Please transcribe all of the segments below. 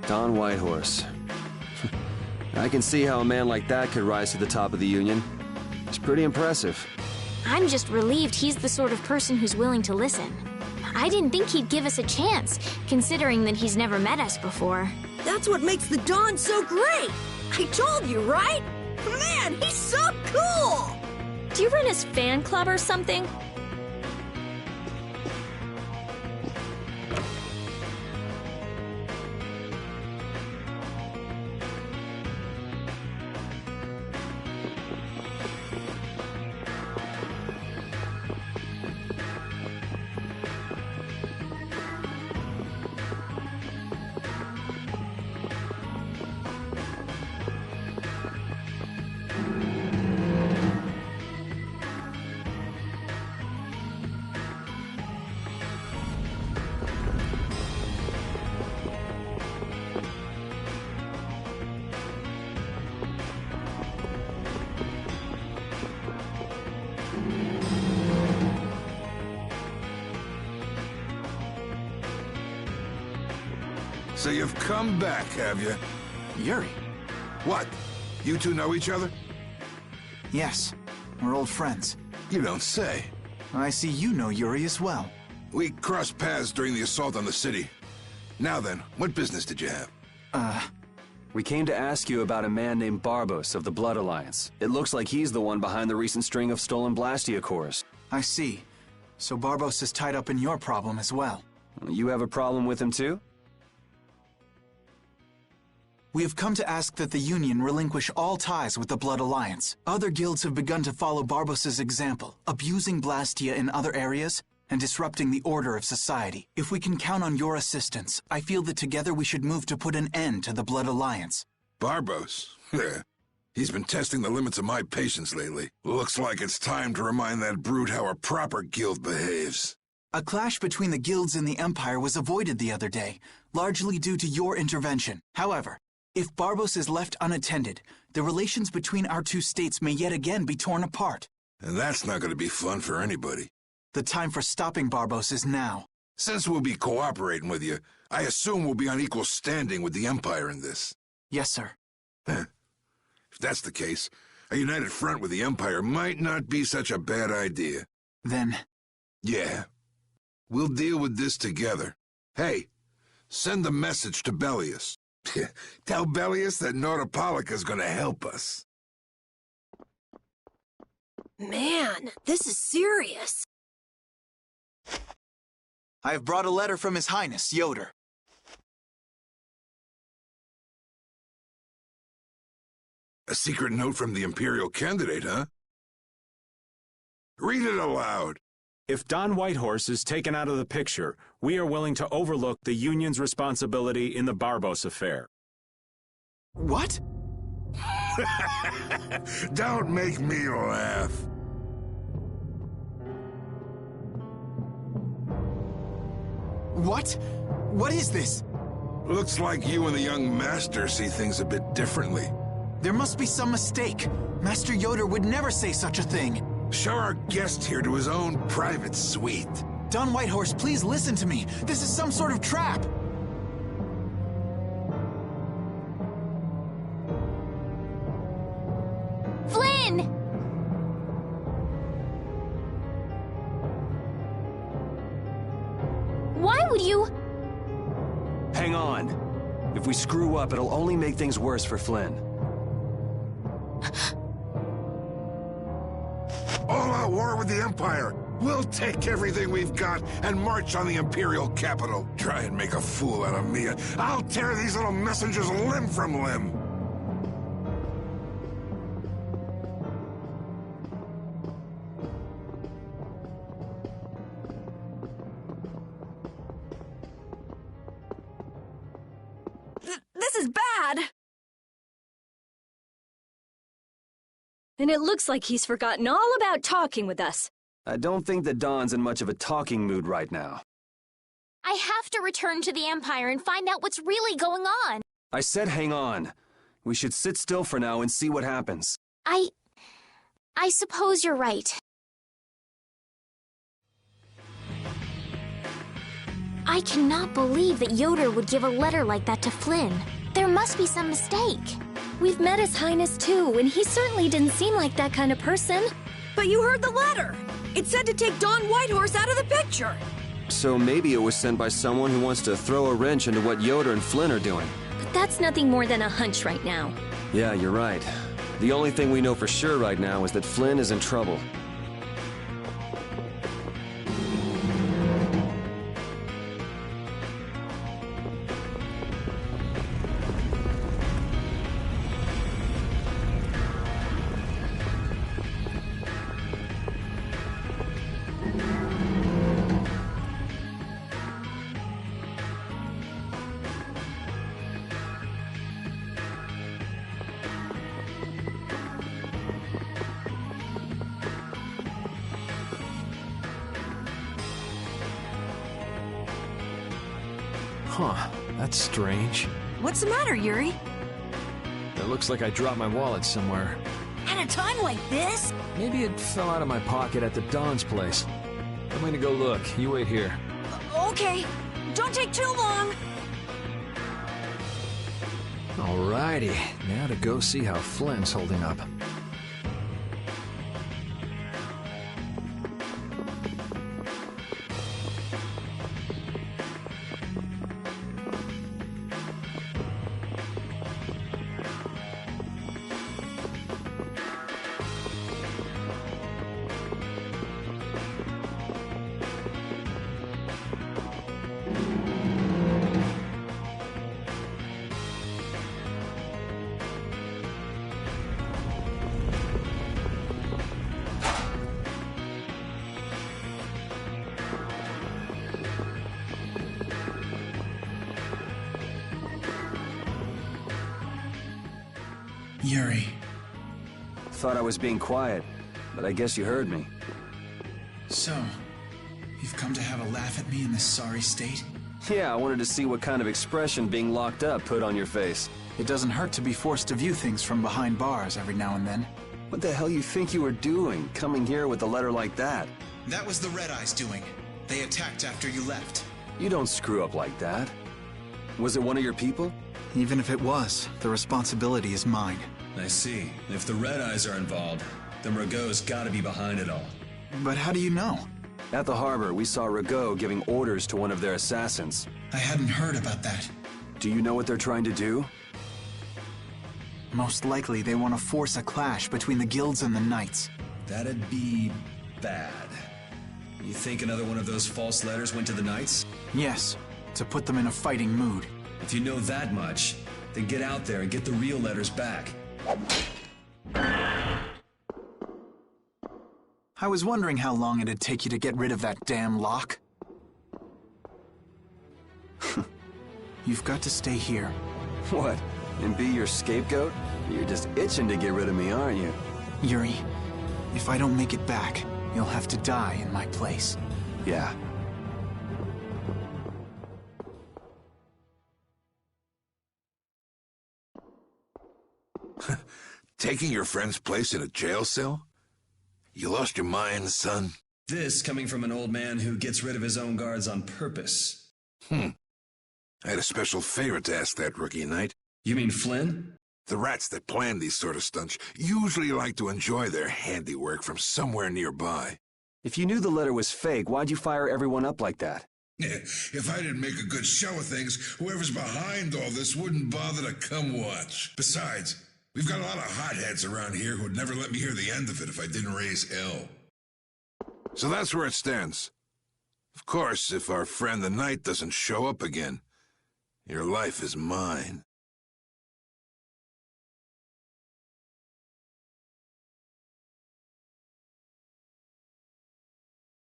Don Whitehorse. I can see how a man like that could rise to the top of the Union. It's pretty impressive. I'm just relieved he's the sort of person who's willing to listen. I didn't think he'd give us a chance, considering that he's never met us before. That's what makes the Don so great! I told you, right? Man, he's so cool! Do you run his fan club or something? So you've come back, have you? Yuri? What? You two know each other? Yes, we're old friends. You don't say. I see you know Yuri as well. We crossed paths during the assault on the city. Now then, what business did you have? We came to ask you about a man named Barbos of the Blood Alliance. It looks like he's the one behind the recent string of stolen Blastia cores. I see. So Barbos is tied up in your problem as well. You have a problem with him too? We have come to ask that the Union relinquish all ties with the Blood Alliance. Other guilds have begun to follow Barbos' example, abusing Blastia in other areas and disrupting the order of society. If we can count on your assistance, I feel that together we should move to put an end to the Blood Alliance. Barbos? He's been testing the limits of my patience lately. Looks like it's time to remind that brute how a proper guild behaves. A clash between the guilds and the Empire was avoided the other day, largely due to your intervention. However, if Barbos is left unattended, the relations between our two states may yet again be torn apart. And that's not going to be fun for anybody. The time for stopping Barbos is now. Since we'll be cooperating with you, I assume we'll be on equal standing with the Empire in this. Yes, sir. If that's the case, a united front with the Empire might not be such a bad idea. Then... Yeah. We'll deal with this together. Hey, send the message to Bellius. Tell Bellius that Nordopolica's gonna help us. Man, this is serious. I have brought a letter from His Highness, Yoder. A secret note from the Imperial candidate, huh? Read it aloud. If Don Whitehorse is taken out of the picture, we are willing to overlook the Union's responsibility in the Barbos affair. What? Don't make me laugh. What? What is this? Looks like you and the young master see things a bit differently. There must be some mistake. Master Yoder would never say such a thing. Show our guest here to his own private suite. Don Whitehorse, please listen to me. This is some sort of trap. Flynn! Why would you... Hang on. If we screw up, it'll only make things worse for Flynn. All-out war with the Empire. We'll take everything we've got and march on the Imperial capital. Try and make a fool out of me, and I'll tear these little messengers limb from limb. This is bad! And it looks like he's forgotten all about talking with us. I don't think that Don's in much of a talking mood right now. I have to return to the Empire and find out what's really going on. I said hang on. We should sit still for now and see what happens. I suppose you're right. I cannot believe that Yoder would give a letter like that to Flynn. There must be some mistake. We've met His Highness too, and he certainly didn't seem like that kind of person. But you heard the letter. It said to take Don Whitehorse out of the picture. So maybe it was sent by someone who wants to throw a wrench into what Yoder and Flynn are doing. But that's nothing more than a hunch right now. Yeah, you're right. The only thing we know for sure right now is that Flynn is in trouble. Huh, that's strange. What's the matter, Yuri? It looks like I dropped my wallet somewhere. At a time like this? Maybe it fell out of my pocket at the Don's place. I'm gonna go look. You wait here. Okay. Don't take too long. Alrighty, now to go see how Flynn's holding up. Yuri. Thought I was being quiet, but I guess you heard me. So, you've come to have a laugh at me in this sorry state? Yeah, I wanted to see what kind of expression being locked up put on your face. It doesn't hurt to be forced to view things from behind bars every now and then. What the hell you think you were doing, coming here with a letter like that? That was the Red Eyes doing. They attacked after you left. You don't screw up like that. Was it one of your people? Even if it was, the responsibility is mine. I see. If the Red Eyes are involved, then Rago's gotta be behind it all. But how do you know? At the harbor, we saw Rago giving orders to one of their assassins. I hadn't heard about that. Do you know what they're trying to do? Most likely they want to force a clash between the guilds and the knights. That'd be bad. You think another one of those false letters went to the knights? Yes, to put them in a fighting mood. If you know that much, then get out there and get the real letters back. I was wondering how long it'd take you to get rid of that damn lock. You've got to stay here. What? And be your scapegoat? You're just itching to get rid of me, aren't you? Yuri, if I don't make it back, you'll have to die in my place. Yeah. Taking your friend's place in a jail cell? You lost your mind, son? This coming from an old man who gets rid of his own guards on purpose. I had a special favor to ask that rookie knight. You mean Flynn? The rats that plan these sort of stunts usually like to enjoy their handiwork from somewhere nearby. If you knew the letter was fake, why'd you fire everyone up like that? If I didn't make a good show of things, whoever's behind all this wouldn't bother to come watch. Besides, we've got a lot of hotheads around here who'd never let me hear the end of it if I didn't raise hell. So that's where it stands. Of course, if our friend the knight doesn't show up again, your life is mine.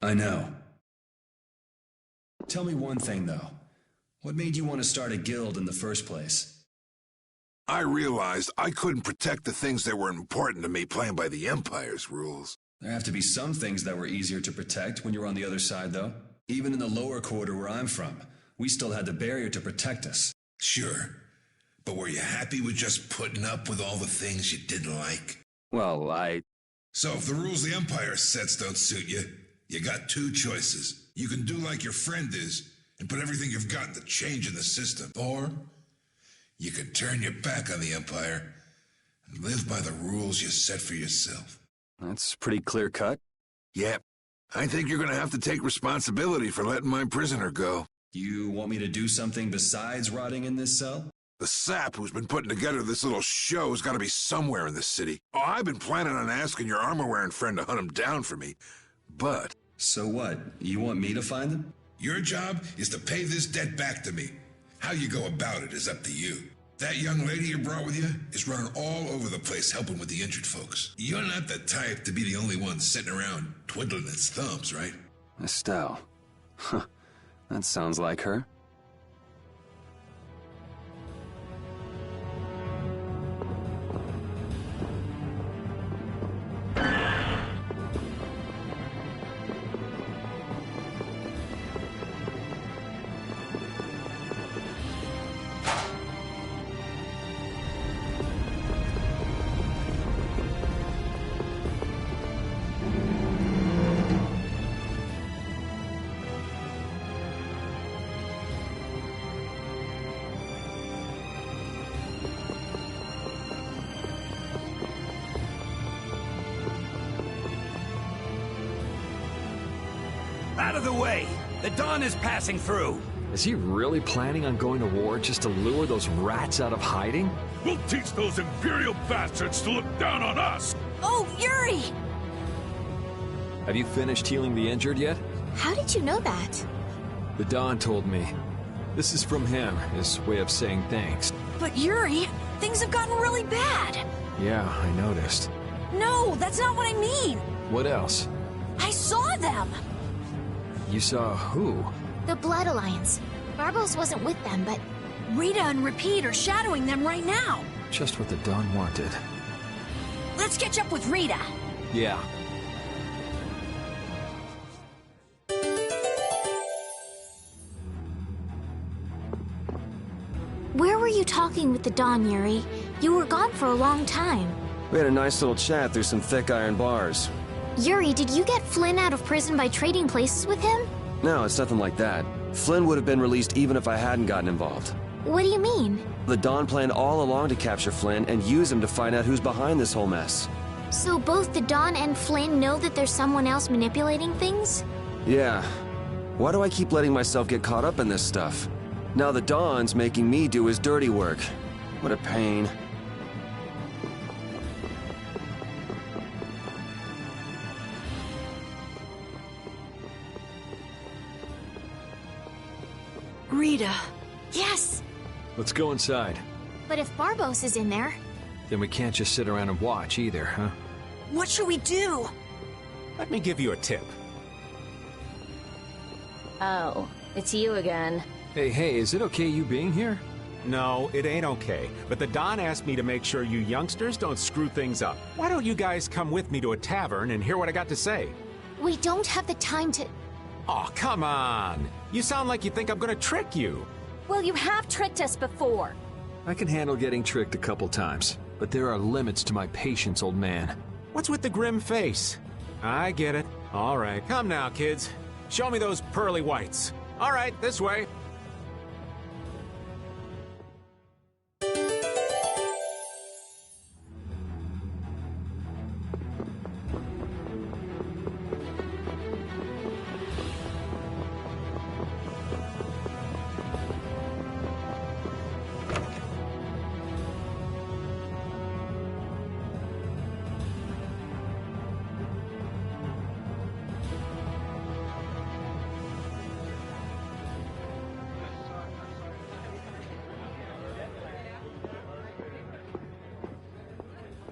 I know. Tell me one thing, though. What made you want to start a guild in the first place? I realized I couldn't protect the things that were important to me playing by the Empire's rules. There have to be some things that were easier to protect when you're on the other side, though. Even in the lower quarter where I'm from, we still had the barrier to protect us. Sure. But were you happy with just putting up with all the things you didn't like? Well, So if the rules the Empire sets don't suit you, you got two choices. You can do like your friend is and put everything you've got into change in the system. Or you can turn your back on the Empire and live by the rules you set for yourself. That's pretty clear cut. Yep. I think you're gonna have to take responsibility for letting my prisoner go. You want me to do something besides rotting in this cell? The sap who's been putting together this little show has got to be somewhere in this city. Oh, I've been planning on asking your armor-wearing friend to hunt him down for me. But... So what? You want me to find them? Your job is to pay this debt back to me. How you go about it is up to you. That young lady you brought with you is running all over the place helping with the injured folks. You're not the type to be the only one sitting around twiddling its thumbs, right? Estelle. Huh. That sounds like her. Out of the way! The Dawn is passing through! Is he really planning on going to war just to lure those rats out of hiding? We'll teach those Imperial bastards to look down on us! Oh, Yuri! Have you finished healing the injured yet? How did you know that? The Don told me. This is from him, his way of saying thanks. But Yuri, things have gotten really bad. Yeah, I noticed. No, that's not what I mean. What else? I saw them. You saw who? The Blood Alliance. Barbos wasn't with them, but... Rita and Repeat are shadowing them right now. Just what the Don wanted. Let's catch up with Rita. Yeah. Where were you talking with the Don, Yuri? You were gone for a long time. We had a nice little chat through some thick iron bars. Yuri, did you get Flynn out of prison by trading places with him? No, it's nothing like that. Flynn would have been released even if I hadn't gotten involved. What do you mean? The Don planned all along to capture Flynn and use him to find out who's behind this whole mess. So both the Don and Flynn know that there's someone else manipulating things? Yeah. Why do I keep letting myself get caught up in this stuff? Now the Don's making me do his dirty work. What a pain. Rita. Yes! Let's go inside. But if Barbos is in there... Then we can't just sit around and watch either, huh? What should we do? Let me give you a tip. Oh, it's you again. Hey, is it okay you being here? No, it ain't okay. But the Don asked me to make sure you youngsters don't screw things up. Why don't you guys come with me to a tavern and hear what I got to say? We don't have the time to... Oh, come on! You sound like you think I'm gonna trick you. Well, you have tricked us before. I can handle getting tricked a couple times, but there are limits to my patience, old man. What's with the grim face? I get it. All right, come now, kids. Show me those pearly whites. All right, this way.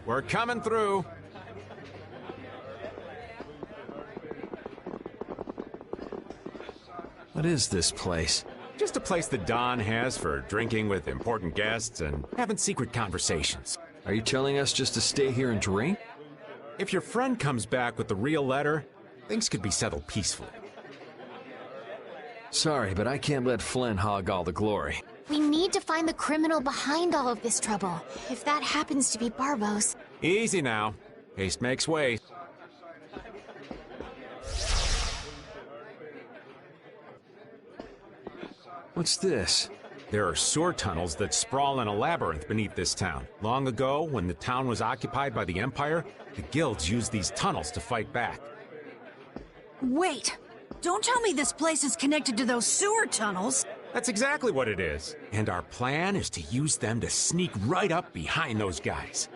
We're coming through. What is this place? Just a place the Don has for drinking with important guests and having secret conversations. Are you telling us just to stay here and drink? If your friend comes back with the real letter, things could be settled peacefully. Sorry, but I can't let Flynn hog all the glory. We need need to find the criminal behind all of this trouble. If that happens to be Barbos. Easy now. Haste makes waste. What's this? There are sewer tunnels that sprawl in a labyrinth beneath this town. Long ago, when the town was occupied by the Empire, the guilds used these tunnels to fight back. Wait! Don't tell me this place is connected to those sewer tunnels! That's exactly what it is. And our plan is to use them to sneak right up behind those guys.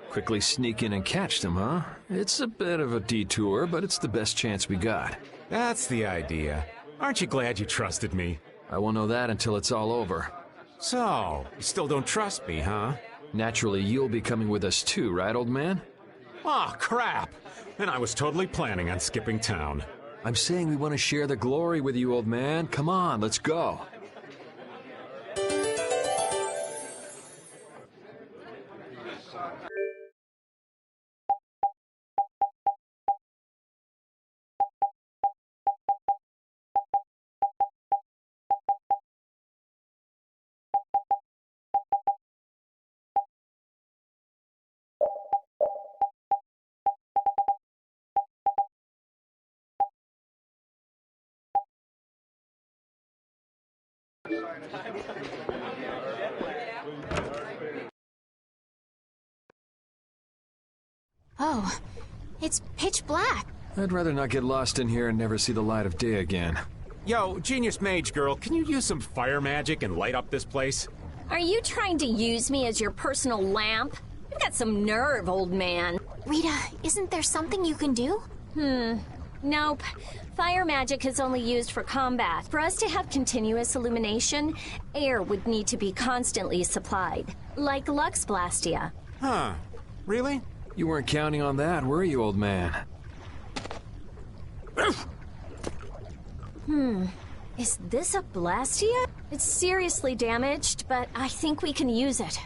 Quickly sneak in and catch them, huh? It's a bit of a detour, but it's the best chance we got. That's the idea. Aren't you glad you trusted me? I won't know that until it's all over. So, you still don't trust me, huh? Naturally, you'll be coming with us too, right, old man? Aw, crap! And I was totally planning on skipping town. I'm saying we want to share the glory with you, old man. Come on, let's go. Oh, it's pitch black. I'd rather not get lost in here and never see the light of day again. Yo, Genius Mage Girl, can you use some fire magic and light up this place? Are you trying to use me as your personal lamp? You've got some nerve, old man. Rita, isn't there something you can do? Nope. Fire magic is only used for combat. For us to have continuous illumination, air would need to be constantly supplied. Like Lux Blastia. Huh. Really? You weren't counting on that, were you, old man? Is this a Blastia? It's seriously damaged, but I think we can use it.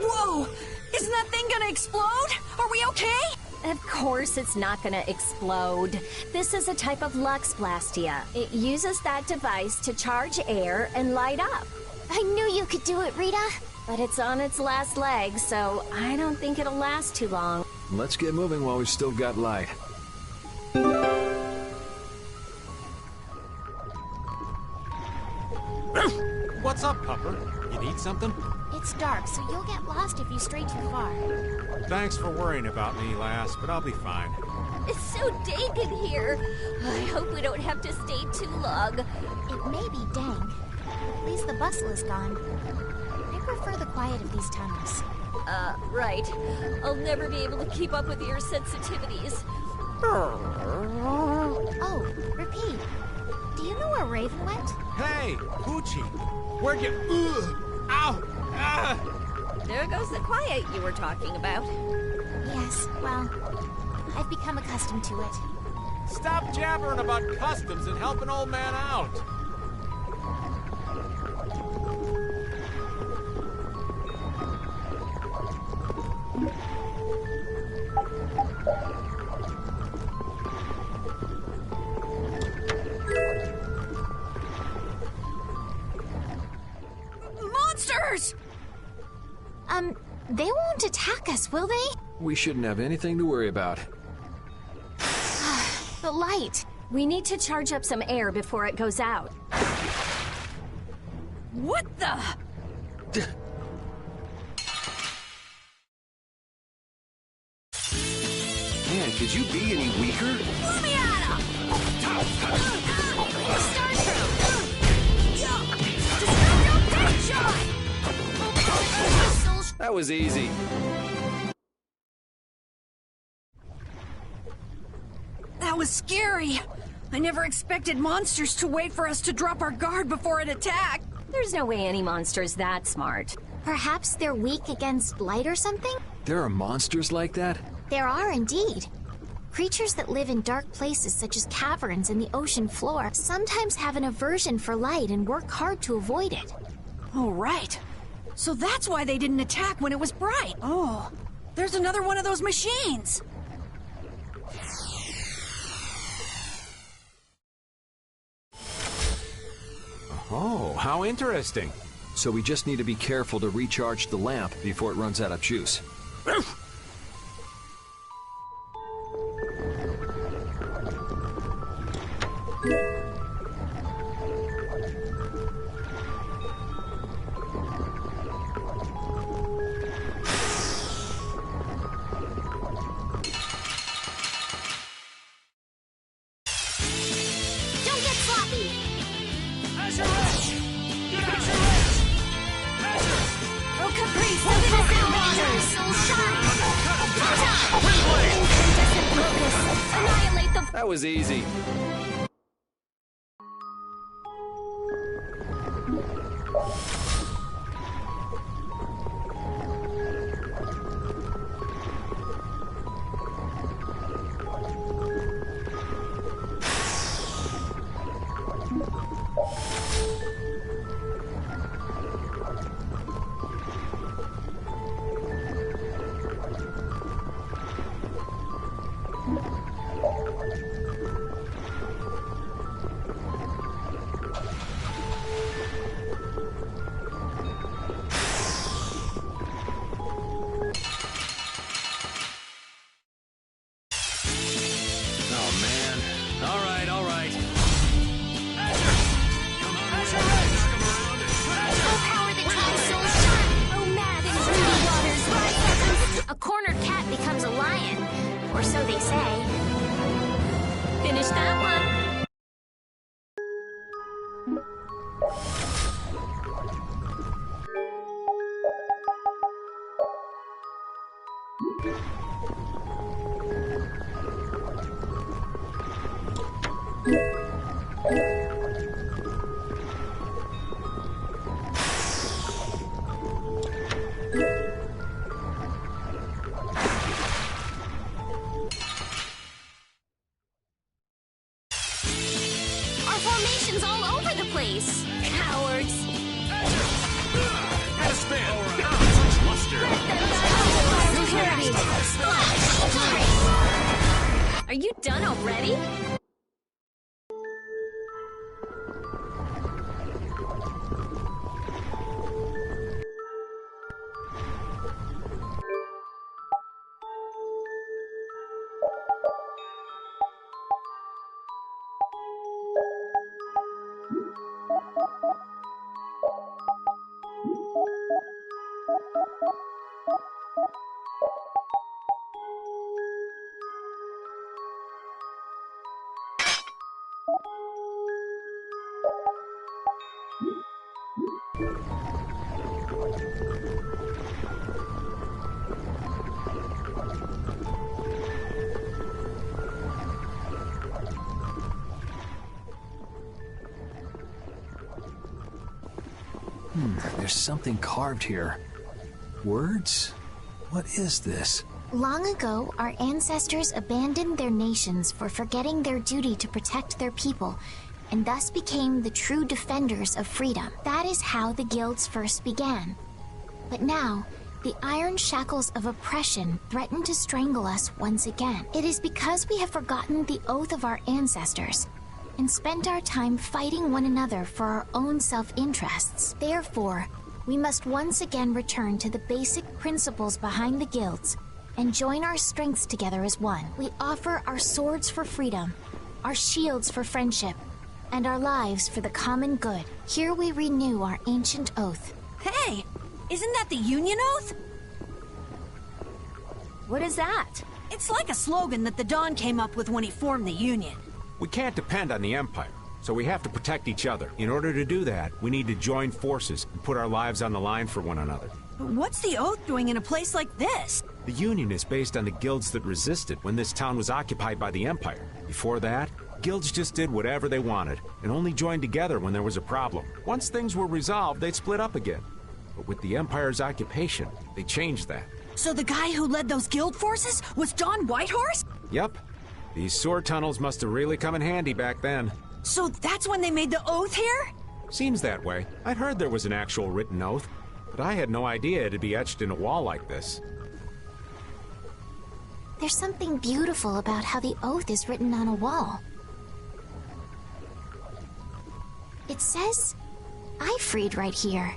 Whoa! Isn't that thing gonna explode? Are we okay? Of course it's not gonna explode. This is a type of Lux Blastia. It uses that device to charge air and light up. I knew you could do it, Rita. But it's on its last leg, so I don't think it'll last too long. Let's get moving while we've still got light. What's up, Pupper? You need something? It's dark, so you'll get lost if you stray too far. Thanks for worrying about me, lass, but I'll be fine. It's so dank in here. I hope we don't have to stay too long. It may be dank. At least the bustle is gone. I prefer the quiet of these tunnels. Right. I'll never be able to keep up with your sensitivities. Oh, repeat. Do you know where Raven went? Hey, Poochie! Where'd you... Ow! Ah! There goes the quiet you were talking about. Yes, well, I've become accustomed to it. Stop jabbering about customs and help an old man out! Monsters! They won't attack us, will they? We shouldn't have anything to worry about. The light. We need to charge up some air before it goes out. What the? Man, could you be any weaker? Lumiata! That was easy. That was scary. I never expected monsters to wait for us to drop our guard before it attacked. There's no way any monster's that smart. Perhaps they're weak against light or something? There are monsters like that? There are indeed. Creatures that live in dark places such as caverns and the ocean floor sometimes have an aversion for light and work hard to avoid it. Oh, right. So that's why they didn't attack when it was bright. Oh, there's another one of those machines. how interesting. So we just need to be careful to recharge the lamp before it runs out of juice. That was easy. Are you done already? There's something carved here. Words? What is this? Long ago, our ancestors abandoned their nations for forgetting their duty to protect their people, and thus became the true defenders of freedom. That is how the guilds first began. But now, the iron shackles of oppression threaten to strangle us once again. It is because we have forgotten the oath of our ancestors and spent our time fighting one another for our own self-interests. Therefore, we must once again return to the basic principles behind the guilds and join our strengths together as one. We offer our swords for freedom, our shields for friendship, and our lives for the common good. Here we renew our ancient oath. Hey! Isn't that the Union Oath? What is that? It's like a slogan that the Dawn came up with when he formed the Union. We can't depend on the Empire, so we have to protect each other. In order to do that, we need to join forces and put our lives on the line for one another. But what's the Oath doing in a place like this? The Union is based on the guilds that resisted when this town was occupied by the Empire. Before that, guilds just did whatever they wanted and only joined together when there was a problem. Once things were resolved, they'd split up again. But with the Empire's occupation, they changed that. So the guy who led those guild forces was John Whitehorse? Yep. These sword tunnels must have really come in handy back then. So that's when they made the Oath here? Seems that way. I'd heard there was an actual written oath, but I had no idea it'd be etched in a wall like this. There's something beautiful about how the oath is written on a wall. It says, I freed right here.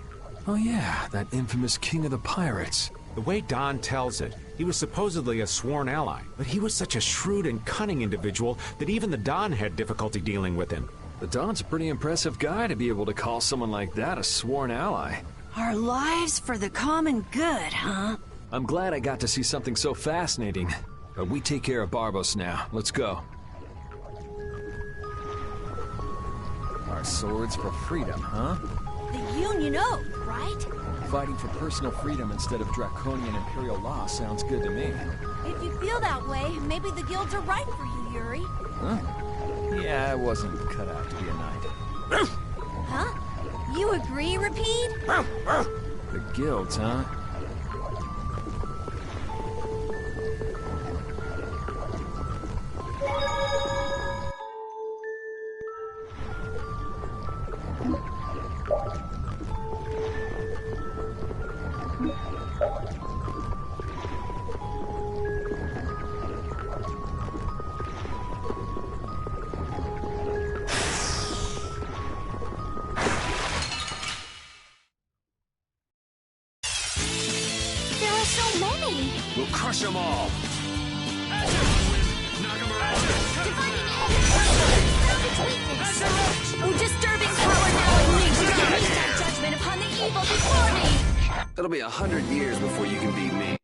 Oh yeah, that infamous king of the pirates. The way Don tells it, he was supposedly a sworn ally, but he was such a shrewd and cunning individual that even the Don had difficulty dealing with him. The Don's a pretty impressive guy to be able to call someone like that a sworn ally. Our lives for the common good, huh? I'm glad I got to see something so fascinating. But we take care of Barbos now. Let's go. Our swords for freedom, huh? The Union Oath, right? Fighting for personal freedom instead of draconian imperial law sounds good to me. If you feel that way, maybe the guilds are right for you, Yuri. Huh? Yeah, I wasn't cut out to be a knight. Huh? You agree, Repeat? The guilds, huh? We'll crush them all. Oh, disturbing power now unleashed! Release that judgment upon the evil before me! It'll be 100 years before you can beat me.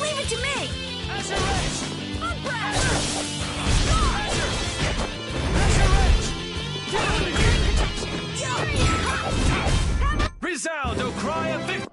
Leave it to me! Resound, O cry of victory!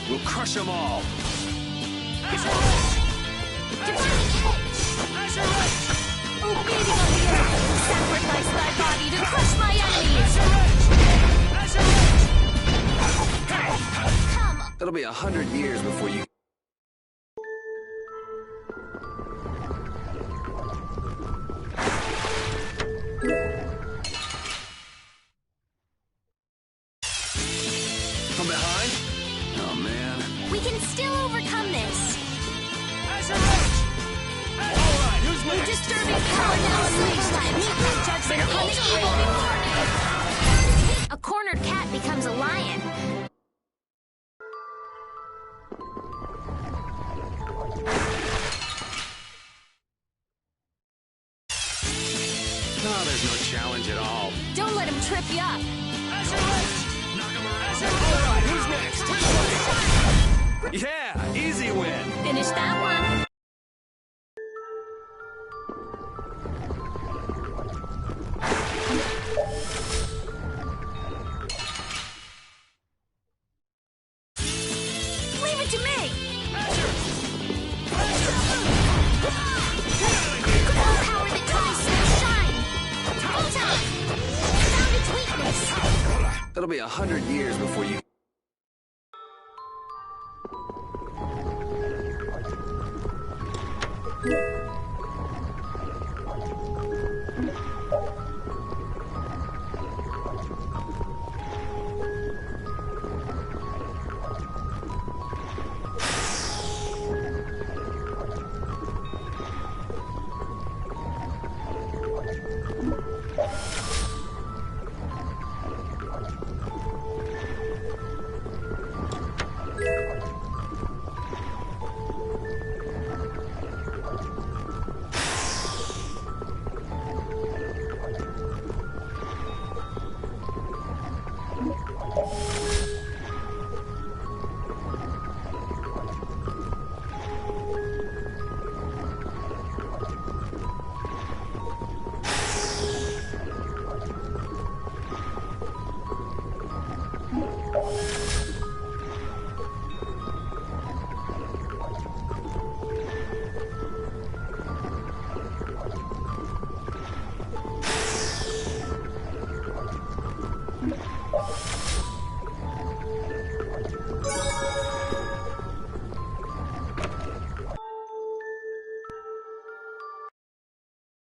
We'll crush them all. Obedient on the earth, sacrifice thy body to crush my enemies! Come! It'll be 100 years before you... From behind? Oh, man. We can still overcome this! Alright, who's No next? disturbing power now unleashed! Meet that judgment upon the evil before me! A cornered cat becomes a lion. No, there's no challenge at all. Don't let him trip you up! Alright, who's next? Yeah, easy win. Finish that one! Leave it to me! All power that tries to shine! Hold on! Found its weakness! It'll be 100 years before you...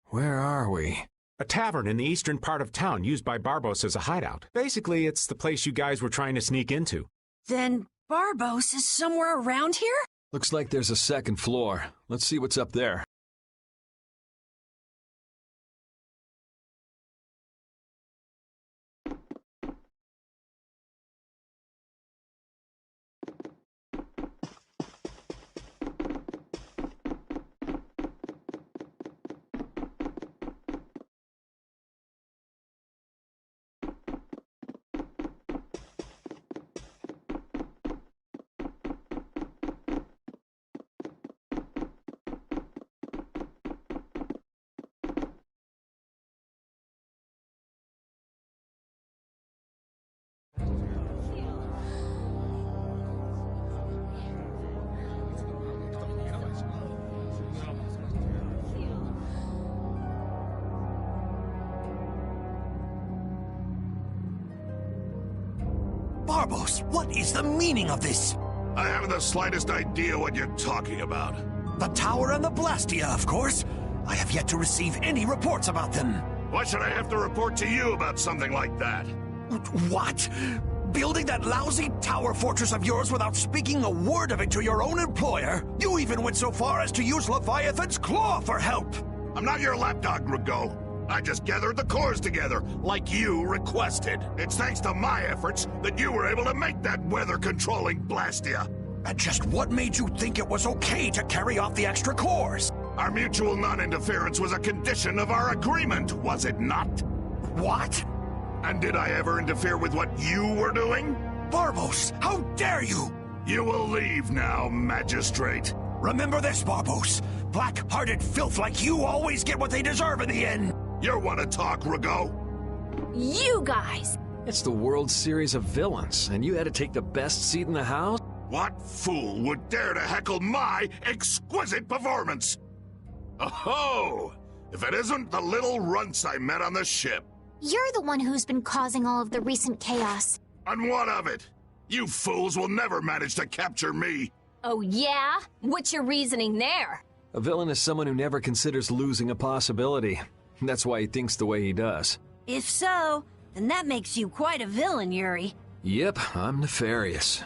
Where are we? A tavern in the eastern part of town used by Barbos as a hideout. Basically, it's the place you guys were trying to sneak into. Then Barbos is somewhere around here? Looks like there's a second floor. Let's see what's up there. Barbos, what is the meaning of this? I haven't the slightest idea what you're talking about. The tower and the Blastia, of course. I have yet to receive any reports about them. Why should I have to report to you about something like that? What? Building that lousy tower fortress of yours without speaking a word of it to your own employer? You even went so far as to use Leviathan's claw for help! I'm not your lapdog, Rigaud. I just gathered the cores together, like you requested. It's thanks to my efforts that you were able to make that weather-controlling Blastia. And just what made you think it was okay to carry off the extra cores? Our mutual non-interference was a condition of our agreement, was it not? What? And did I ever interfere with what you were doing? Barbos, how dare you! You will leave now, Magistrate. Remember this, Barbos. Black-hearted filth like you always get what they deserve in the end. You want to talk, Rigaud? You guys! It's the World Series of Villains, and you had to take the best seat in the house? What fool would dare to heckle my exquisite performance? Oh, if it isn't the little runts I met on the ship. You're the one who's been causing all of the recent chaos. And what of it? You fools will never manage to capture me. Oh yeah? What's your reasoning there? A villain is someone who never considers losing a possibility. That's why he thinks the way he does. If so, then that makes you quite a villain, Yuri. Yep, I'm nefarious.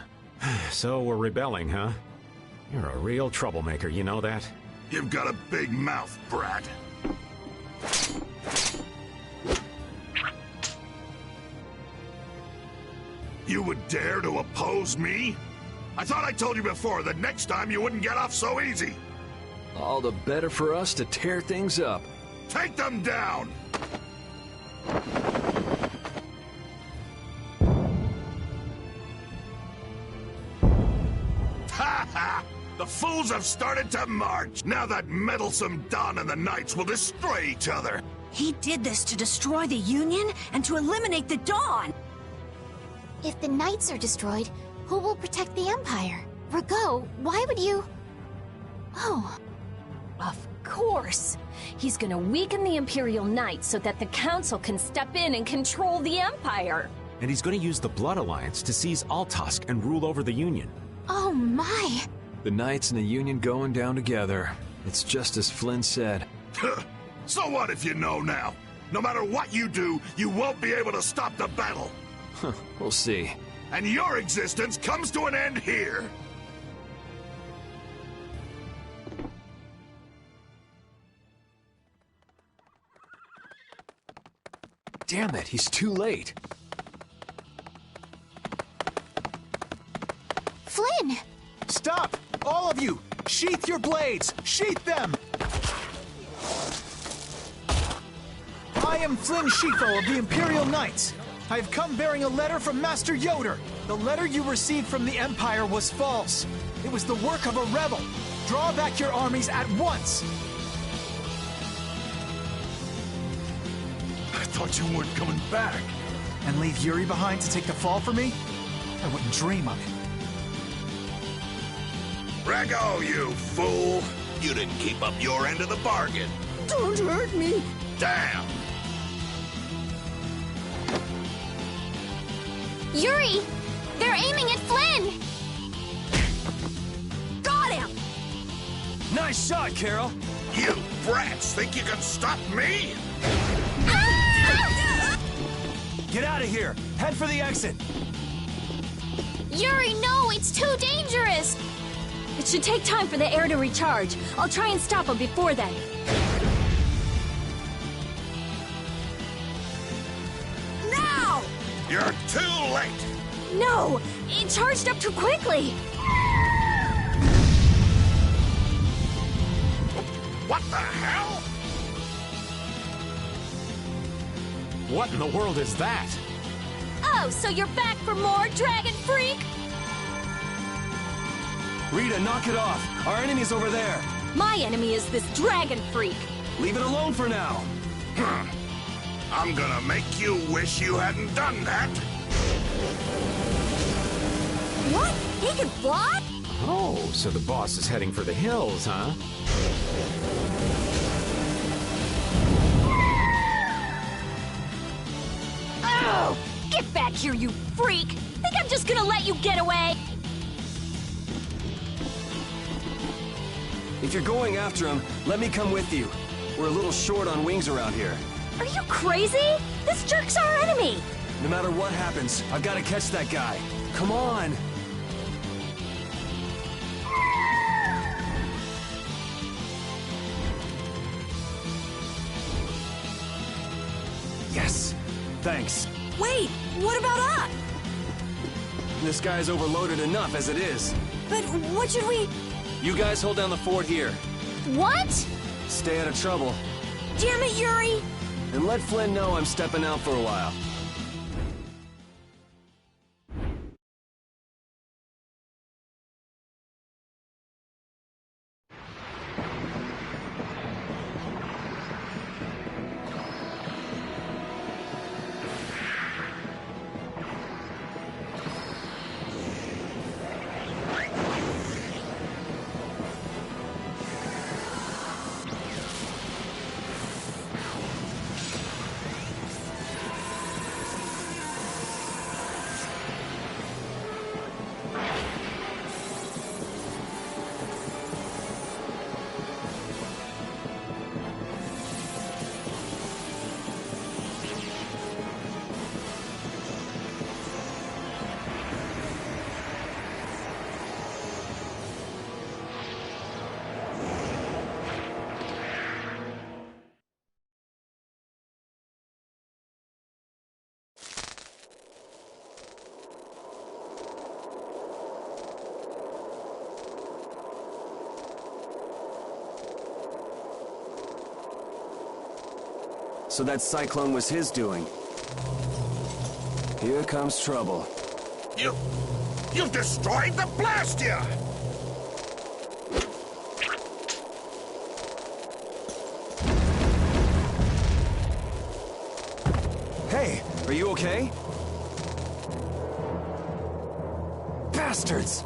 So we're rebelling, huh? You're a real troublemaker, you know that? You've got a big mouth, brat. You would dare to oppose me? I thought I told you before that next time you wouldn't get off so easy. All the better for us to tear things up. Take them down! Ha ha! The fools have started to march! Now that meddlesome Dawn and the Knights will destroy each other! He did this to destroy the Union and to eliminate the Dawn! If the Knights are destroyed, who will protect the Empire? Rigaud, why would you... Oh. Of course! He's gonna weaken the Imperial Knights so that the Council can step in and control the Empire! And he's going to use the Blood Alliance to seize Altosk and rule over the Union. Oh my! The Knights and the Union going down together. It's just as Flynn said. So what if you know now? No matter what you do, you won't be able to stop the battle. We'll see. And your existence comes to an end here. Damn it, he's too late. Flynn! Stop! All of you! Sheath your blades! Sheath them! I am Flynn Sheathel of the Imperial Knights. I have come bearing a letter from Master Yoder. The letter you received from the Empire was false. It was the work of a rebel. Draw back your armies at once! I thought you weren't coming back. And leave Yuri behind to take the fall for me? I wouldn't dream of it. Rago, you fool! You didn't keep up your end of the bargain. Don't hurt me! Damn! Yuri! They're aiming at Flynn! Got him! Nice shot, Carol. You brats think you can stop me? Get out of here! Head for the exit! Yuri, no! It's too dangerous! It should take time for the air to recharge. I'll try and stop him before then. Now! You're too late! No! It charged up too quickly! What the hell? What in the world is that? Oh, so you're back for more, Dragon Freak? Rita, knock it off. Our enemy's over there. My enemy is this Dragon Freak. Leave it alone for now. I'm gonna make you wish you hadn't done that. What? He can fly? Oh, so the boss is heading for the hills, huh? Oh! Get back here, you freak! Think I'm just gonna let you get away? If you're going after him, let me come with you. We're a little short on wings around here. Are you crazy? This jerk's our enemy! No matter what happens, I've got to catch that guy. Come on! Yes! Thanks. Wait, what about us? This guy's overloaded enough as it is. But what should we... You guys hold down the fort here. What? Stay out of trouble. Damn it, Yuri! And let Flynn know I'm stepping out for a while. So that cyclone was his doing. Here comes trouble. You've destroyed the Blastia! Hey, are you okay? Bastards!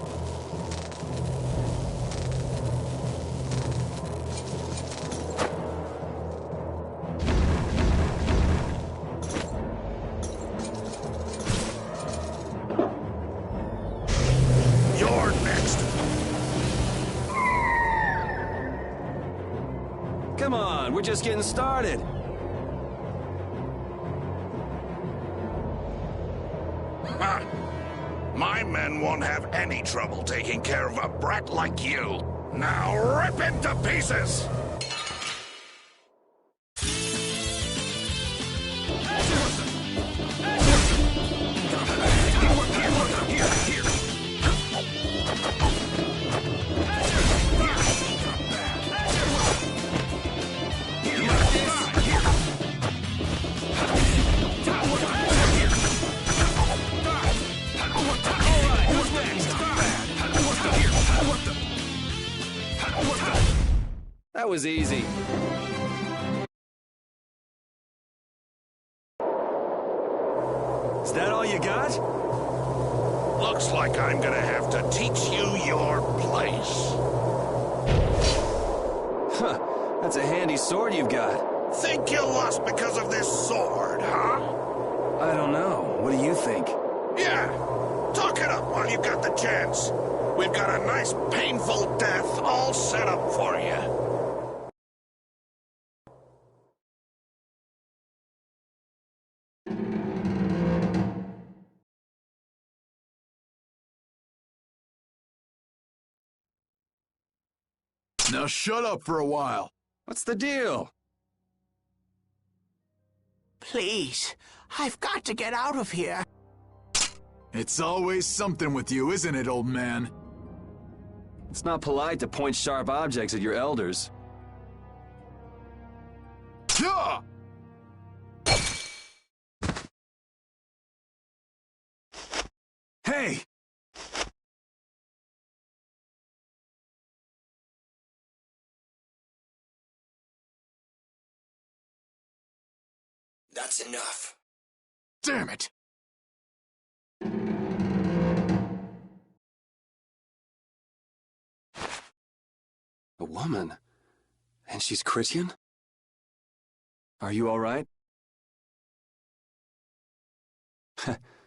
Come on, we're just getting started. Ha! My men won't have any trouble taking care of a brat like you. Now rip into pieces! That was easy. Is that all you got? Looks like I'm gonna have to teach you your place. Huh, that's a handy sword you've got. Think you lost because of this sword, huh? I don't know. What do you think? Yeah, talk it up while you got the chance. We've got a nice painful death all set up for you. Now shut up for a while. What's the deal? Please, I've got to get out of here. It's always something with you, isn't it, old man? It's not polite to point sharp objects at your elders. Yeah! Hey! That's enough. Damn it! A woman? And she's Christian? Are you all right?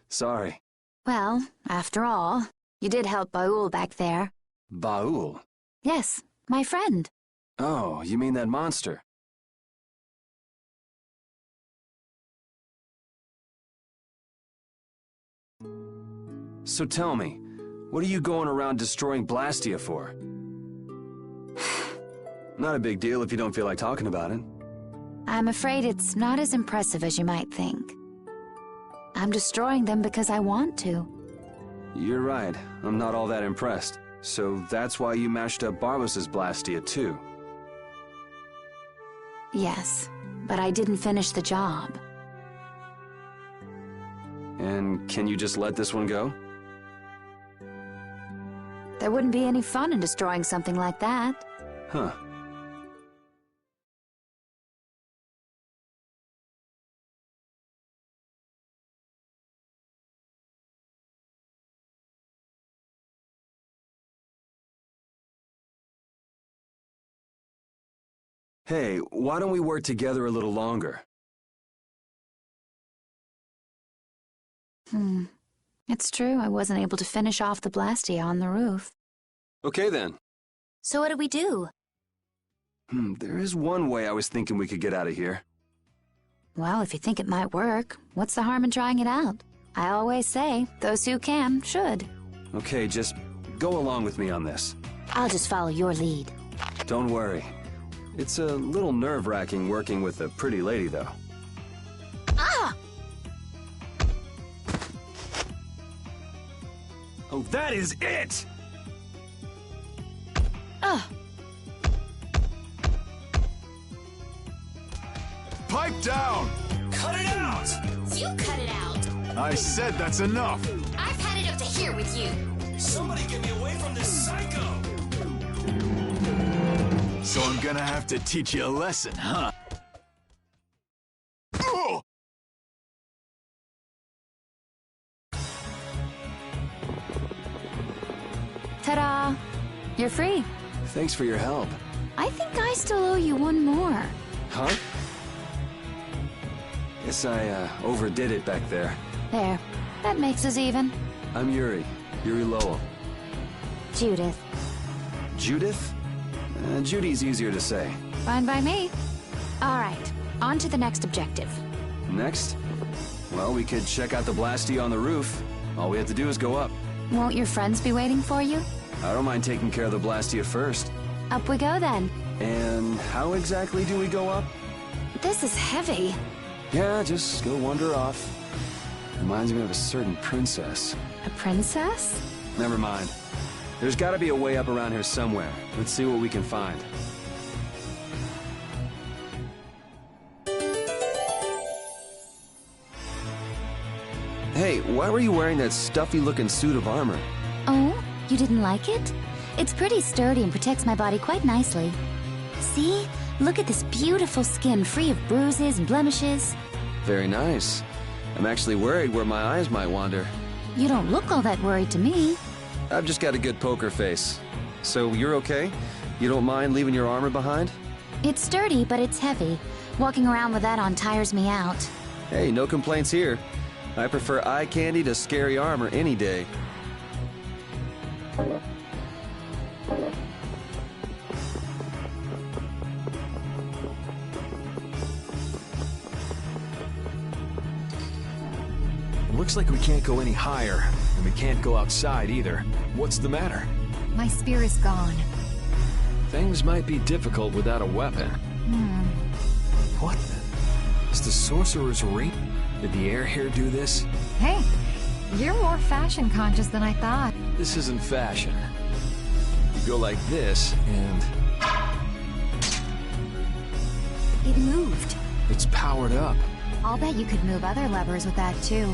Sorry. Well, after all, you did help Baul back there. Baul? Yes, my friend. Oh, you mean that monster? So tell me, what are you going around destroying Blastia for? Not a big deal if you don't feel like talking about it. I'm afraid it's not as impressive as you might think. I'm destroying them because I want to. You're right, I'm not all that impressed. So that's why you mashed up Barbos's Blastia too? Yes, but I didn't finish the job. And can you just let this one go? There wouldn't be any fun in destroying something like that. Huh. Hey, why don't we work together a little longer? It's true, I wasn't able to finish off the Blastia on the roof. Okay then. So what do we do? There is one way I was thinking we could get out of here. Well, if you think it might work, what's the harm in trying it out? I always say, those who can, should. Okay, just go along with me on this. I'll just follow your lead. Don't worry. It's a little nerve-wracking working with a pretty lady, though. Ah! Oh, that is it! Pipe down! Cut it out! You cut it out! I said that's enough! I've had it up to here with you! Somebody get me away from this psycho! So I'm gonna have to teach you a lesson, huh? Oh! Ta-da! You're free. Thanks for your help. I think I still owe you one more. Huh? Guess I overdid it back there. There. That makes us even. I'm Yuri. Yuri Lowell. Judith. Judith? Judy's easier to say. Fine by me. All right, on to the next objective. Next? Well, we could check out the Blastia on the roof. All we have to do is go up. Won't your friends be waiting for you? I don't mind taking care of the Blastia first. Up we go then. And how exactly do we go up? This is heavy. Yeah, just go wander off. Reminds me of a certain princess. A princess? Never mind. There's gotta be a way up around here somewhere. Let's see what we can find. Hey, why were you wearing that stuffy-looking suit of armor? Oh, you didn't like it? It's pretty sturdy and protects my body quite nicely. See? Look at this beautiful skin free of bruises and blemishes. Very nice. I'm actually worried where my eyes might wander. You don't look all that worried to me. I've just got a good poker face. So you're okay? You don't mind leaving your armor behind? It's sturdy, but it's heavy. Walking around with that on tires me out. Hey, no complaints here. I prefer eye candy to scary armor any day. Looks like we can't go any higher, and we can't go outside either. What's the matter? My spear is gone. Things might be difficult without a weapon. What the? Is the sorcerer's ring? Did the air here do this? Hey, you're more fashion conscious than I thought. This isn't fashion. You go like this, and... It moved. it's powered up. I'll bet you could move other levers with that too.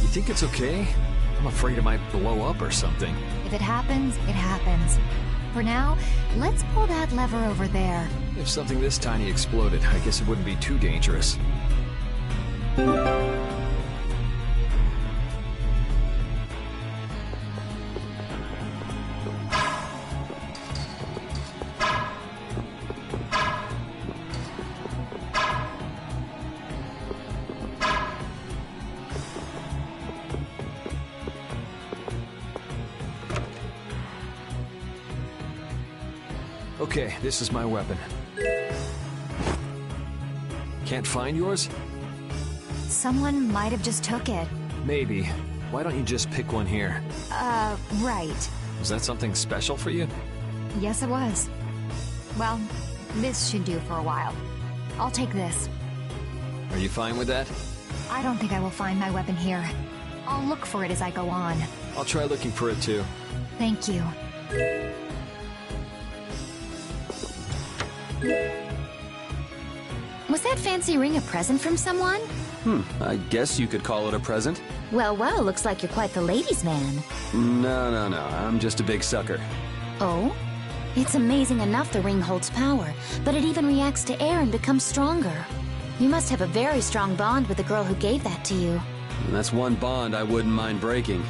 You think it's okay? I'm afraid it might blow up or something. If it happens, it happens. For now, let's pull that lever over there. If something this tiny exploded, I guess it wouldn't be too dangerous. Okay, this is my weapon. Can't find yours? Someone might have just took it. Maybe. Why don't you just pick one here? Right. Was that something special for you? Yes, it was. Well, this should do for a while. I'll take this. Are you fine with that? I don't think I will find my weapon here. I'll look for it as I go on. I'll try looking for it too. Thank you. Was that fancy ring a present from someone? I guess you could call it a present. Well, looks like you're quite the ladies' man. No, I'm just a big sucker. Oh? It's amazing enough the ring holds power, but it even reacts to air and becomes stronger. You must have a very strong bond with the girl who gave that to you. And that's one bond I wouldn't mind breaking.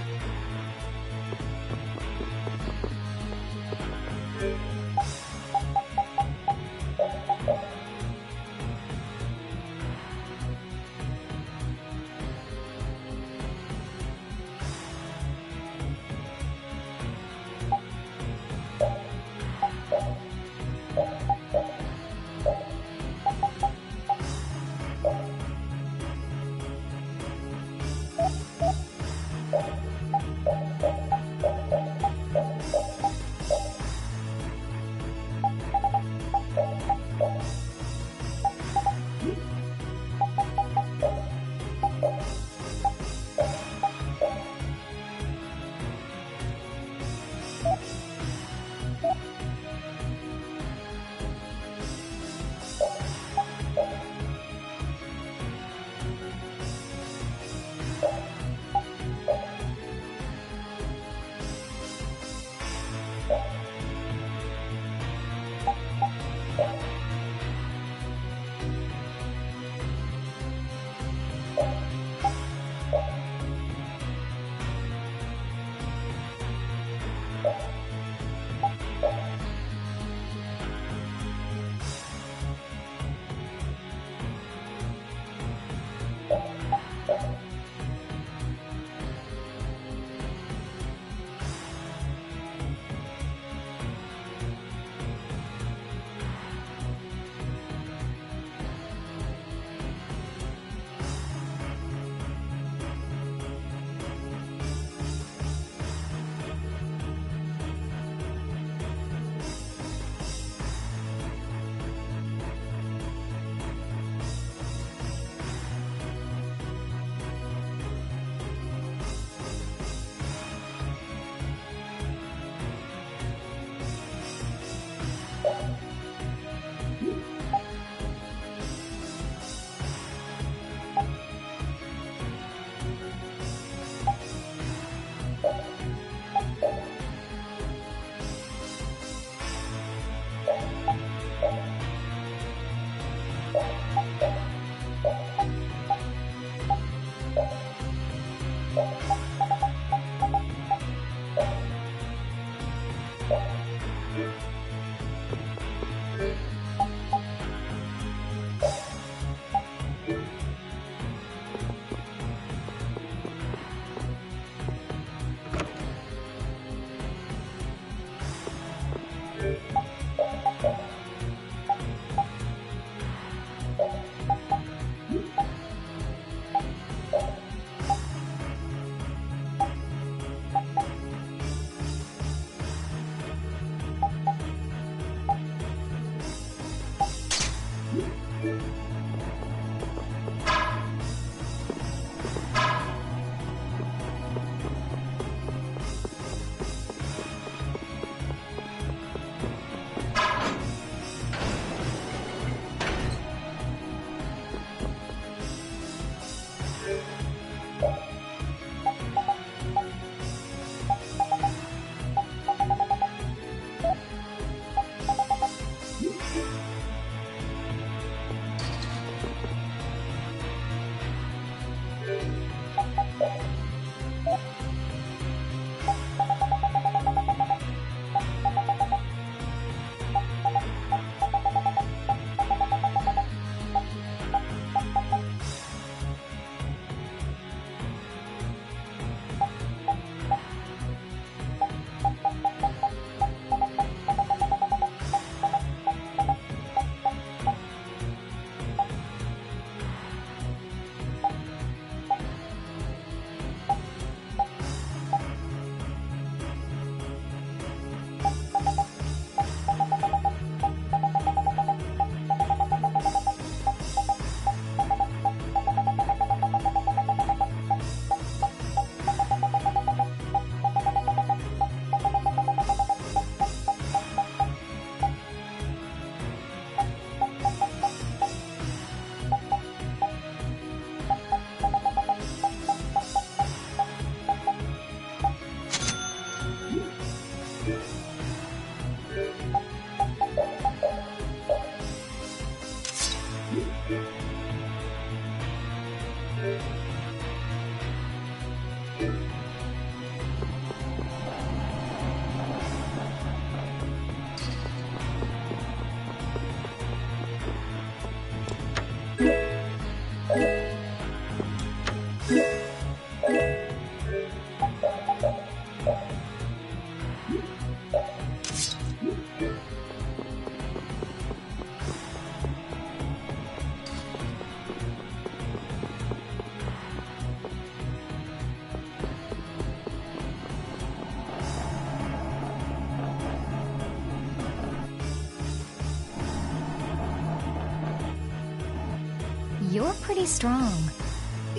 You're pretty strong.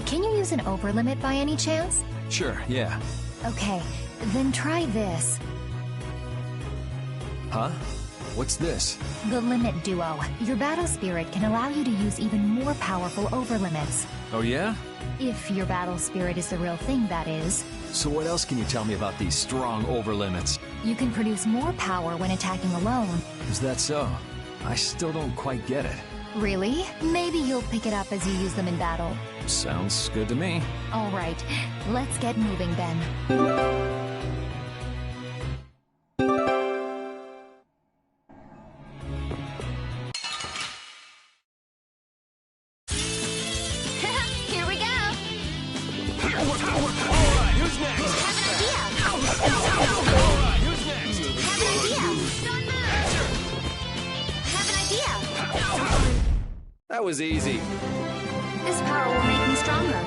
Can you use an overlimit by any chance? Sure, yeah. Okay, then try this. Huh? What's this? The Limit Duo. Your battle spirit can allow you to use even more powerful overlimits. Oh yeah? If your battle spirit is the real thing, that is. So what else can you tell me about these strong overlimits? You can produce more power when attacking alone. Is that so? I still don't quite get it. Really? Maybe you'll pick it up as you use them in battle. Sounds good to me. All right, let's get moving then. Here we go. Alright, who's next? Have an idea. Alright, who's next? Have an idea. Don't move. Have an idea. That was easy. This power will make me stronger.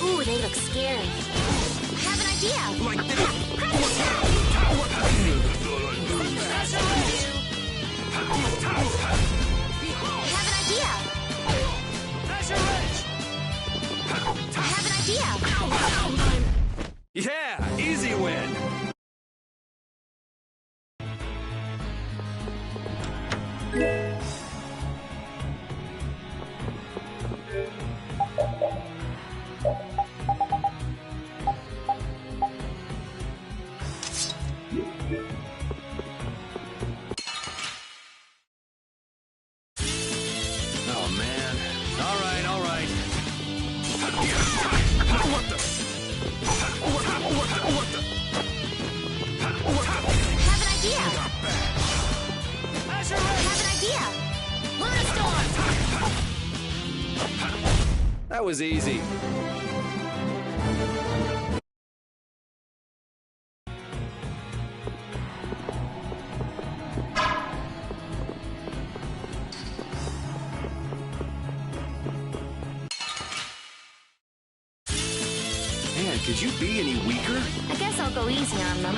Ooh, they look scary. Have an idea. Like this. Have an idea. Have an idea. Yeah, easy win. That was easy. Man, could you be any weaker? I guess I'll go easy on them.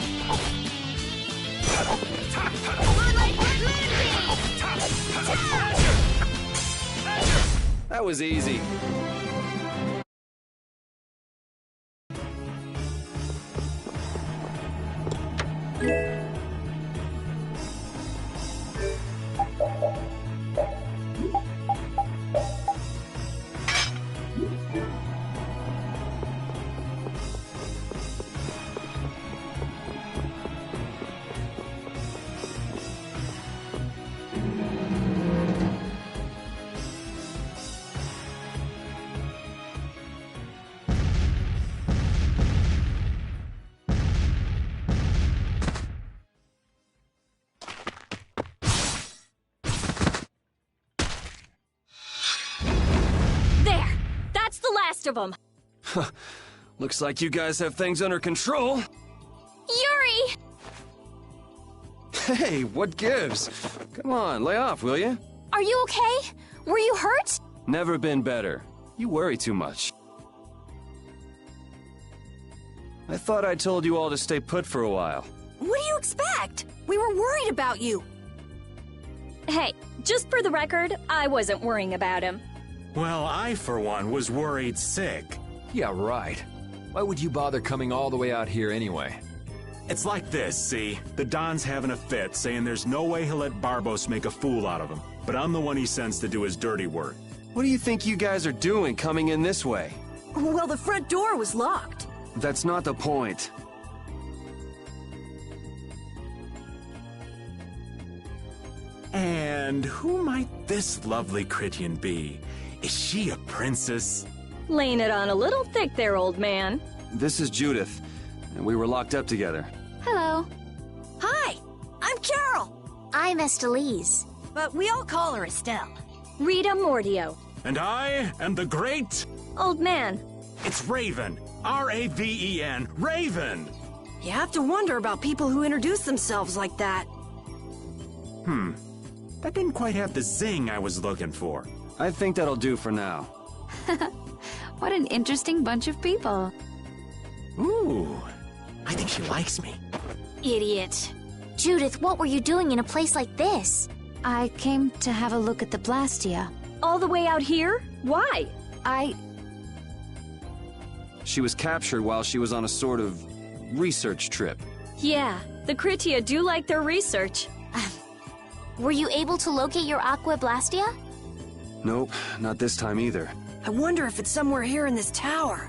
That was easy. Of them. Looks like you guys have things under control. Yuri! Hey, what gives? Come on, lay off, will you? Are you okay? Were you hurt? Never been better. You worry too much. I thought I told you all to stay put for a while. What do you expect? We were worried about you. Hey, just for the record, I wasn't worrying about him. Well, I, for one, was worried sick. Yeah, right. Why would you bother coming all the way out here anyway? It's like this, see? The Don's having a fit, saying there's no way he'll let Barbos make a fool out of him. But I'm the one he sends to do his dirty work. What do you think you guys are doing coming in this way? Well, the front door was locked. That's not the point. And who might this lovely Critian be? Is she a princess? Laying it on a little thick there, old man. This is Judith, and we were locked up together. Hello. Hi, I'm Carol. I'm Estelise. But we all call her Estelle. Rita Mordio. And I am the great... Old man. It's Raven. R-A-V-E-N. Raven! You have to wonder about people who introduce themselves like that. That didn't quite have the zing I was looking for. I think that'll do for now. What an interesting bunch of people. Ooh, I think she likes me. Idiot. Judith, what were you doing in a place like this? I came to have a look at the Blastia. All the way out here? Why? She was captured while she was on a sort of research trip. Yeah, the Critia do like their research. Were you able to locate your Aqua Blastia? Nope, not this time either. I wonder if it's somewhere here in this tower.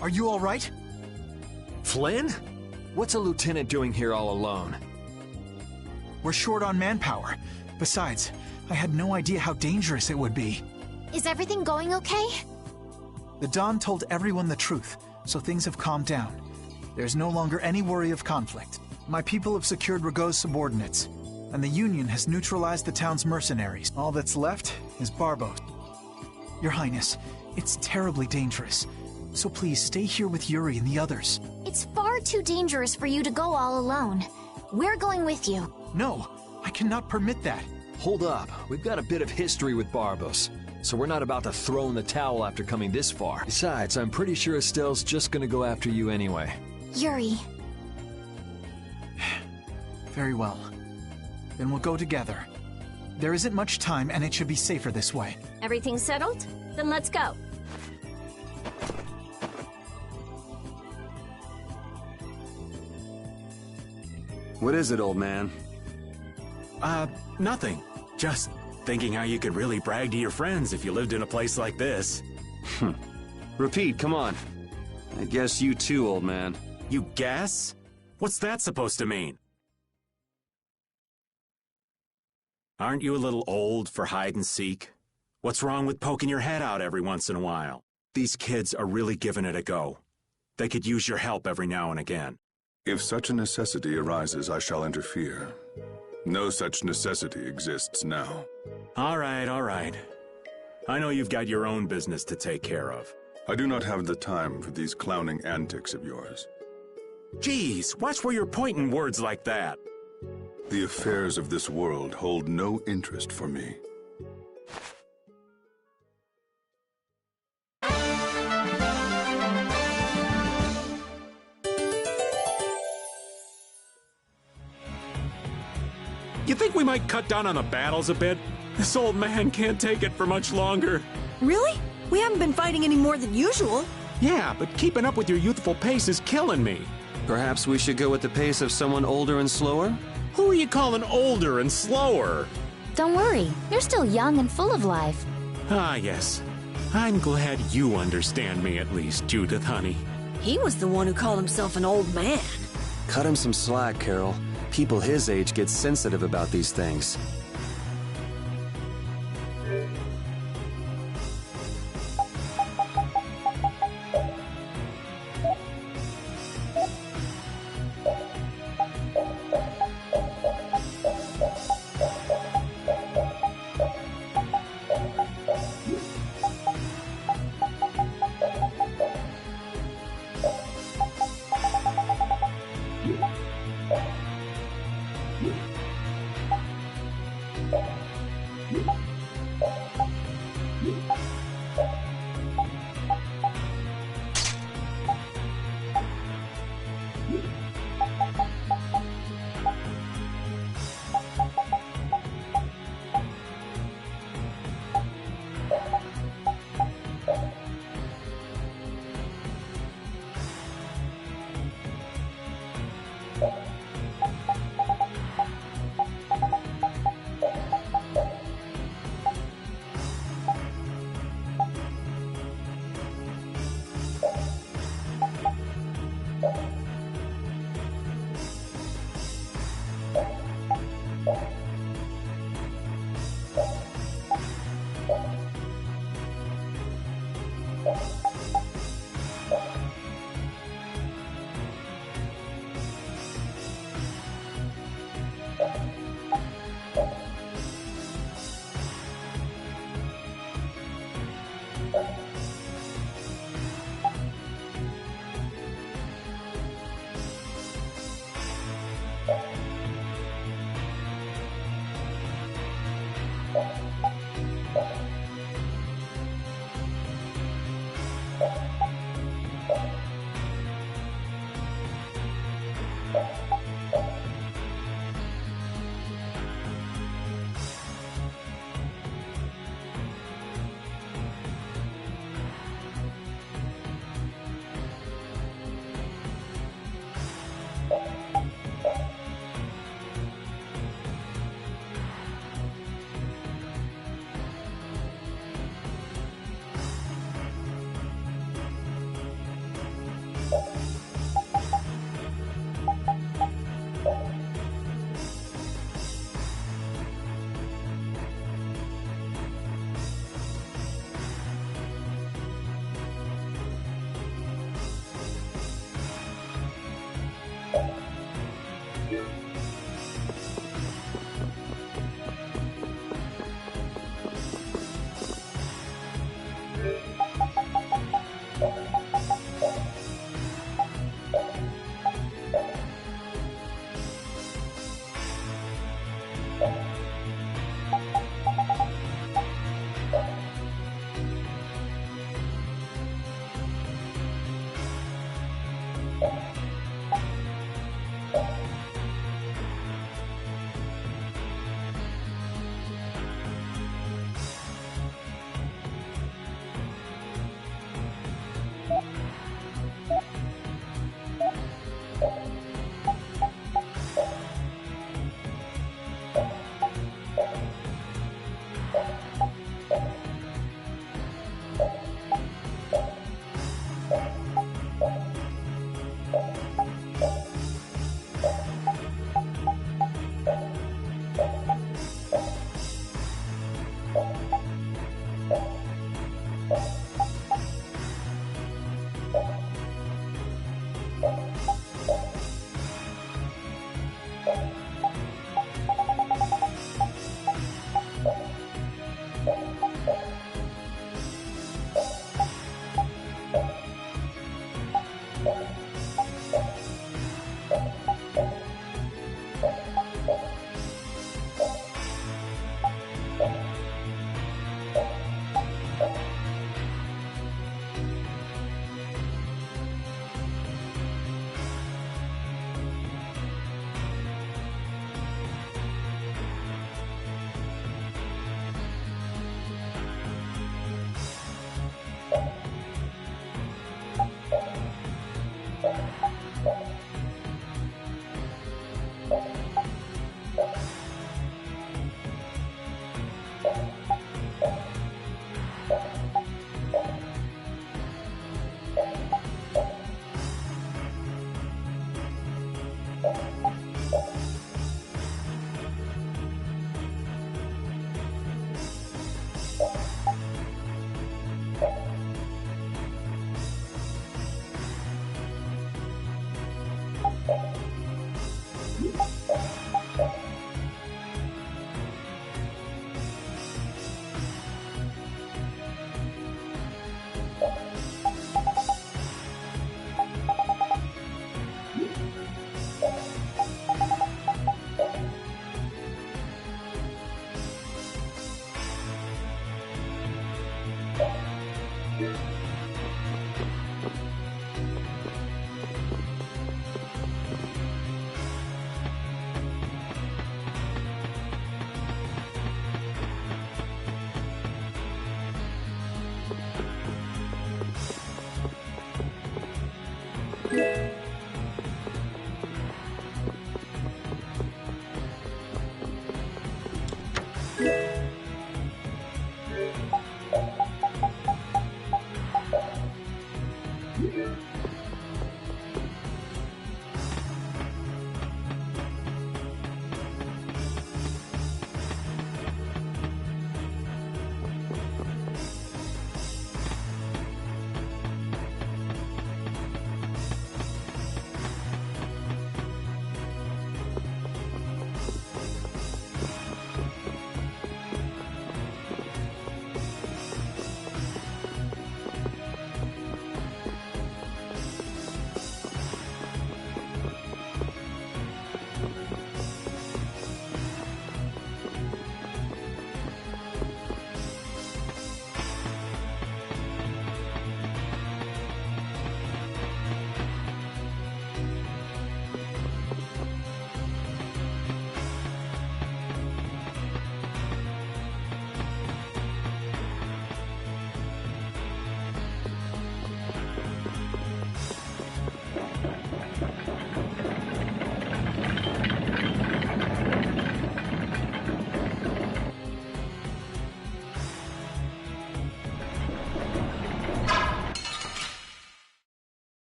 Are you all right? Flynn? What's a lieutenant doing here all alone? We're short on manpower. Besides, I had no idea how dangerous it would be. Is everything going okay? The Don told everyone the truth, so things have calmed down. There's no longer any worry of conflict. My people have secured Rigaud's subordinates, and the Union has neutralized the town's mercenaries. All that's left is Barbos. Your Highness, it's terribly dangerous, so please stay here with Yuri and the others. It's far too dangerous for you to go all alone. We're going with you. No, I cannot permit that. Hold up. We've got a bit of history with Barbos, so we're not about to throw in the towel after coming this far. Besides, I'm pretty sure Estelle's just gonna go after you anyway. Yuri. Very well. Then we'll go together. There isn't much time, and it should be safer this way. Everything settled? Then let's go. What is it, old man? Nothing. Just thinking how you could really brag to your friends if you lived in a place like this. Repeat, come on. I guess you too, old man. You guess? What's that supposed to mean? Aren't you a little old for hide and seek? What's wrong with poking your head out every once in a while? These kids are really giving it a go. They could use your help every now and again. If such a necessity arises, I shall interfere. No such necessity exists now. All right, all right. I know you've got your own business to take care of. I do not have the time for these clowning antics of yours. Geez, watch where you're pointing words like that. The affairs of this world hold no interest for me. You think we might cut down on the battles a bit? This old man can't take it for much longer. Really? We haven't been fighting any more than usual. Yeah, but keeping up with your youthful pace is killing me. Perhaps we should go at the pace of someone older and slower? Who are you calling older and slower? Don't worry, you're still young and full of life. Ah, yes. I'm glad you understand me at least, Judith, honey. He was the one who called himself an old man. Cut him some slack, Carol. People his age get sensitive about these things.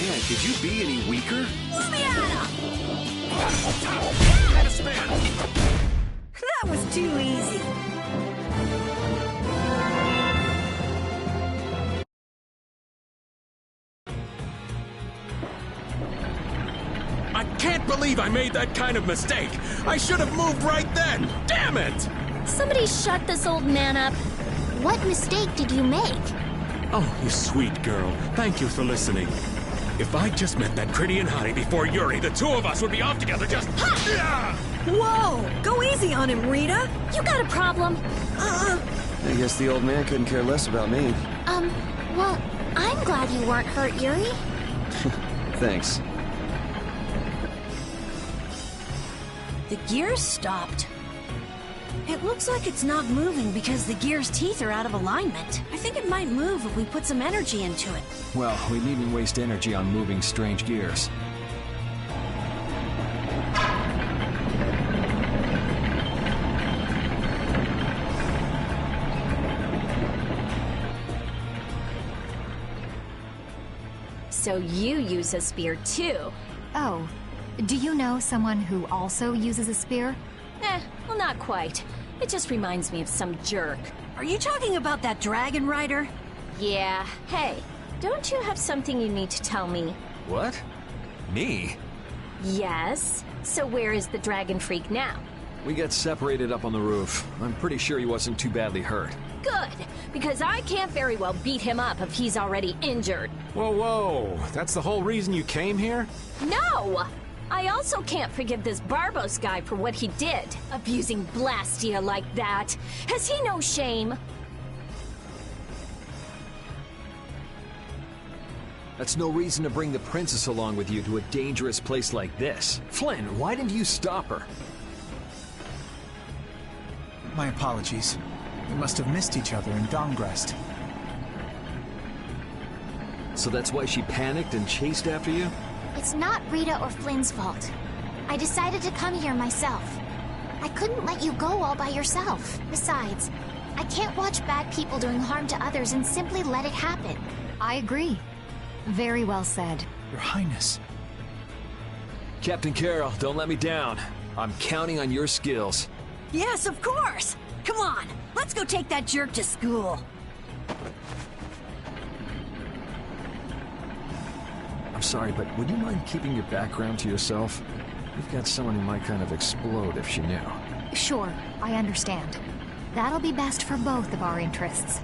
Man, could you be any weaker? Let me at him! That was too easy. I can't believe I made that kind of mistake! I should have moved right then! Damn it! Somebody shut this old man up. What mistake did you make? Oh, you sweet girl. Thank you for listening. If I just met that Critty and Hottie before Yuri, the two of us would be off together just... Ha! Whoa! Go easy on him, Rita! You got a problem? I guess the old man couldn't care less about me. Well, I'm glad you weren't hurt, Yuri. Thanks. The gears stopped. It looks like it's not moving because the gear's teeth are out of alignment. I think it might move if we put some energy into it. Well, we needn't waste energy on moving strange gears. So you use a spear too? Oh, do you know someone who also uses a spear? Well, not quite. It just reminds me of some jerk. Are you talking about that dragon rider? Yeah. Hey, don't you have something you need to tell me? What? Me? Yes. So where is the dragon freak now? We got separated up on the roof. I'm pretty sure he wasn't too badly hurt. Good, because I can't very well beat him up if he's already injured. Whoa, whoa. That's the whole reason you came here? No! I also can't forgive this Barbos guy for what he did, abusing Blastia like that. Has he no shame? That's no reason to bring the princess along with you to a dangerous place like this. Flynn, why didn't you stop her? My apologies. We must have missed each other in Dongrest. So that's why she panicked and chased after you? It's not Rita or Flynn's fault. I decided to come here myself. I couldn't let you go all by yourself. Besides, I can't watch bad people doing harm to others and simply let it happen. I agree. Very well said. Your Highness. Captain Carroll, don't let me down. I'm counting on your skills. Yes, of course! Come on, let's go take that jerk to school. I'm sorry, but would you mind keeping your background to yourself? We've got someone who might kind of explode if she knew. Sure, I understand. That'll be best for both of our interests.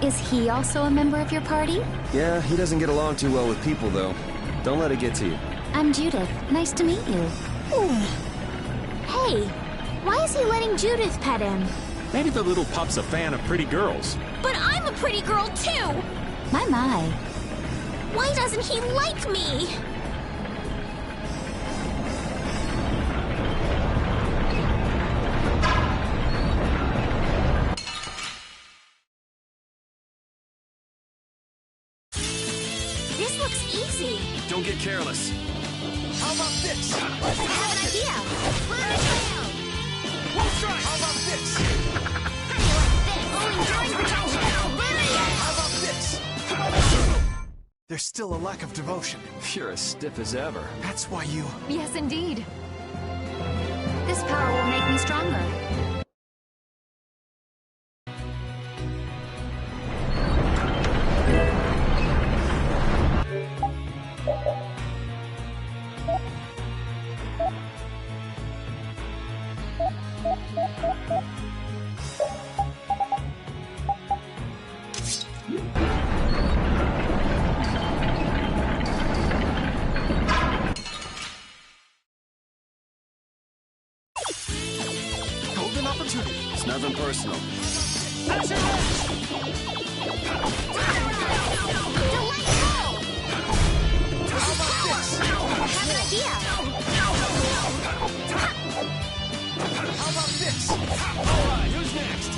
Is he also a member of your party? Yeah, he doesn't get along too well with people, though. Don't let it get to you. I'm Judith. Nice to meet you. Hey, why is he letting Judith pet him? Maybe the little pup's a fan of pretty girls. But I'm a pretty girl too! My. Why doesn't he like me? This looks easy. Don't get careless. How about this? I have an idea. Burn it down. One strike! How about this? How do you like this? Only yours potential. Burn it down. How about this? Come on. There's still a lack of devotion. You're as stiff as ever. That's why you... Yes, indeed. This power will make me stronger. Golden opportunity. It's nothing personal. Delightful. How about this? I have an idea. this? Alright, who's next?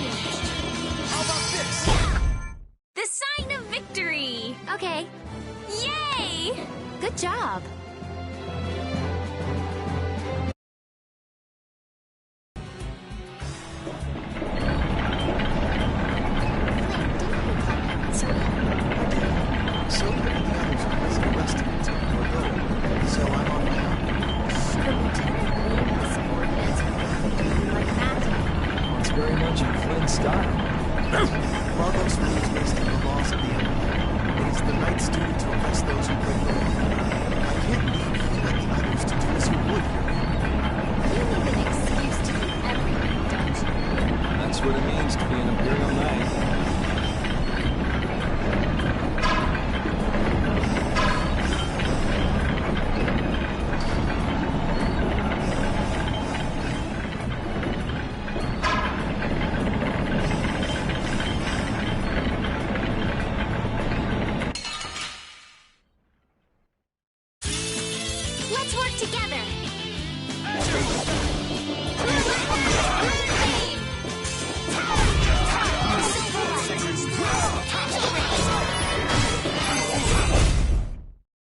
How about this? The sign of victory! Okay. Yay! Good job. Silver and the others are busy resting until we're going, so I'm on my own. The lieutenant lead us coordinates like that? It's very much in Flynn's style. Barbos rules based on the laws of the Empire. It is the Knight's duty to arrest those who break the law. I can't leave you and the others to do as you would here. You need an excuse to do everything, don't you? That's what it means to be an Imperial Knight. Let's work together!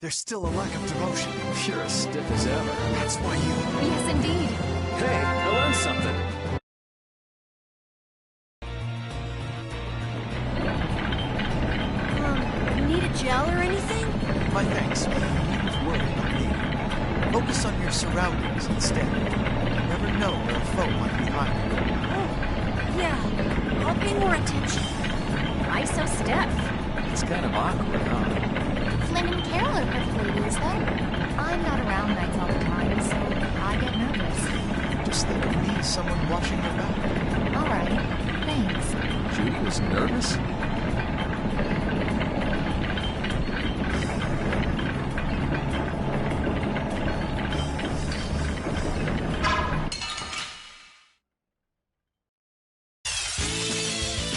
There's still a lack of devotion. You're as stiff as ever. That's why you... Yes, indeed. Hey, I learned something. Need a gel or anything? My thanks, but you needn't worry about me. Focus on your surroundings instead. You never know where a foe might be hiding. Oh, yeah. I'll pay more attention. Why so stiff? It's kind of awkward, huh? Flynn and Carol are perfect ladies, though. I'm not around nights all the time, so I get nervous. Just think of me as someone watching your back. All right, thanks. Judy was nervous?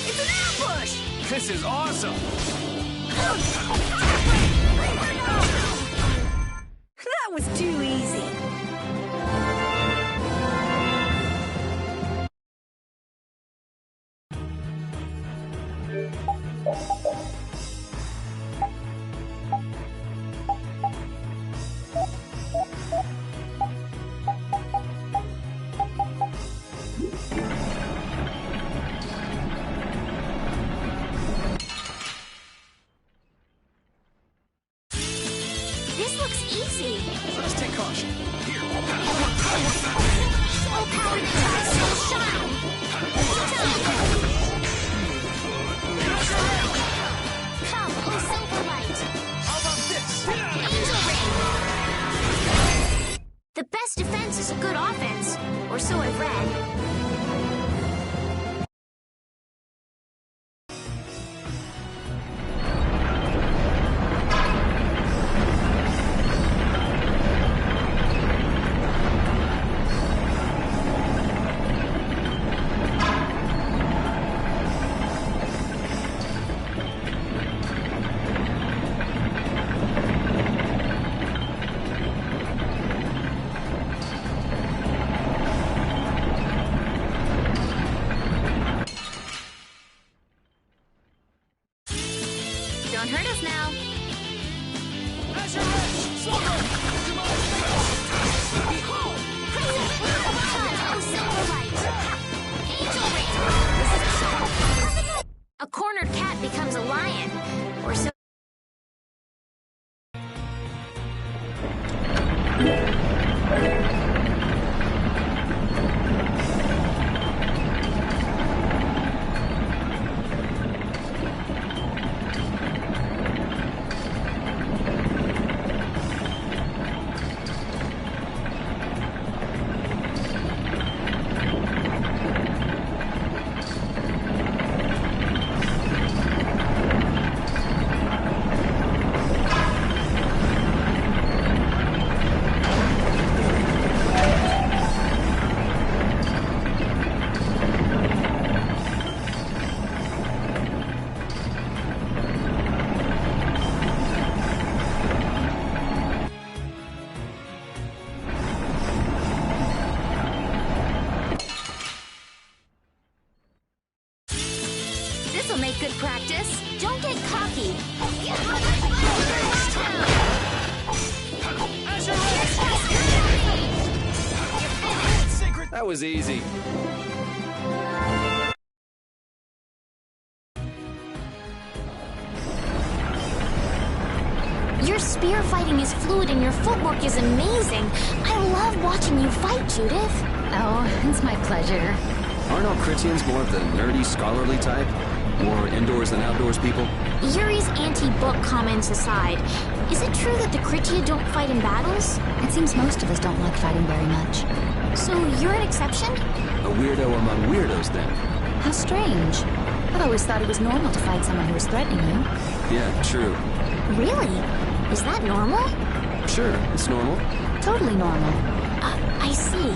It's an ambush! This is awesome! That was too easy. This looks easy. Let's take caution. Here. Soul power and soul shine. Come, O silver light. How about this? Angel ring. The best defense is a good offense, or so I've read. good practice. Don't get cocky. That was easy. Your spear fighting is fluid and your footwork is amazing. I love watching you fight, Judith. Oh, it's my pleasure. Aren't all Critians more of the nerdy, scholarly type? More indoors than outdoors people? Yuri's anti-book comments aside, is it true that the Critia don't fight in battles? It seems most of us don't like fighting very much. So you're an exception? A weirdo among weirdos, then. How strange. I've always thought it was normal to fight someone who was threatening you. Yeah, true. Really? Is that normal? Sure, it's normal. Totally normal. I see.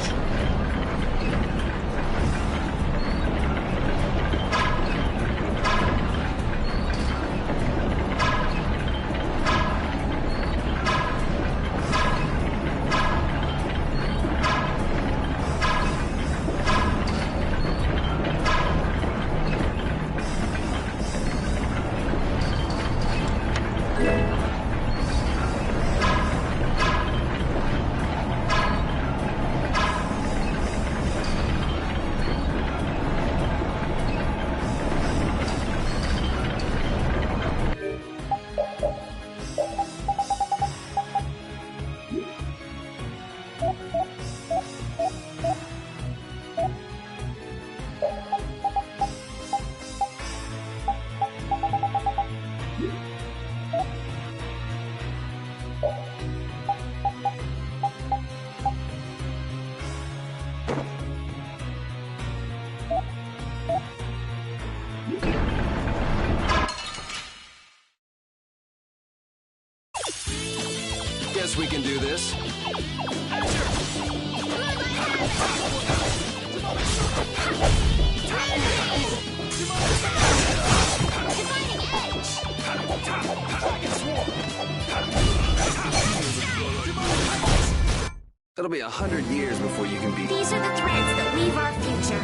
Guess we can do this. It'll be 100 years before you can be... These are the threads that weave our future.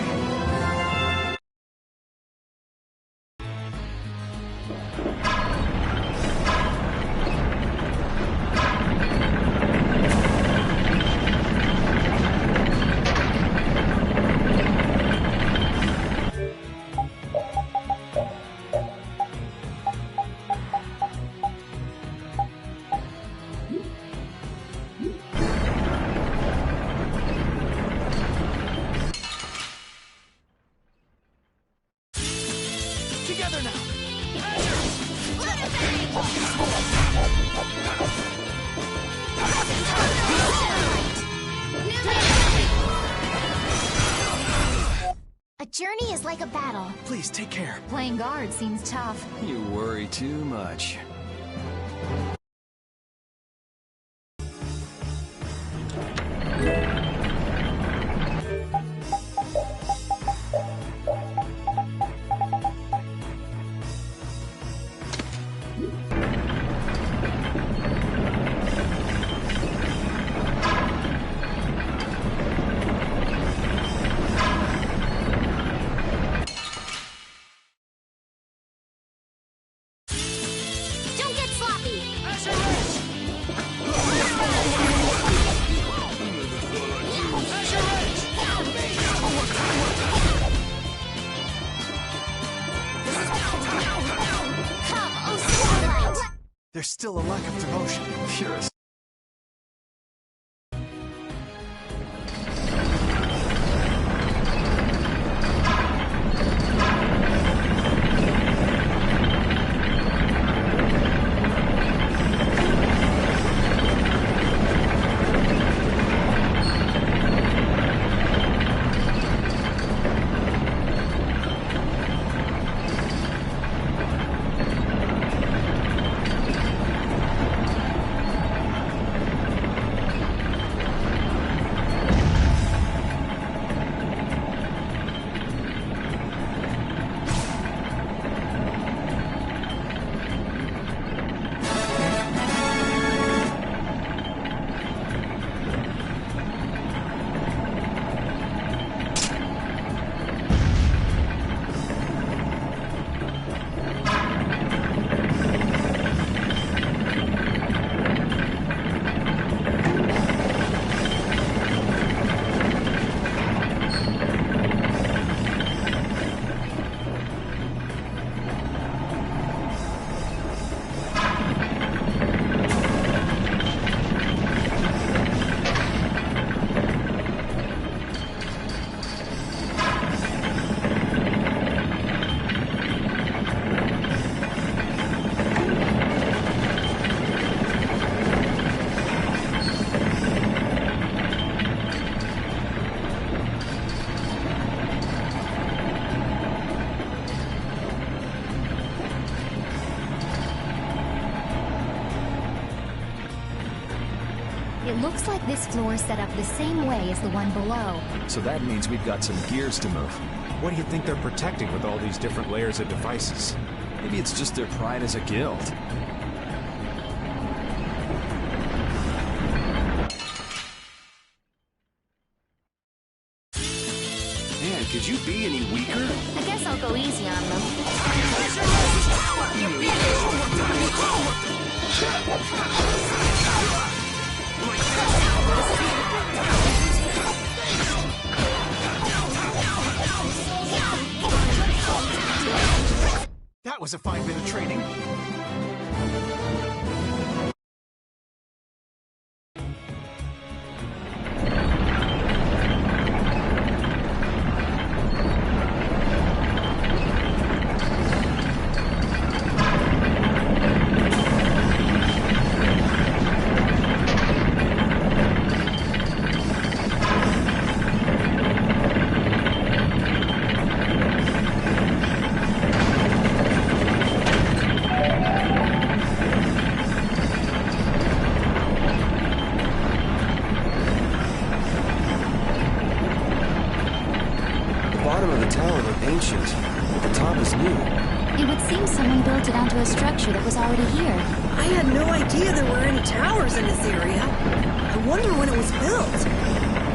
Together now! A journey is like a battle. Please, take care. Playing guard seems tough. You worry too much. There's still a lack of devotion. You're a... Looks like this floor is set up the same way as the one below. So that means we've got some gears to move. What do you think they're protecting with all these different layers of devices? Maybe it's just their pride as a guild. Man, could you be any weaker? I guess I'll go easy on them. That was a fine bit of training. It would seem someone built it onto a structure that was already here. I had no idea there were any towers in this area. I wonder when it was built.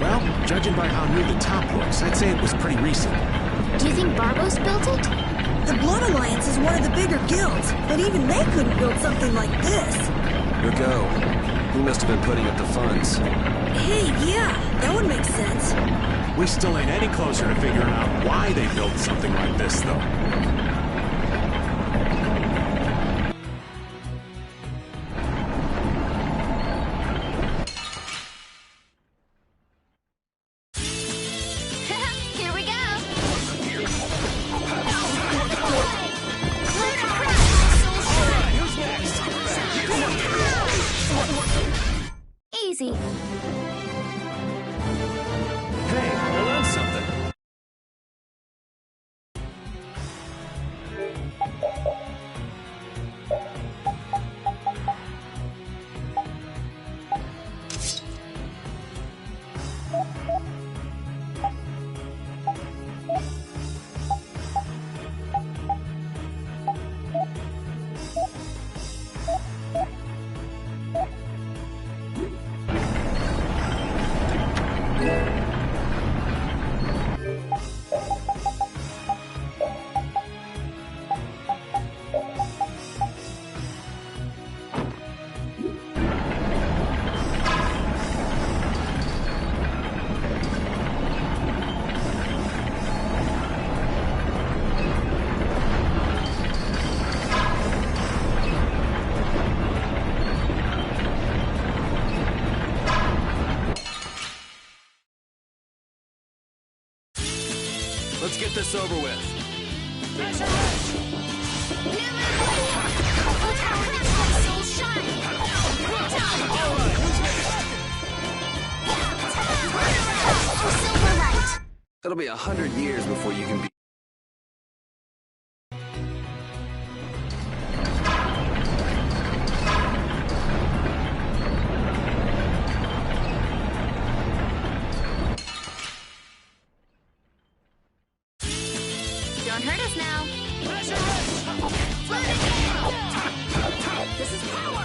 Well, judging by how new the top looks, I'd say it was pretty recent. Do you think Barbos built it? The Blood Alliance is one of the bigger guilds, but even they couldn't build something like this. Ergo, he must have been putting up the funds. Hey, yeah, that would make sense. We still ain't any closer to figuring out why they built something like this, though. Here we go. Who's next? Easy. Hey, I learned something. Let's get this over with. It'll be 100 years before you can be... Don't hurt us now. This is power.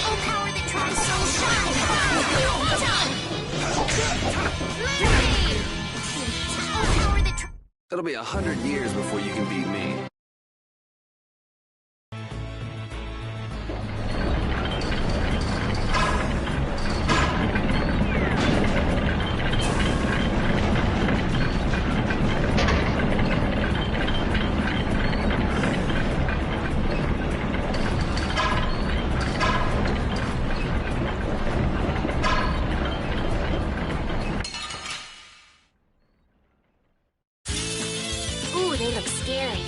Oh, power that tries so shine. Oh, power that It'll be 100 years before you can beat me. Ooh, they look scary.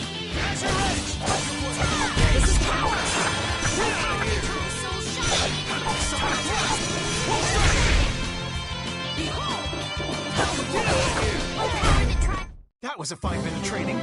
This is power. That was a fine bit of training.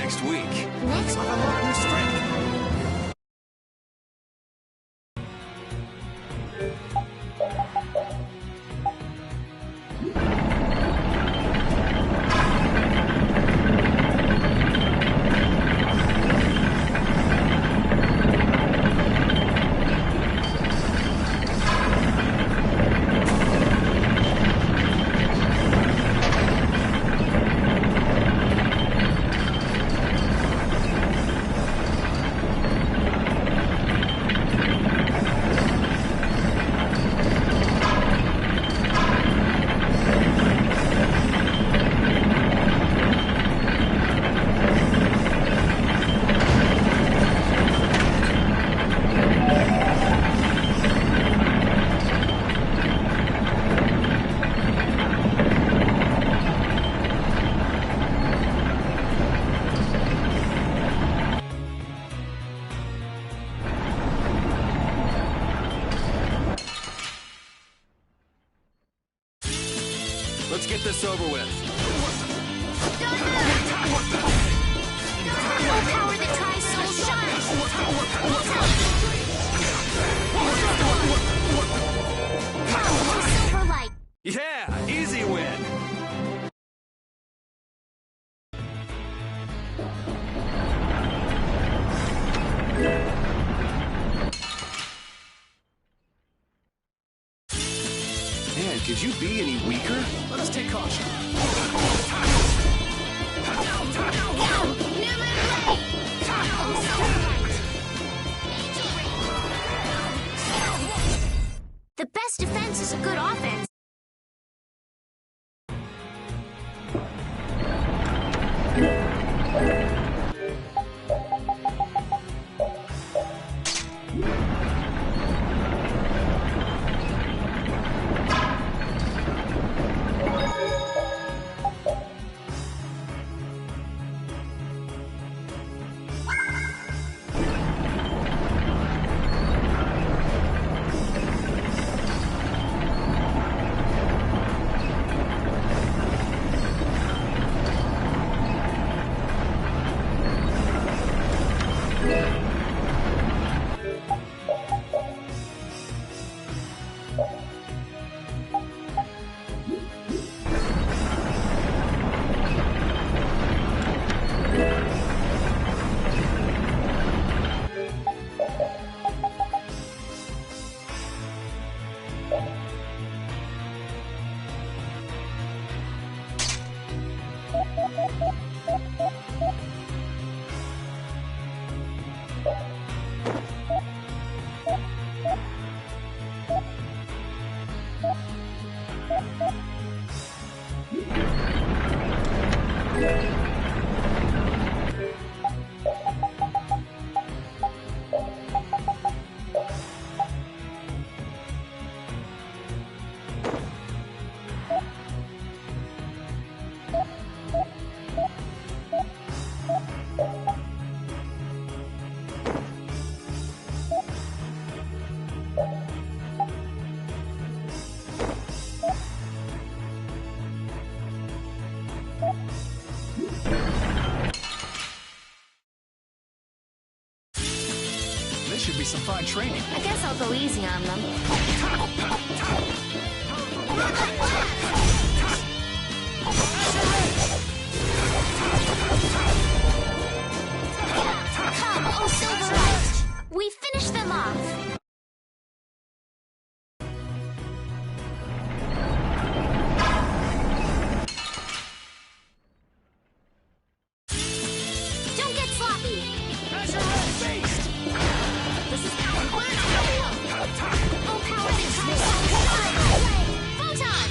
next week. Next Level up your strength. Let's get this over with. Power that tries soul shine. Silver light. Yeah, easy win. Man, could you be any weaker? Let us take caution. The best defense is a good offense. This should be some fine training. I guess I'll go easy on them. Come, oh Silver Light! We finish them off! Don't get sloppy! This is power. Oh, power that tries Photon!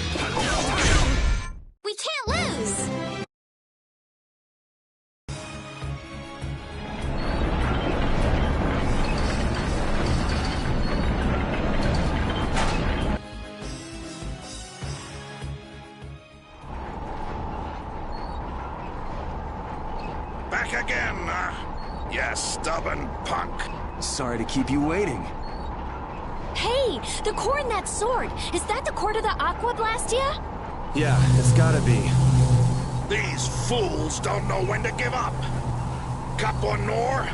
We can't lose! Back again, you stubborn punk. Sorry to keep you waiting. Hey, the core in that sword. Is that the core to the Aqua Blastia? Yeah, it's gotta be. These fools don't know when to give up. Kaponor,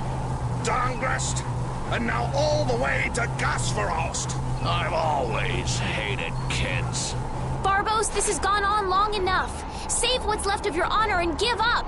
Dongrest, and now all the way to Gasferost. I've always hated kids. Barbos, this has gone on long enough. Save what's left of your honor and give up.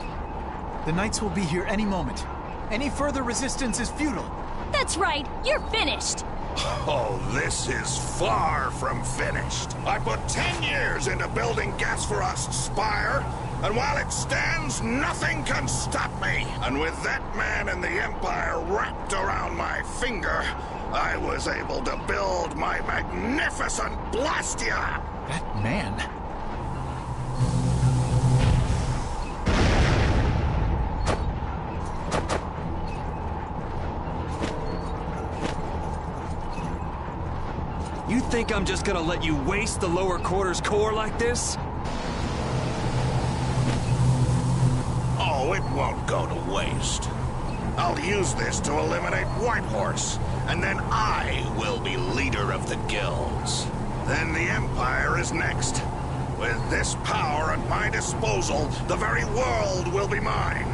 The Knights will be here any moment. Any further resistance is futile. That's right, you're finished. Oh, this is far from finished. I put 10 years into building Gasferost's spire, and while it stands, nothing can stop me. And with that man and the Empire wrapped around my finger, I was able to build my magnificent Blastia! That man? You think I'm just gonna let you waste the lower quarters core like this? Oh, it won't go to waste. I'll use this to eliminate Whitehorse, and then I will be leader of the guilds. Then the Empire is next. With this power at my disposal, the very world will be mine.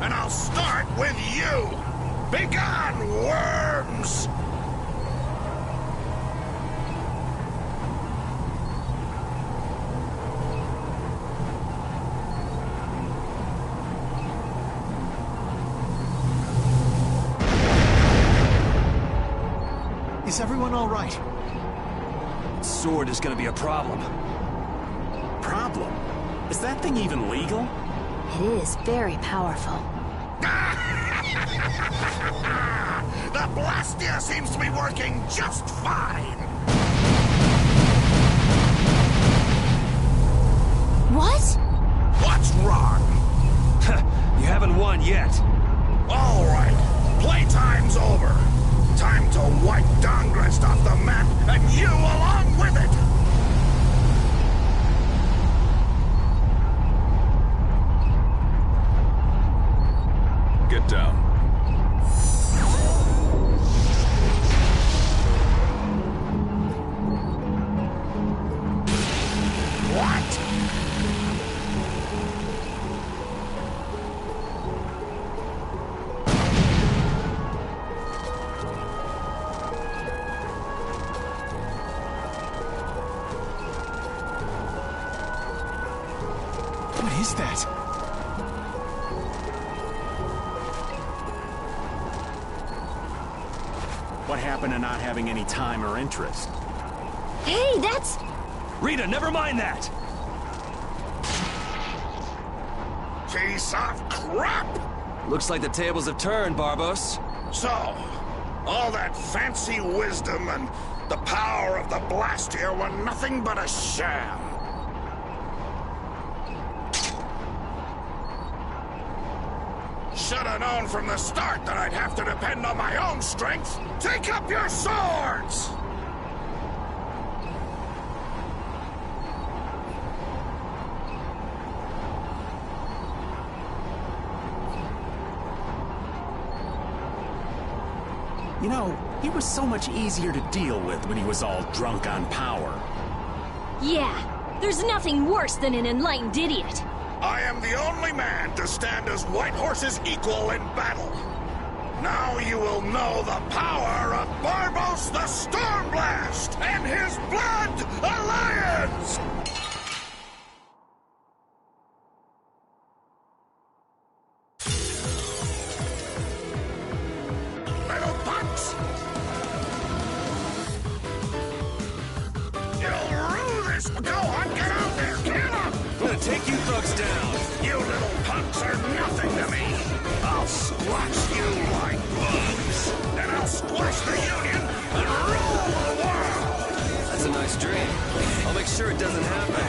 And I'll start with you! Begone, worms! Is everyone all right? Sword is gonna be a problem. Problem? Is that thing even legal? It is very powerful. The Blastia seems to be working just fine. What? What's wrong? You haven't won yet. All right, playtime's over. Time to wipe Dongrest off the map, and you along with it! Get down. What? What is that? What happened to not having any time or interest? Hey, that's... Rita, never mind that! Piece of crap! Looks like the tables have turned, Barbos. So, all that fancy wisdom and the power of the Blastia were nothing but a sham. Should have known from the start that I'd have to depend on my own strength. Take up your swords! You know, he was so much easier to deal with when he was all drunk on power. Yeah, there's nothing worse than an enlightened idiot. I am the only man to stand as Whitehorse's equal in battle. Now you will know the power of Barbos the Stormblast and his Blood Alliance! Little punks! You'll rue this! Go on, get out there! Kill him! I'm gonna take you thugs down. You little punks are nothing to me! I'll squash you like bugs! Then I'll squash the Union and rule the world! That's a nice dream. I'll make sure it doesn't happen.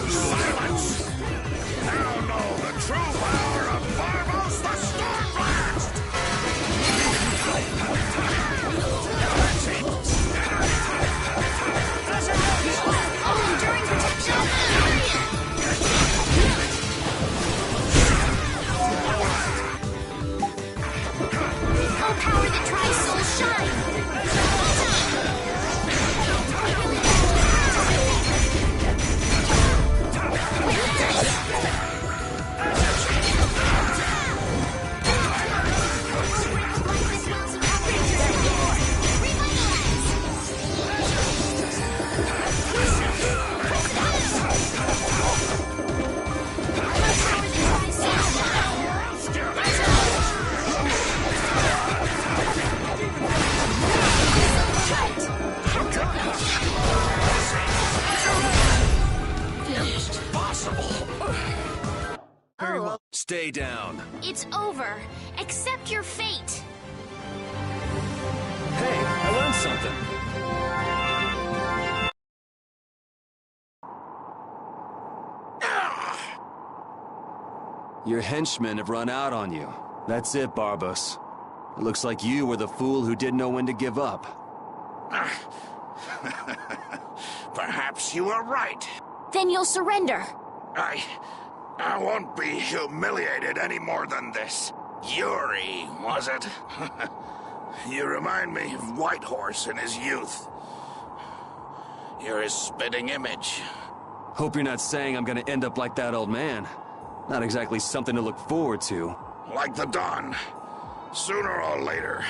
Silence! Now know the true power of Barbos the Stormblast! Enduring protection! Our power that tries soul shine! stay down. It's over. Accept your fate. Hey, I learned something. Your henchmen have run out on you. That's it, Barbos. It looks like you were the fool who didn't know when to give up. Perhaps you are right. Then you'll surrender. I won't be humiliated any more than this. Yuri, was it? You remind me of Whitehorse in his youth. You're his spitting image. Hope you're not saying I'm gonna end up like that old man. Not exactly something to look forward to. Like the Dawn. Sooner or later,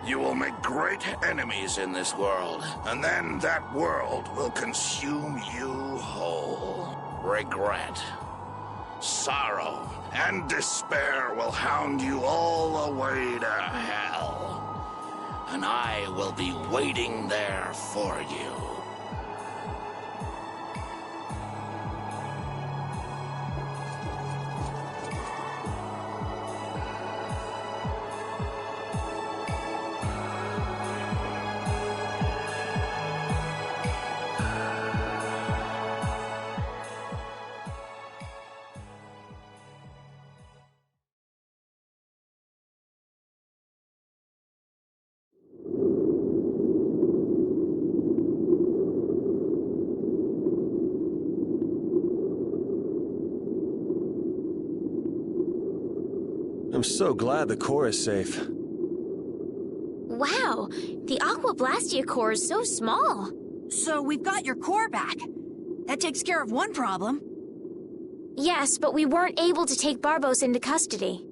you will make great enemies in this world. And then that world will consume you whole. Regret, sorrow, and despair will hound you all the way to hell. And I will be waiting there for you. I'm so glad the core is safe. Wow, the Aqua Blastia core is so small. So we've got your core back. That takes care of one problem. Yes, but we weren't able to take Barbos into custody.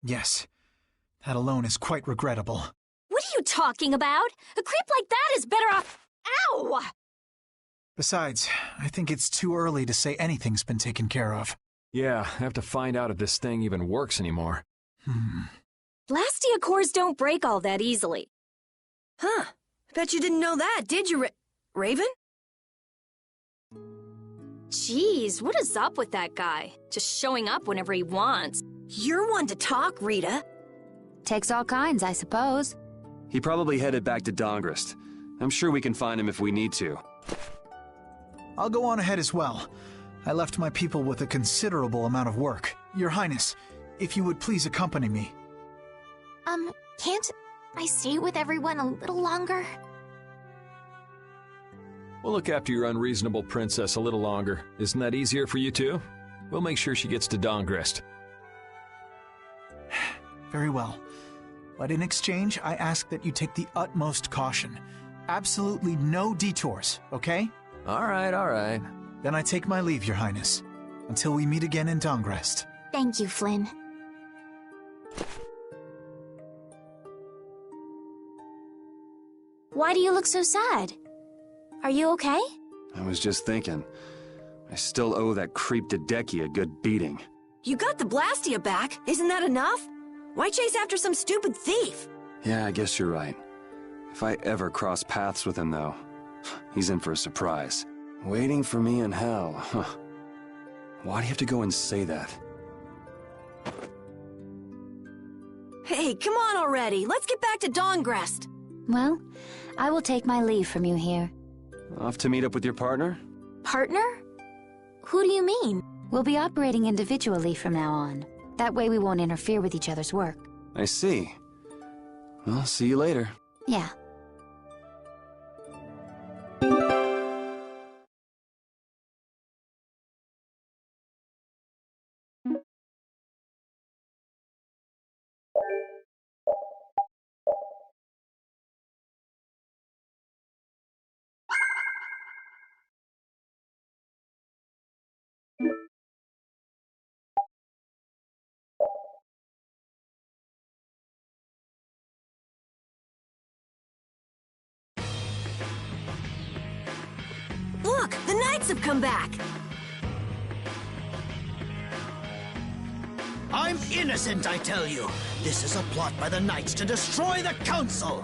Yes. That alone is quite regrettable. What are you talking about? A creep like that is better off... Ow! Besides, I think it's too early to say anything's been taken care of. Yeah, I have to find out if this thing even works anymore. Blastia cores don't break all that easily. Huh. Bet you didn't know that, did you, Raven? Jeez, what is up with that guy? Just showing up whenever he wants. You're one to talk, Rita. Takes all kinds, I suppose. He probably headed back to Dongrist. I'm sure we can find him if we need to. I'll go on ahead as well. I left my people with a considerable amount of work. Your Highness, if you would please accompany me. Can't I stay with everyone a little longer? We'll look after your unreasonable princess a little longer. Isn't that easier for you too? We'll make sure she gets to Dongrist. Very well. But in exchange, I ask that you take the utmost caution. Absolutely no detours, okay? All right. Then I take my leave, Your Highness. Until we meet again in Dongrist. Thank you, Flynn. Why do you look so sad? Are you okay? I was just thinking. I still owe that creep Dedeki a good beating. You got the Blastia back. Isn't that enough? Why chase after some stupid thief? Yeah, I guess you're right. If I ever cross paths with him, though, he's in for a surprise. Waiting for me in hell, huh? Why do you have to go and say that? Hey, come on already. Let's get back to Dongrest. Well, I will take my leave from you here. Off to meet up with your partner? Partner? Who do you mean? We'll be operating individually from now on. That way we won't interfere with each other's work. I see. Well, see you later. Yeah. Look, the Knights have come back. I'm innocent, I tell you. This is a plot by the Knights to destroy the Council.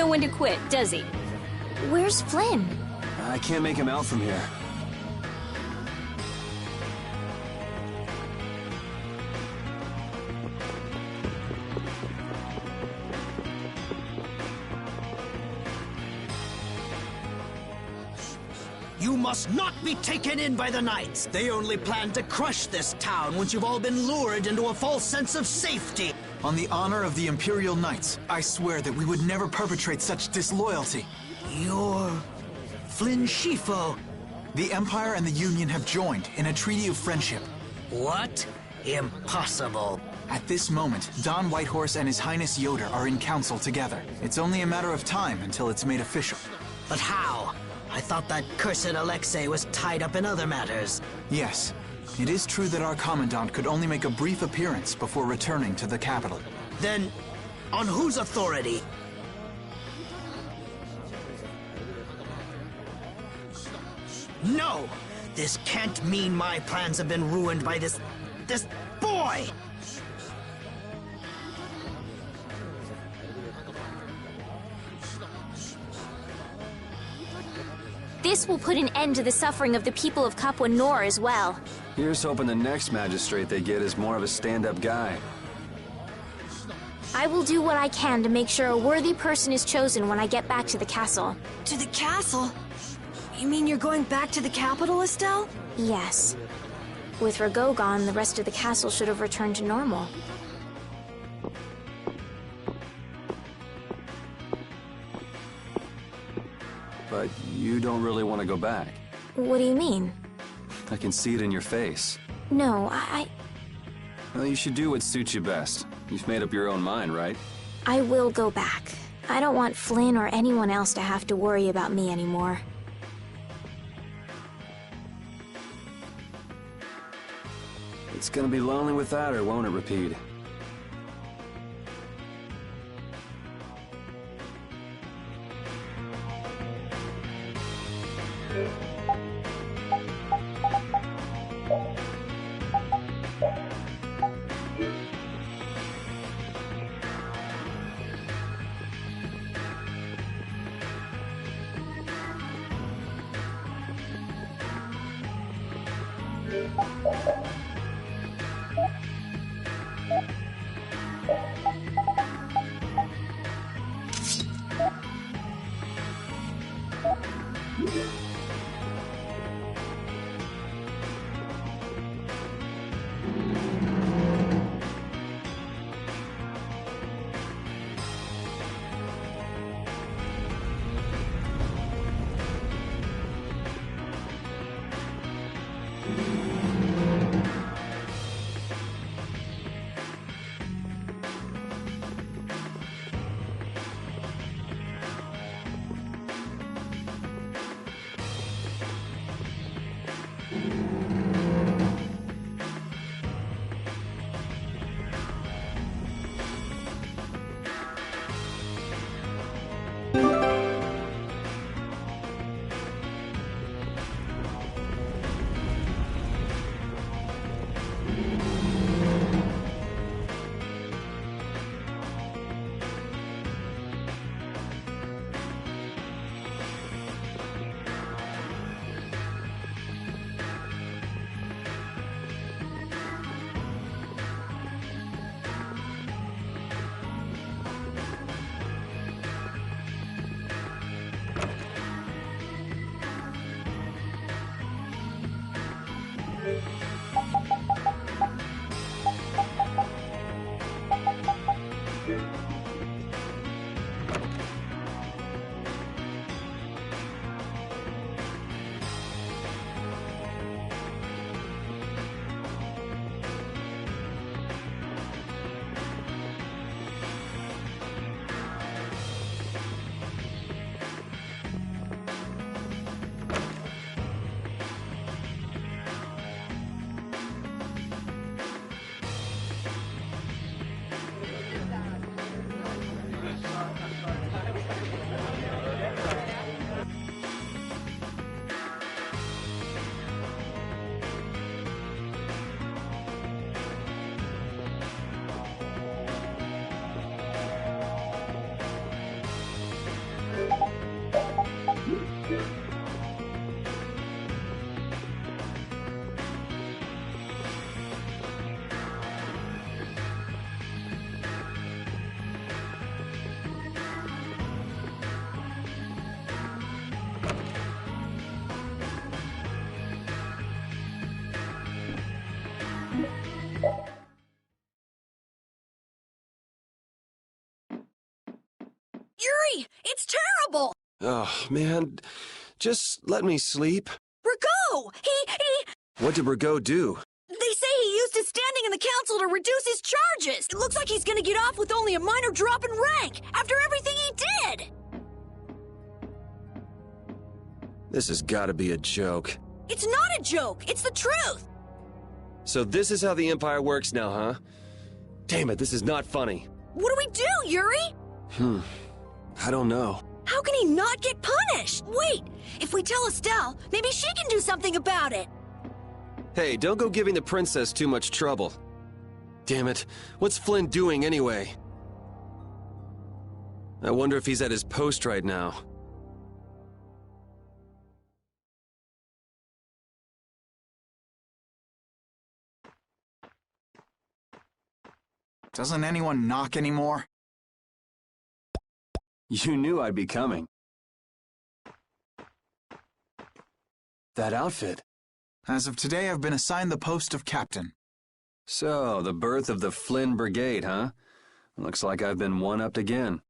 know when to quit, does he? Where's Flynn? I can't make him out from here. You must not be taken in by the Knights. They only plan to crush this town once you've all been lured into a false sense of safety. On the honor of the Imperial Knights, I swear that we would never perpetrate such disloyalty. You're Flynn Shifo. The Empire and the Union have joined in a treaty of friendship. What? Impossible. At this moment, Don Whitehorse and His Highness Yoder are in council together. It's only a matter of time until it's made official. But how? I thought that cursed Alexei was tied up in other matters. Yes. It is true that our Commandant could only make a brief appearance before returning to the capital. Then, on whose authority? No! This can't mean my plans have been ruined by this boy! This will put an end to the suffering of the people of Capua Nor as well. Here's hoping the next magistrate they get is more of a stand-up guy. I will do what I can to make sure a worthy person is chosen when I get back to the castle. To the castle? You mean you're going back to the capital, Estelle? Yes. With Rago gone, the rest of the castle should have returned to normal. But you don't really want to go back. What do you mean? I can see it in your face. No, Well, you should do what suits you best. You've made up your own mind, right? I will go back. I don't want Flynn or anyone else to have to worry about me anymore. It's gonna be lonely without her, won't it, Repeat? Yuri! It's terrible! Oh, man. Just let me sleep. Rigaud! What did Rigaud do? They say he used his standing in the council to reduce his charges. It looks like he's gonna get off with only a minor drop in rank after everything he did. This has got to be a joke. It's not a joke. It's the truth. So this is how the Empire works now, huh? Damn it, this is not funny. What do we do, Yuri? I don't know. How can he not get punished? Wait, if we tell Estelle, maybe she can do something about it. Hey, don't go giving the princess too much trouble. Damn it, what's Flynn doing anyway? I wonder if he's at his post right now. Doesn't anyone knock anymore? You knew I'd be coming. That outfit. As of today, I've been assigned the post of captain. So, the birth of the Flynn Brigade, huh? Looks like I've been one-upped again.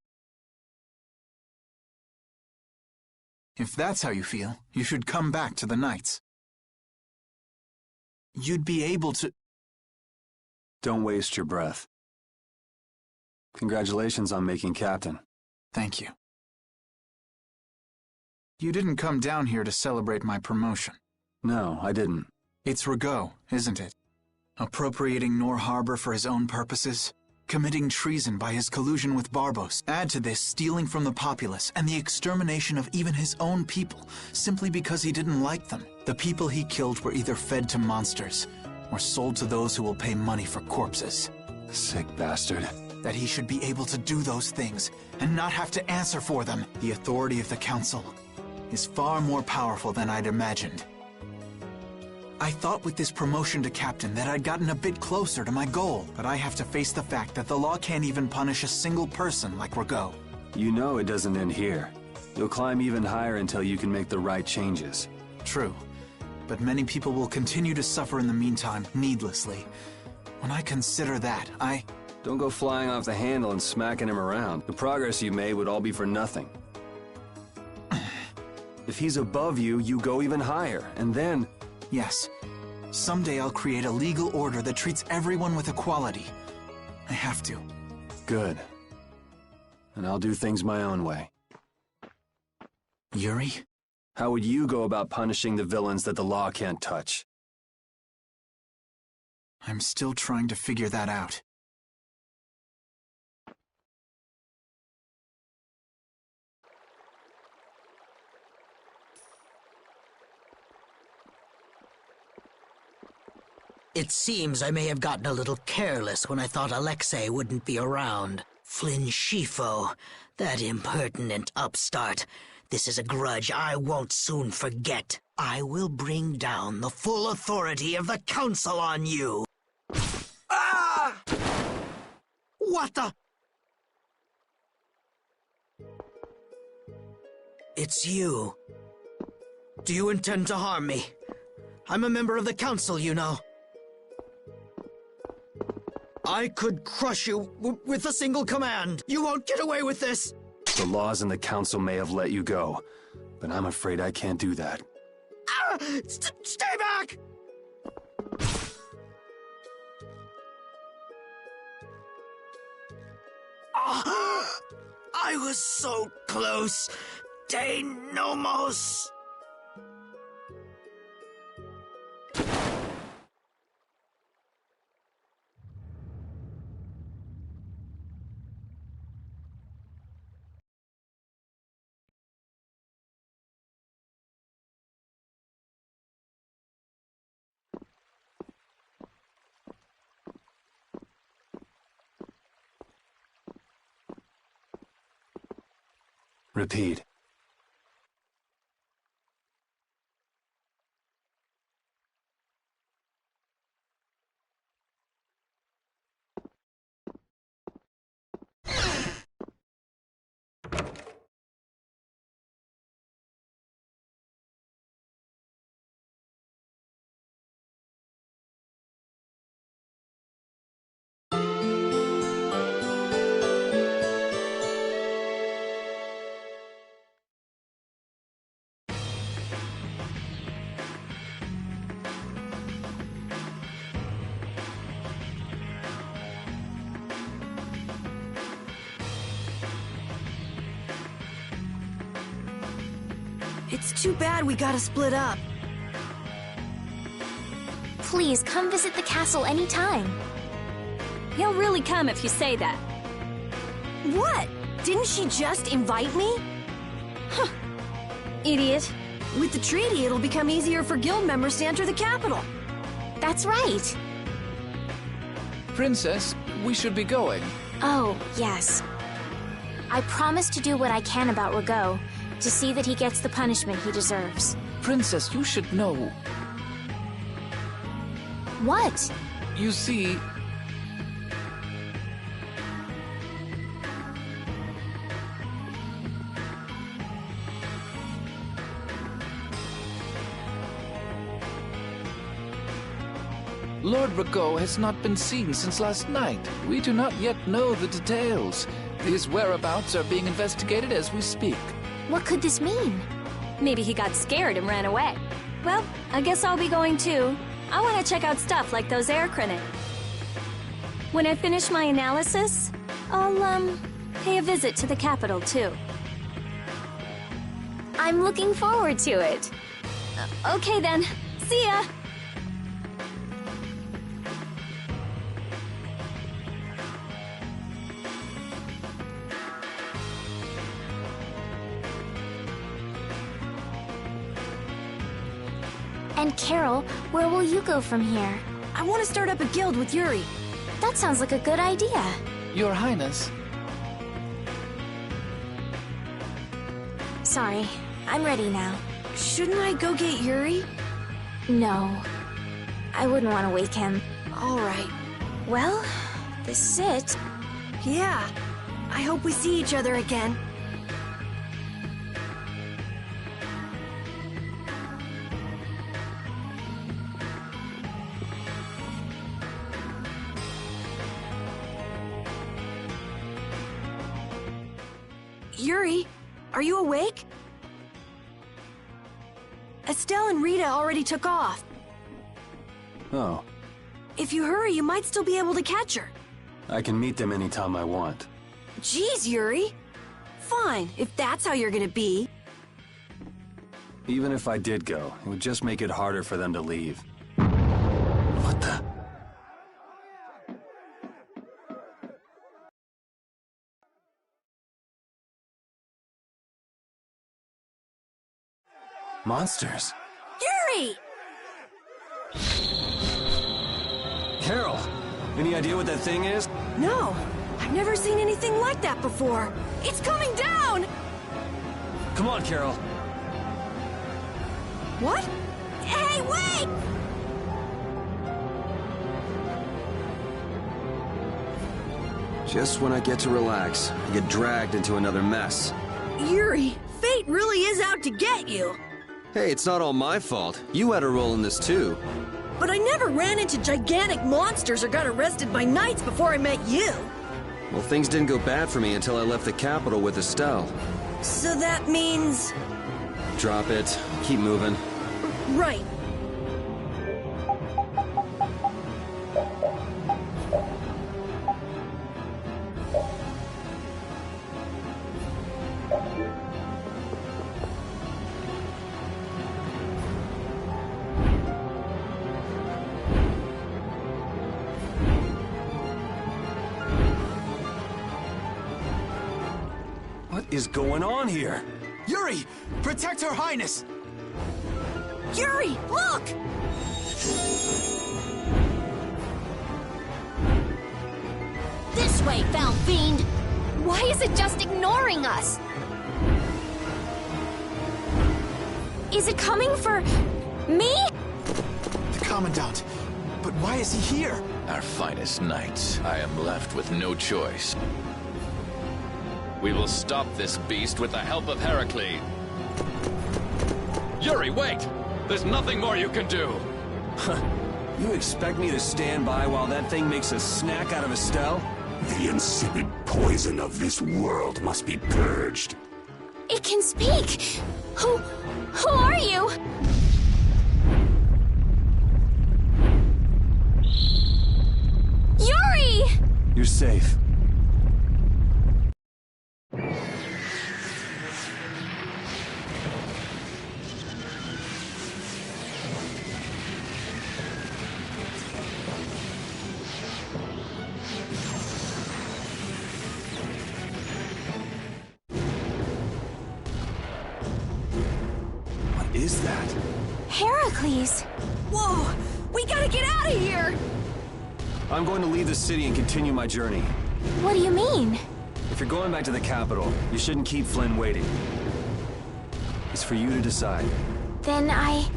If that's how you feel, you should come back to the Knights. You'd be able to... Don't waste your breath. Congratulations on making captain. Thank you. You didn't come down here to celebrate my promotion. No, I didn't. It's Rigaud, isn't it? Appropriating Nor Harbor for his own purposes, committing treason by his collusion with Barbos. Add to this stealing from the populace and the extermination of even his own people, simply because he didn't like them. The people he killed were either fed to monsters, or sold to those who will pay money for corpses. Sick bastard. That he should be able to do those things, and not have to answer for them. The authority of the Council is far more powerful than I'd imagined. I thought with this promotion to captain that I'd gotten a bit closer to my goal, but I have to face the fact that the law can't even punish a single person like Rigaud. You know it doesn't end here. You'll climb even higher until you can make the right changes. True, but many people will continue to suffer in the meantime, needlessly. When I consider that, Don't go flying off the handle and smacking him around. The progress you made would all be for nothing. If he's above you, you go even higher, and then... Yes. Someday I'll create a legal order that treats everyone with equality. I have to. Good. And I'll do things my own way. Yuri? How would you go about punishing the villains that the law can't touch? I'm still trying to figure that out. It seems I may have gotten a little careless when I thought Alexei wouldn't be around. Flynn Scifo, that impertinent upstart. This is a grudge I won't soon forget. I will bring down the full authority of the Council on you. Ah! What the? It's you. Do you intend to harm me? I'm a member of the Council, you know. I could crush you with a single command. You won't get away with this. The laws and the Council may have let you go, but I'm afraid I can't do that. Ah! Stay back! Oh, I was so close. De Nomos. Repeat. It's too bad we gotta split up. Please, come visit the castle anytime. He'll really come if you say that. What? Didn't she just invite me? Huh. Idiot. With the treaty, it'll become easier for guild members to enter the capital. That's right. Princess, we should be going. Oh, yes. I promise to do what I can about Rago, to see that he gets the punishment he deserves. Princess, you should know. What? You see... Lord Rago has not been seen since last night. We do not yet know the details. His whereabouts are being investigated as we speak. What could this mean? Maybe he got scared and ran away. Well, I guess I'll be going too. I want to check out stuff like those air crinin. When I finish my analysis, I'll, pay a visit to the capital too. I'm looking forward to it. Okay then, see ya! And Carol, where will you go from here? I want to start up a guild with Yuri. That sounds like a good idea. Your Highness. Sorry, I'm ready now. Shouldn't I go get Yuri? No. I wouldn't want to wake him. All right. Well, this is it. Yeah. I hope we see each other again. Yuri, are you awake? Estelle and Rita already took off. Oh. If you hurry, you might still be able to catch her. I can meet them anytime I want. Jeez, Yuri. Fine, if that's how you're gonna be. Even if I did go, it would just make it harder for them to leave. What the? Monsters. Yuri! Carol! Any idea what that thing is? No, I've never seen anything like that before. It's coming down! Come on, Carol. What? Hey, wait! Just when I get to relax, I get dragged into another mess. Yuri, fate really is out to get you. Hey, it's not all my fault. You had a role in this too. But I never ran into gigantic monsters or got arrested by knights before I met you. Well, things didn't go bad for me until I left the capital with Estelle. So that means... Drop it. Keep moving. Right. What is going on here? Yuri! Protect Her Highness! Yuri, look! This way, foul fiend! Why is it just ignoring us? Is it coming for... me? The Commandant. But why is he here? Our finest knights. I am left with no choice. We will stop this beast with the help of Heracles. Yuri, wait! There's nothing more you can do! You expect me to stand by while that thing makes a snack out of Estelle? The insipid poison of this world must be purged. It can speak! Who are you? Yuri! You're safe. is that? Heracles! Whoa! We gotta get out of here! I'm going to leave the city and continue my journey. What do you mean? If you're going back to the capital, you shouldn't keep Flynn waiting. It's for you to decide. Then I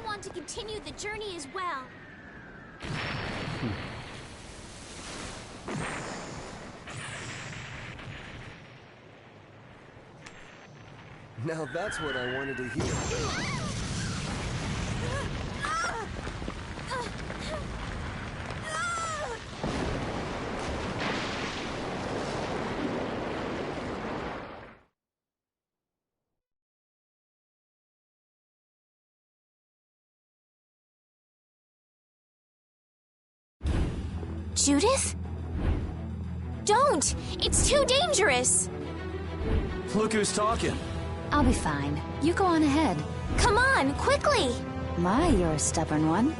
want to continue the journey as well. Now that's what I wanted to hear. Judith? Don't! It's too dangerous! Look who's talking. I'll be fine. You go on ahead. Come on, quickly! My, you're a stubborn one.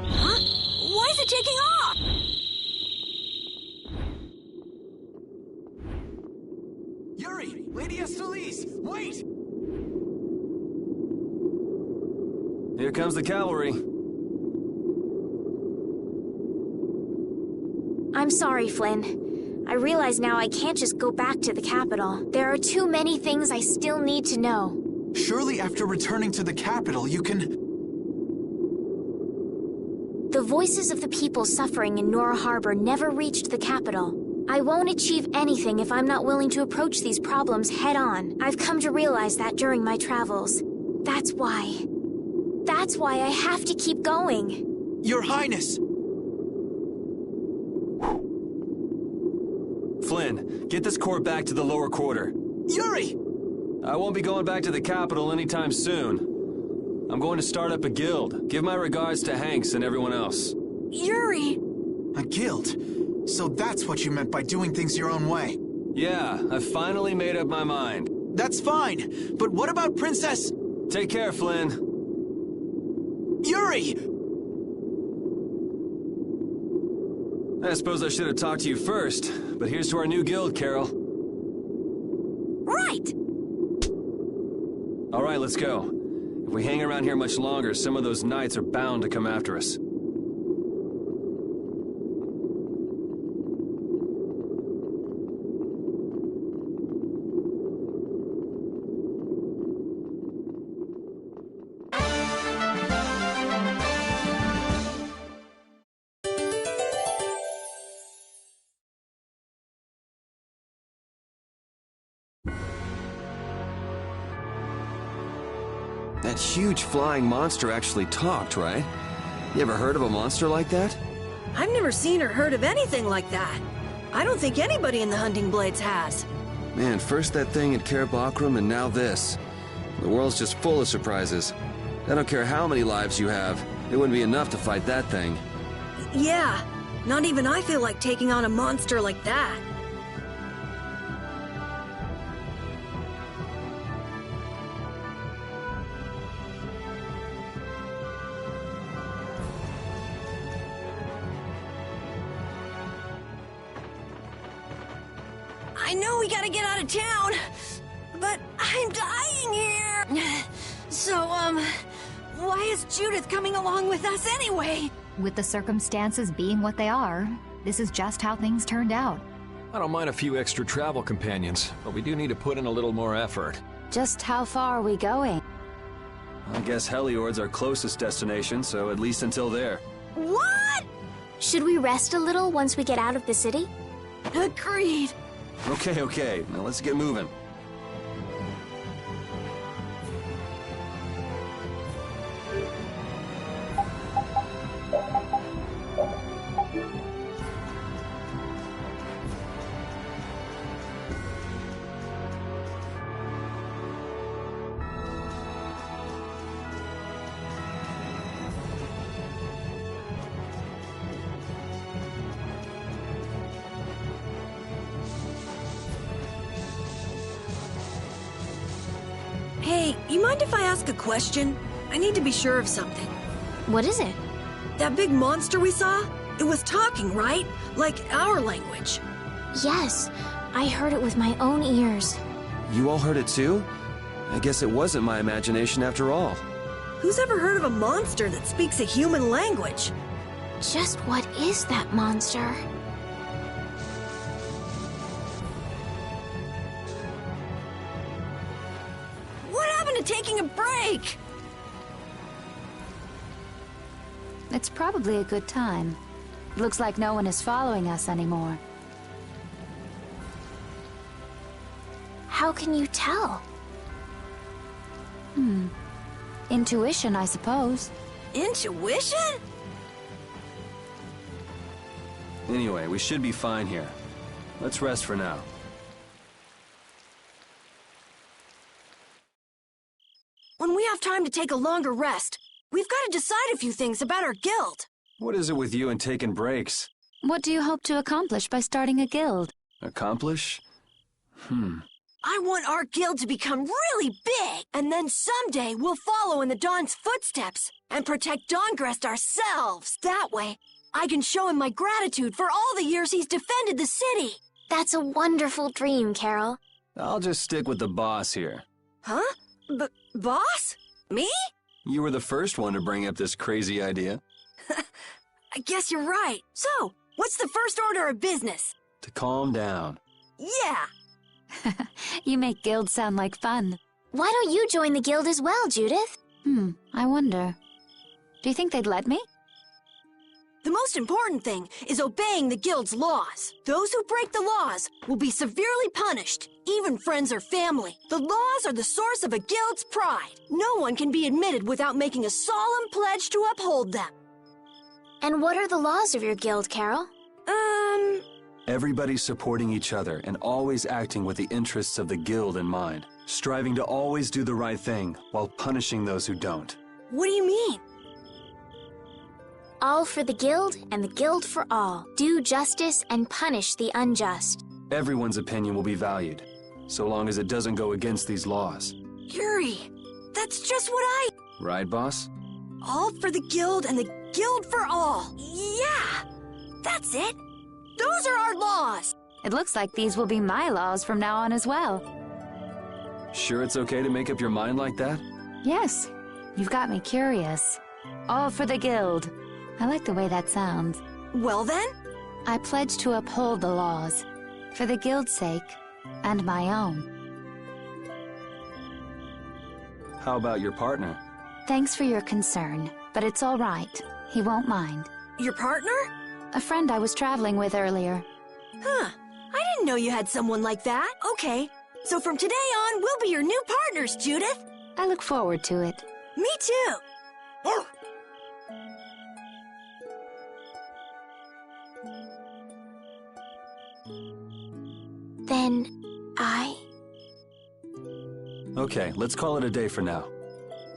Huh? Why is it taking off? Yuri! Lady Estelise! Wait! Here comes the cavalry. I'm sorry, Flynn. I realize now I can't just go back to the capital. There are too many things I still need to know. Surely after returning to the capital, you can... The voices of the people suffering in Nora Harbor never reached the capital. I won't achieve anything if I'm not willing to approach these problems head-on. I've come to realize that during my travels. That's why I have to keep going. Your Highness! Flynn, get this core back to the lower quarter. Yuri! I won't be going back to the capital anytime soon. I'm going to start up a guild. Give my regards to Hanks and everyone else. Yuri! A guild? So that's what you meant by doing things your own way? Yeah, I've finally made up my mind. That's fine, but what about Princess... Take care, Flynn. Yuri! I suppose I should have talked to you first, but here's to our new guild, Carol. Right! All right, let's go. If we hang around here much longer, some of those knights are bound to come after us. That huge flying monster actually talked, right? You ever heard of a monster like that? I've never seen or heard of anything like that. I don't think anybody in the Hunting Blades has. Man, first that thing at Cair Bakram and now this. The world's just full of surprises. I don't care how many lives you have, it wouldn't be enough to fight that thing. Yeah, not even I feel like taking on a monster like that. I know we gotta get out of town, but I'm dying here. So, why is Judith coming along with us anyway? With the circumstances being what they are, this is just how things turned out. I don't mind a few extra travel companions, but we do need to put in a little more effort. Just how far are we going? I guess Heliord's our closest destination, so at least until there. What? Should we rest a little once we get out of the city? Agreed. Okay, now let's get moving. Hey, you mind if I ask a question? I need to be sure of something. What is it? That big monster we saw? It was talking, right? Like our language. Yes, I heard it with my own ears. You all heard it too? I guess it wasn't my imagination after all. Who's ever heard of a monster that speaks a human language? Just what is that monster? What happened to taking a break? It's probably a good time. Looks like no one is following us anymore. How can you tell? Intuition, I suppose. Intuition? Anyway, we should be fine here. Let's rest for now. When we have time to take a longer rest, we've got to decide a few things about our guild. What is it with you and taking breaks? What do you hope to accomplish by starting a guild? Accomplish? I want our guild to become really big, and then someday we'll follow in the Dawn's footsteps and protect Dawngrest ourselves. That way, I can show him my gratitude for all the years he's defended the city. That's a wonderful dream, Carol. I'll just stick with the boss here. Huh? Boss? Me? You were the first one to bring up this crazy idea. I guess you're right. So, what's the first order of business? To calm down. Yeah! You make guilds sound like fun. Why don't you join the guild as well, Judith? I wonder. Do you think they'd let me? The most important thing is obeying the guild's laws. Those who break the laws will be severely punished, even friends or family. The laws are the source of a guild's pride. No one can be admitted without making a solemn pledge to uphold them. And what are the laws of your guild, Carol? Everybody supporting each other and always acting with the interests of the guild in mind. Striving to always do the right thing while punishing those who don't. What do you mean? All for the guild and the guild for all. Do justice and punish the unjust. Everyone's opinion will be valued, so long as it doesn't go against these laws. Yuri, that's just what I... Right, boss? All for the guild and the guild for all. Yeah, that's it. Those are our laws. It looks like these will be my laws from now on as well. Sure it's okay to make up your mind like that? Yes, you've got me curious. All for the guild. I like the way that sounds. Well then? I pledge to uphold the laws, for the guild's sake, and my own. How about your partner? Thanks for your concern, but it's all right. He won't mind. Your partner? A friend I was traveling with earlier. Huh. I didn't know you had someone like that. Okay. So from today on, we'll be your new partners, Judith. I look forward to it. Me too. Then, Okay, let's call it a day for now.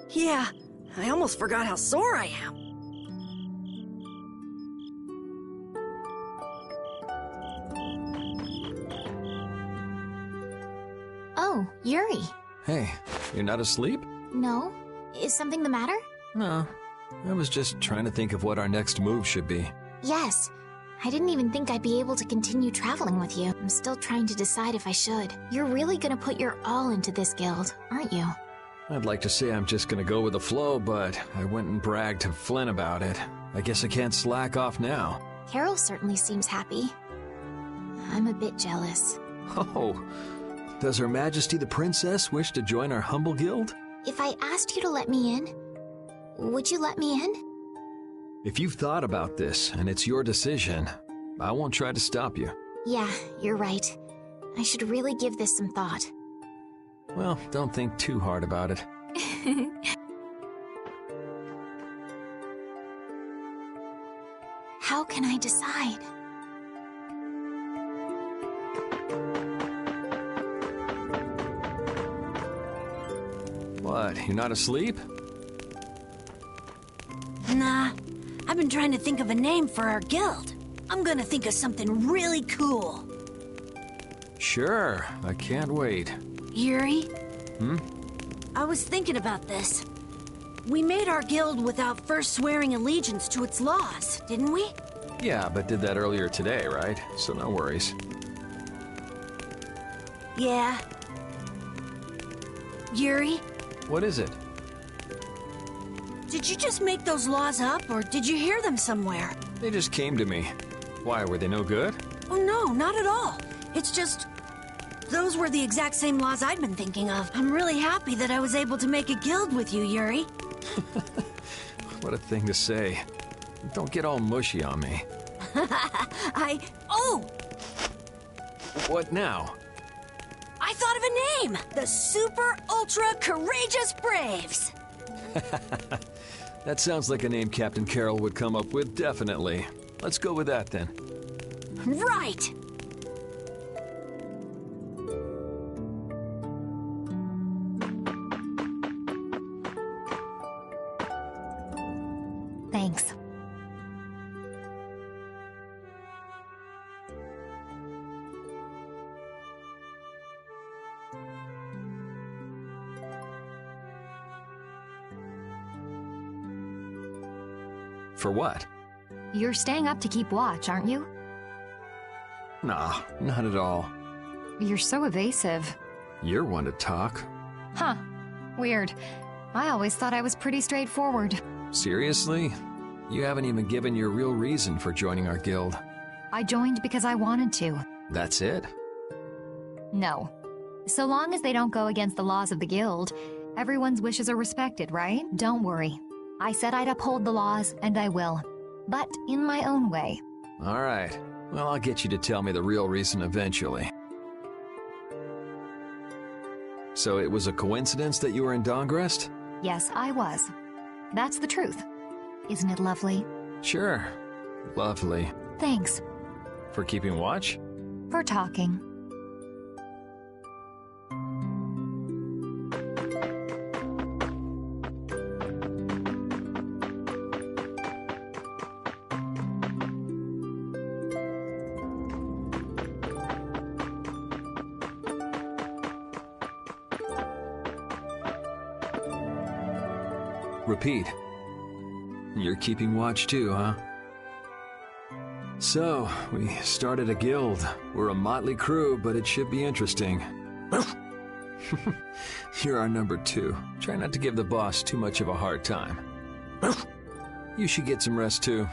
Yeah, I almost forgot how sore I am. Oh, Yuri. Hey, you're not asleep? No? Is something the matter? No. I was just trying to think of what our next move should be. Yes. I didn't even think I'd be able to continue traveling with you. I'm still trying to decide if I should. You're really gonna put your all into this guild, aren't you? I'd like to say I'm just gonna go with the flow, but I went and bragged to Flynn about it. I guess I can't slack off now. Carol certainly seems happy. I'm a bit jealous. Oh, does Her Majesty the Princess wish to join our humble guild? If I asked you to let me in, would you let me in? If you've thought about this, and it's your decision, I won't try to stop you. Yeah, you're right. I should really give this some thought. Well, don't think too hard about it. How can I decide? What, you're not asleep? Nah, I've been trying to think of a name for our guild. I'm gonna think of something really cool. Sure, I can't wait. Yuri? Hmm? I was thinking about this. We made our guild without first swearing allegiance to its laws, didn't we? Yeah, but did that earlier today, right? So no worries. Yeah. Yuri, What is it? did you just make those laws up, or did you hear them somewhere? They just came to me. Why, were they no good? Oh no, not at all. It's just... those were the exact same laws I'd been thinking of. I'm really happy that I was able to make a guild with you, Yuri. What a thing to say. Don't get all mushy on me. Oh! What now? I thought of a name! The Super Ultra Courageous Braves! That sounds like a name Captain Carroll would come up with, definitely. Let's go with that then. Right! Thanks. For what? You're staying up to keep watch, aren't you? Nah, not at all. You're so evasive. You're one to talk. Huh. Weird. I always thought I was pretty straightforward. Seriously? You haven't even given your real reason for joining our guild. I joined because I wanted to. That's it? No. So long as they don't go against the laws of the guild, everyone's wishes are respected, right? Don't worry. I said I'd uphold the laws, and I will. But in my own way. All right. Well, I'll get you to tell me the real reason eventually. So it was a coincidence that you were in Dawngrest? Yes, I was. That's the truth. Isn't it lovely? Sure. Lovely. Thanks. For keeping watch? For talking. Repeat. You're keeping watch too, huh? So, we started a guild. We're a motley crew, but it should be interesting. You're our number 2. Try not to give the boss too much of a hard time. You should get some rest too.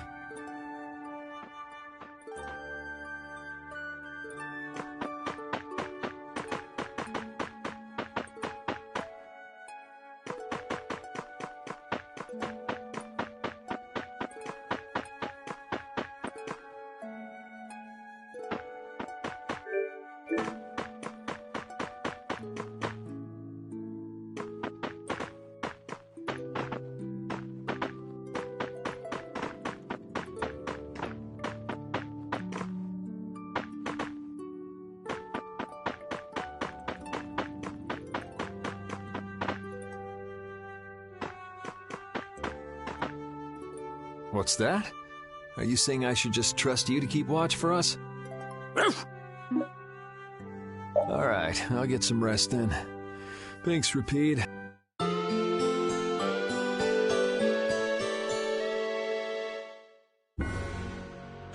What's that? Are you saying I should just trust you to keep watch for us? All right, I'll get some rest then. Thanks, Rapide.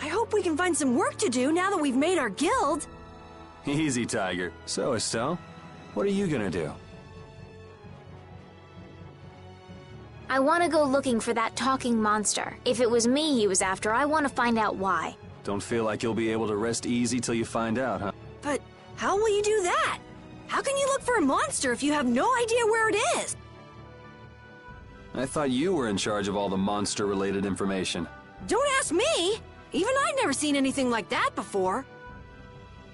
I hope we can find some work to do now that we've made our guild. Easy, Tiger. So, Estelle, what are you gonna do? I want to go looking for that talking monster. If it was me he was after, I want to find out why. Don't feel like you'll be able to rest easy till you find out, huh? But how will you do that? How can you look for a monster if you have no idea where it is? I thought you were in charge of all the monster-related information. Don't ask me! Even I'd never seen anything like that before.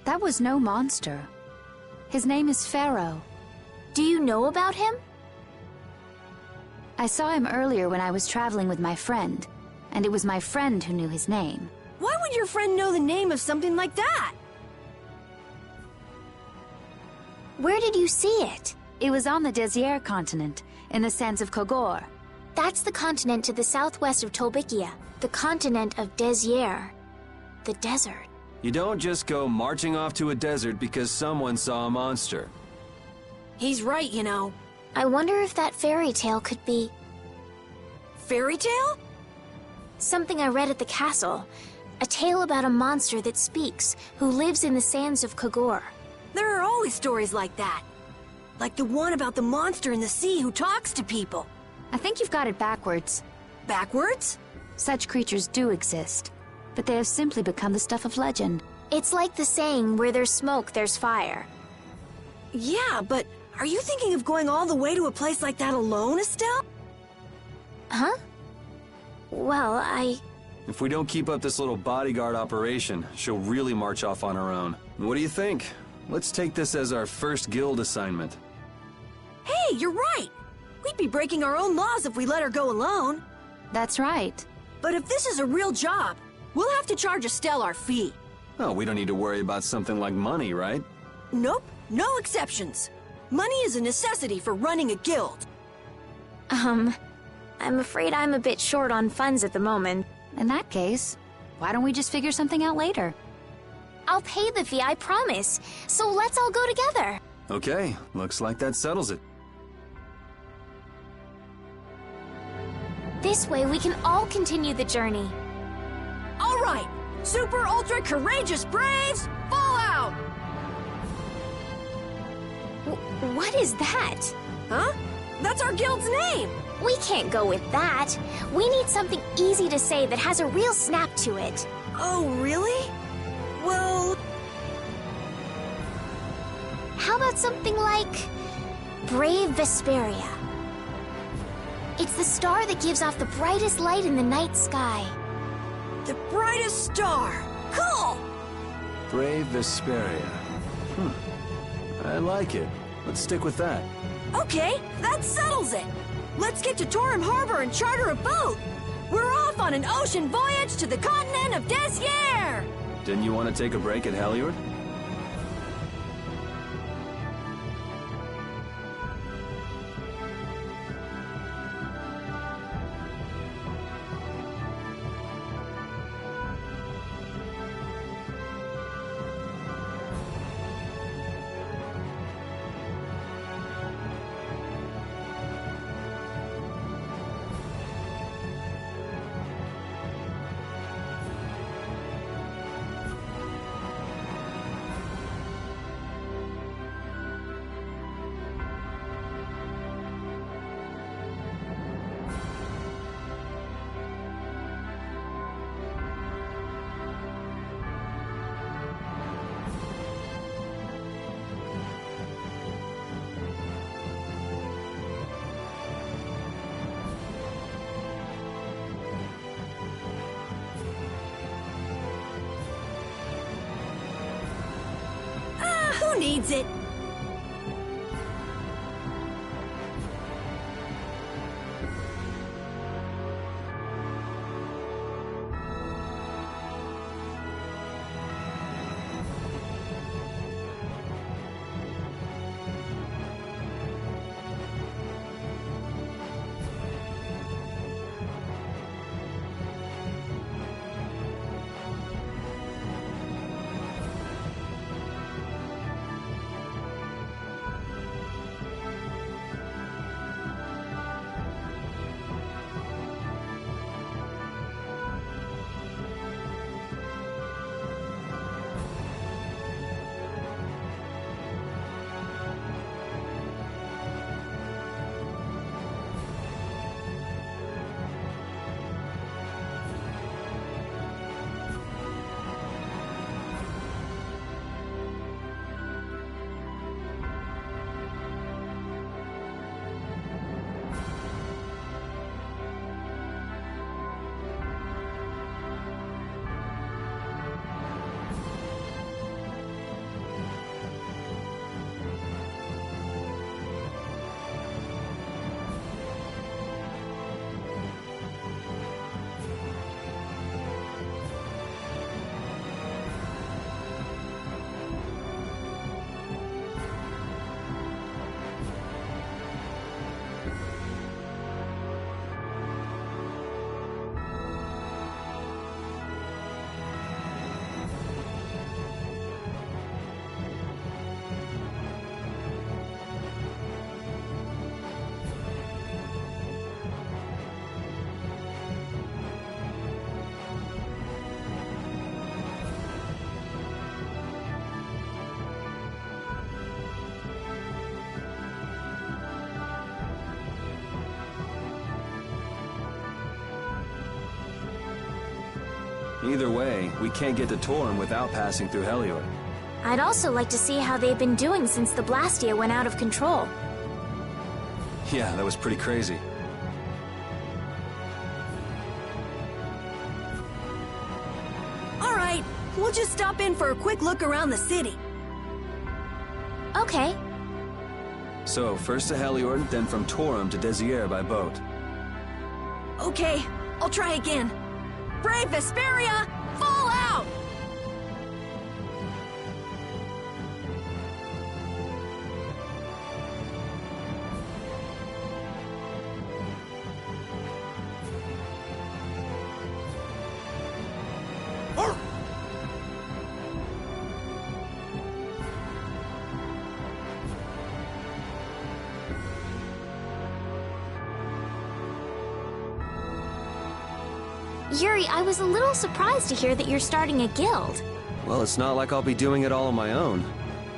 That was no monster. His name is Pharaoh. Do you know about him? I saw him earlier when I was traveling with my friend, and it was my friend who knew his name. Why would your friend know the name of something like that? Where did you see it? It was on the Desier continent, in the sands of Kogor. That's the continent to the southwest of Tolbikia, the continent of Desier, the desert. You don't just go marching off to a desert because someone saw a monster. He's right, you know. I wonder if that fairy tale could be fairy tale? Something I read at the castle. A tale about a monster that speaks, who lives in the sands of Kogor. There are always stories like that. Like the one about the monster in the sea who talks to people. I think you've got it backwards. Backwards? Such creatures do exist, but they have simply become the stuff of legend. It's like the saying, where there's smoke, there's fire. Yeah, but are you thinking of going all the way to a place like that alone, Estelle? Huh? Well, If we don't keep up this little bodyguard operation, she'll really march off on her own. What do you think? Let's take this as our first guild assignment. Hey, you're right! We'd be breaking our own laws if we let her go alone. That's right. But if this is a real job, we'll have to charge Estelle our fee. Oh, we don't need to worry about something like money, right? Nope, no exceptions. Money is a necessity for running a guild. I'm afraid I'm a bit short on funds at the moment. In that case, why don't we just figure something out later? I'll pay the fee, I promise. So let's all go together. Okay, looks like that settles it. This way we can all continue the journey. All right, super ultra courageous braves, fall out! What is that? Huh? That's our guild's name! We can't go with that. We need something easy to say that has a real snap to it. Oh, really? Well... How about something like... Brave Vesperia? It's the star that gives off the brightest light in the night sky. The brightest star! Cool! Brave Vesperia. I like it. Let's stick with that. Okay, that settles it! Let's get to Torim Harbor and charter a boat! We're off on an ocean voyage to the continent of Desier! Didn't you want to take a break at Heliord? Who needs it? Either way, we can't get to Torum without passing through Helior. I'd also like to see how they've been doing since the Blastia went out of control. Yeah, that was pretty crazy. All right, we'll just stop in for a quick look around the city. Okay. So, first to Helior, then from Torum to Desier by boat. Okay, I'll try again. Brave Vesperia, fall out! Yuri, I was a little surprised to hear that you're starting a guild. Well, it's not like I'll be doing it all on my own.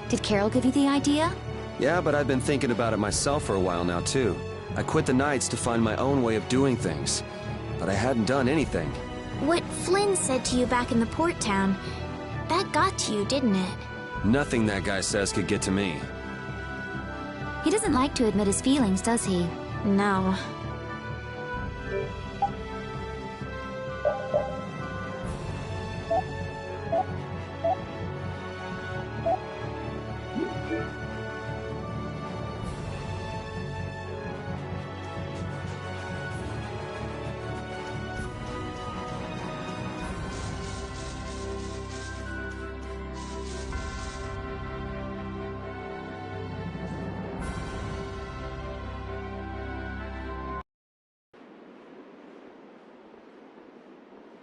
Did Carol give you the idea? Yeah, but I've been thinking about it myself for a while now, too. I quit the Knights to find my own way of doing things. But I hadn't done anything. What Flynn said to you back in the port town, that got to you, didn't it? Nothing that guy says could get to me. He doesn't like to admit his feelings, does he? No.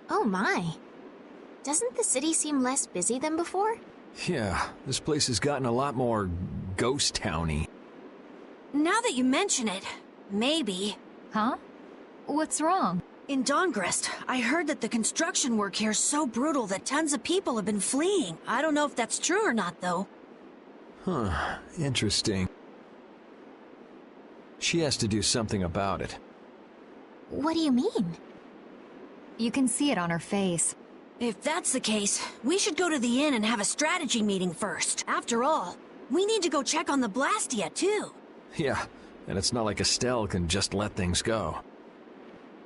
Oh my. Doesn't the city seem less busy than before? Yeah, this place has gotten a lot more ghost towny. Now that you mention it, maybe. Huh? What's wrong? In Dawngrest, I heard that the construction work here's so brutal that tons of people have been fleeing. I don't know if that's true or not, though. Huh, interesting. She has to do something about it. What do you mean? You can see it on her face. If that's the case, we should go to the inn and have a strategy meeting first. After all, we need to go check on the Blastia, too. Yeah, and it's not like Estelle can just let things go.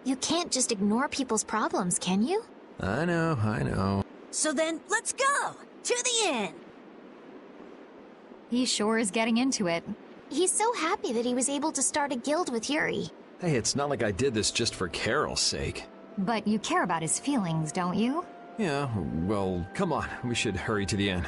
You can't just ignore people's problems, can you? I know. So then, let's go! To the inn! He sure is getting into it. He's so happy that he was able to start a guild with Yuri. Hey, it's not like I did this just for Carol's sake. But you care about his feelings, don't you? Yeah, well, come on. We should hurry to the inn.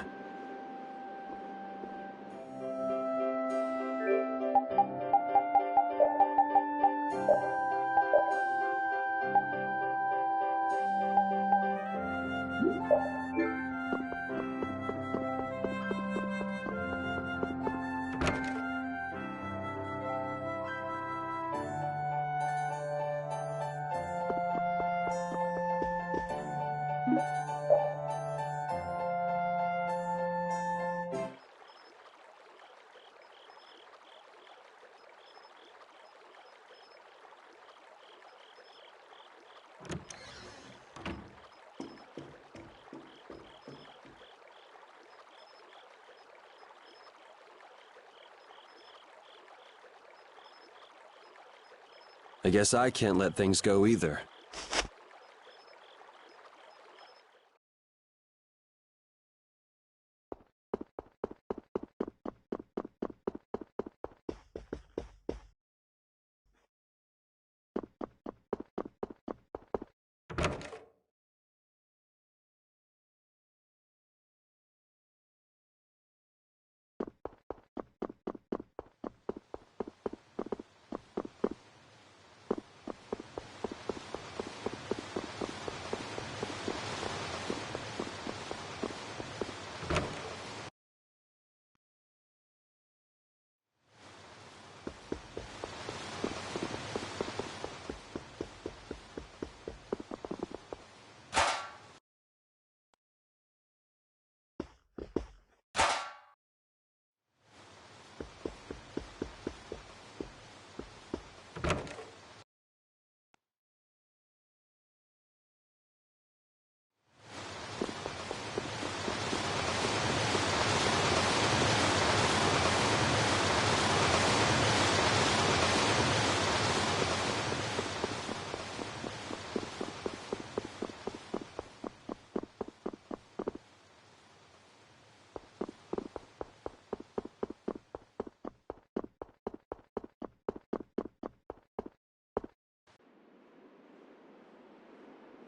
I guess I can't let things go either.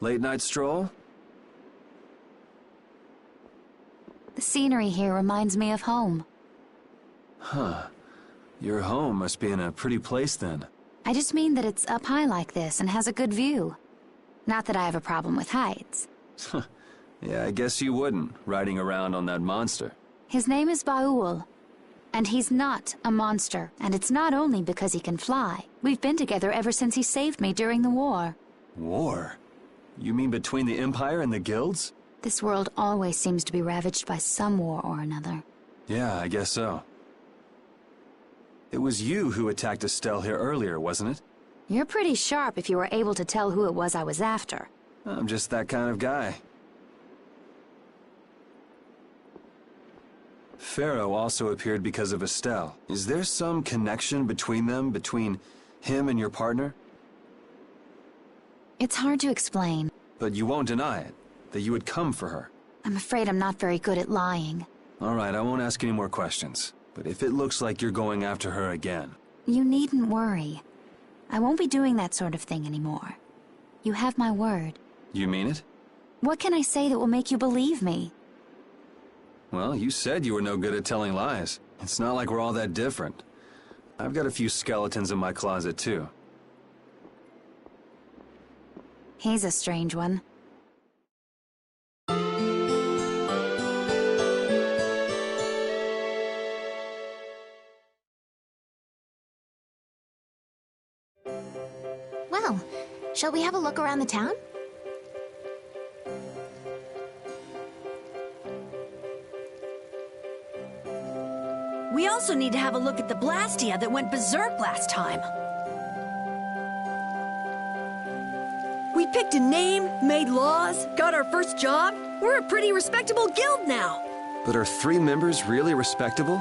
Late night stroll? The scenery here reminds me of home. Huh. Your home must be in a pretty place then. I just mean that it's up high like this and has a good view. Not that I have a problem with heights. Yeah, I guess you wouldn't, riding around on that monster. His name is Baul. And he's not a monster. And it's not only because he can fly. We've been together ever since he saved me during the war. War? You mean between the Empire and the guilds? This world always seems to be ravaged by some war or another. Yeah, I guess so. It was you who attacked Estelle here earlier, wasn't it? You're pretty sharp if you were able to tell who it was I was after. I'm just that kind of guy. Pharaoh also appeared because of Estelle. Is there some connection between them, between him and your partner? It's hard to explain. But you won't deny it, that you would come for her. I'm afraid I'm not very good at lying. All right, I won't ask any more questions. But if it looks like you're going after her again... You needn't worry. I won't be doing that sort of thing anymore. You have my word. You mean it? What can I say that will make you believe me? Well, you said you were no good at telling lies. It's not like we're all that different. I've got a few skeletons in my closet, too. He's a strange one. Well, shall we have a look around the town? We also need to have a look at the Blastia that went berserk last time. We picked a name, made laws, got our first job. We're a pretty respectable guild now. But are 3 members really respectable?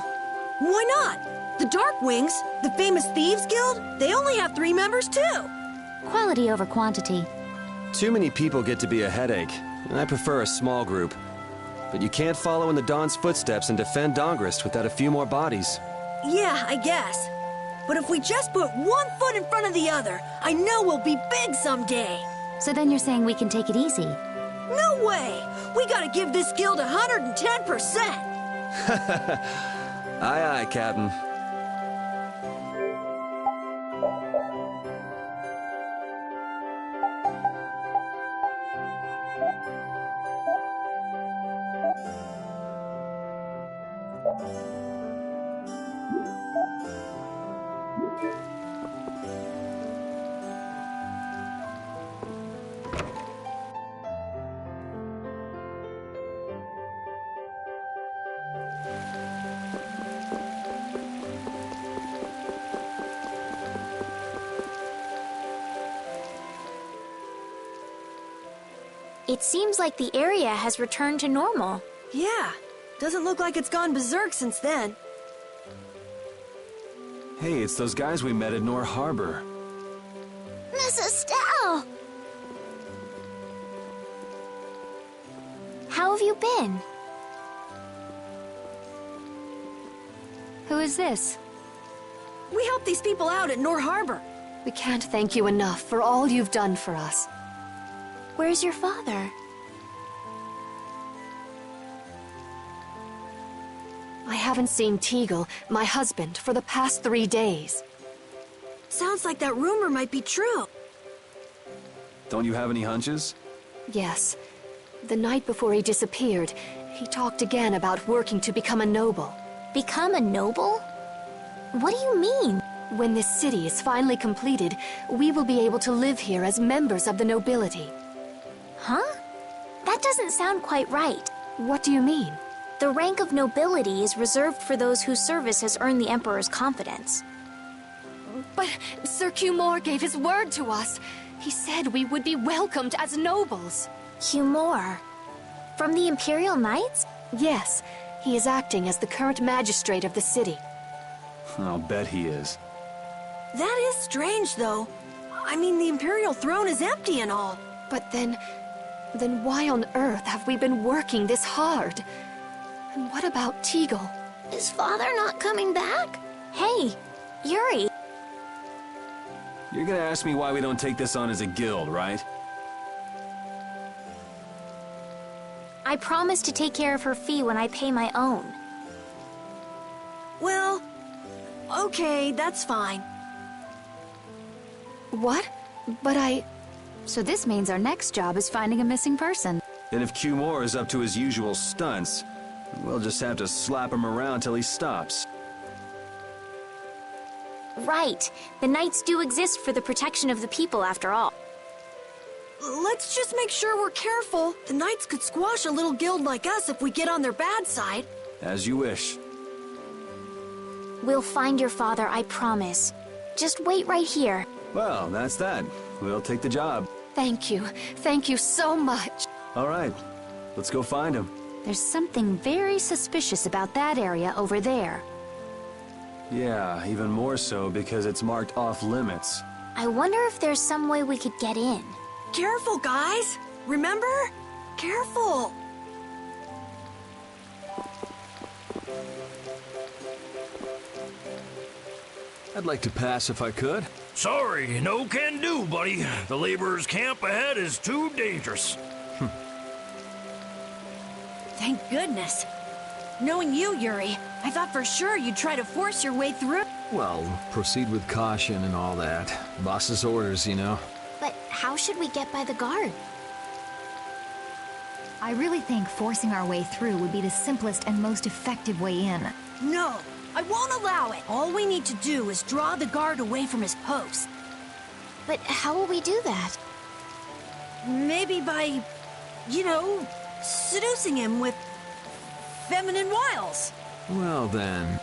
Why not? The Darkwings, the famous Thieves Guild, they only have 3 members too. Quality over quantity. Too many people get to be a headache, and I prefer a small group. But you can't follow in the Dawn's footsteps and defend Dongrist without a few more bodies. Yeah, I guess. But if we just put one foot in front of the other, I know we'll be big someday. So then you're saying we can take it easy? No way! We gotta give this guild 110%! Aye, aye, Captain. It seems like the area has returned to normal. Yeah, doesn't look like it's gone berserk since then. Hey, it's those guys we met at Nor Harbor. Miss Estelle! How have you been? Who is this? We helped these people out at Nor Harbor. We can't thank you enough for all you've done for us. Where's your father? I haven't seen Teagle, my husband, for the past 3 days. Sounds like that rumor might be true. Don't you have any hunches? Yes. The night before he disappeared, he talked again about working to become a noble. Become a noble? What do you mean? When this city is finally completed, we will be able to live here as members of the nobility. Huh? That doesn't sound quite right. What do you mean? The rank of nobility is reserved for those whose service has earned the Emperor's confidence. But Sir Cumor gave his word to us. He said we would be welcomed as nobles. Cumor? From the Imperial Knights? Yes. He is acting as the current magistrate of the city. I'll bet he is. That is strange, though. I mean, the Imperial throne is empty and all. But then why on earth have we been working this hard? And what about Teagle? Is father not coming back? Hey, Yuri. You're gonna ask me why we don't take this on as a guild, right? I promise to take care of her fee when I pay my own. Well, okay, that's fine. What? But So this means our next job is finding a missing person. And if Q Moore is up to his usual stunts, we'll just have to slap him around till he stops. Right. The Knights do exist for the protection of the people, after all. Let's just make sure we're careful. The Knights could squash a little guild like us if we get on their bad side. As you wish. We'll find your father, I promise. Just wait right here. Well, that's that. We'll take the job. thank you. Thank you so much. All right. Let's go find him. There's something very suspicious about that area over there. Yeah, even more so because it's marked off limits. I wonder if there's some way we could get in. Careful, guys! Remember? Careful! I'd like to pass if I could. Sorry, no can do, buddy. The laborers' camp ahead is too dangerous. Thank goodness. Knowing you, Yuri, I thought for sure you'd try to force your way through. Well, proceed with caution and all that. Boss's orders, you know. But how should we get by the guard? I really think forcing our way through would be the simplest and most effective way in. No, I won't allow it. All we need to do is draw the guard away from his post. But how will we do that? Maybe by, seducing him with feminine wiles. Well then.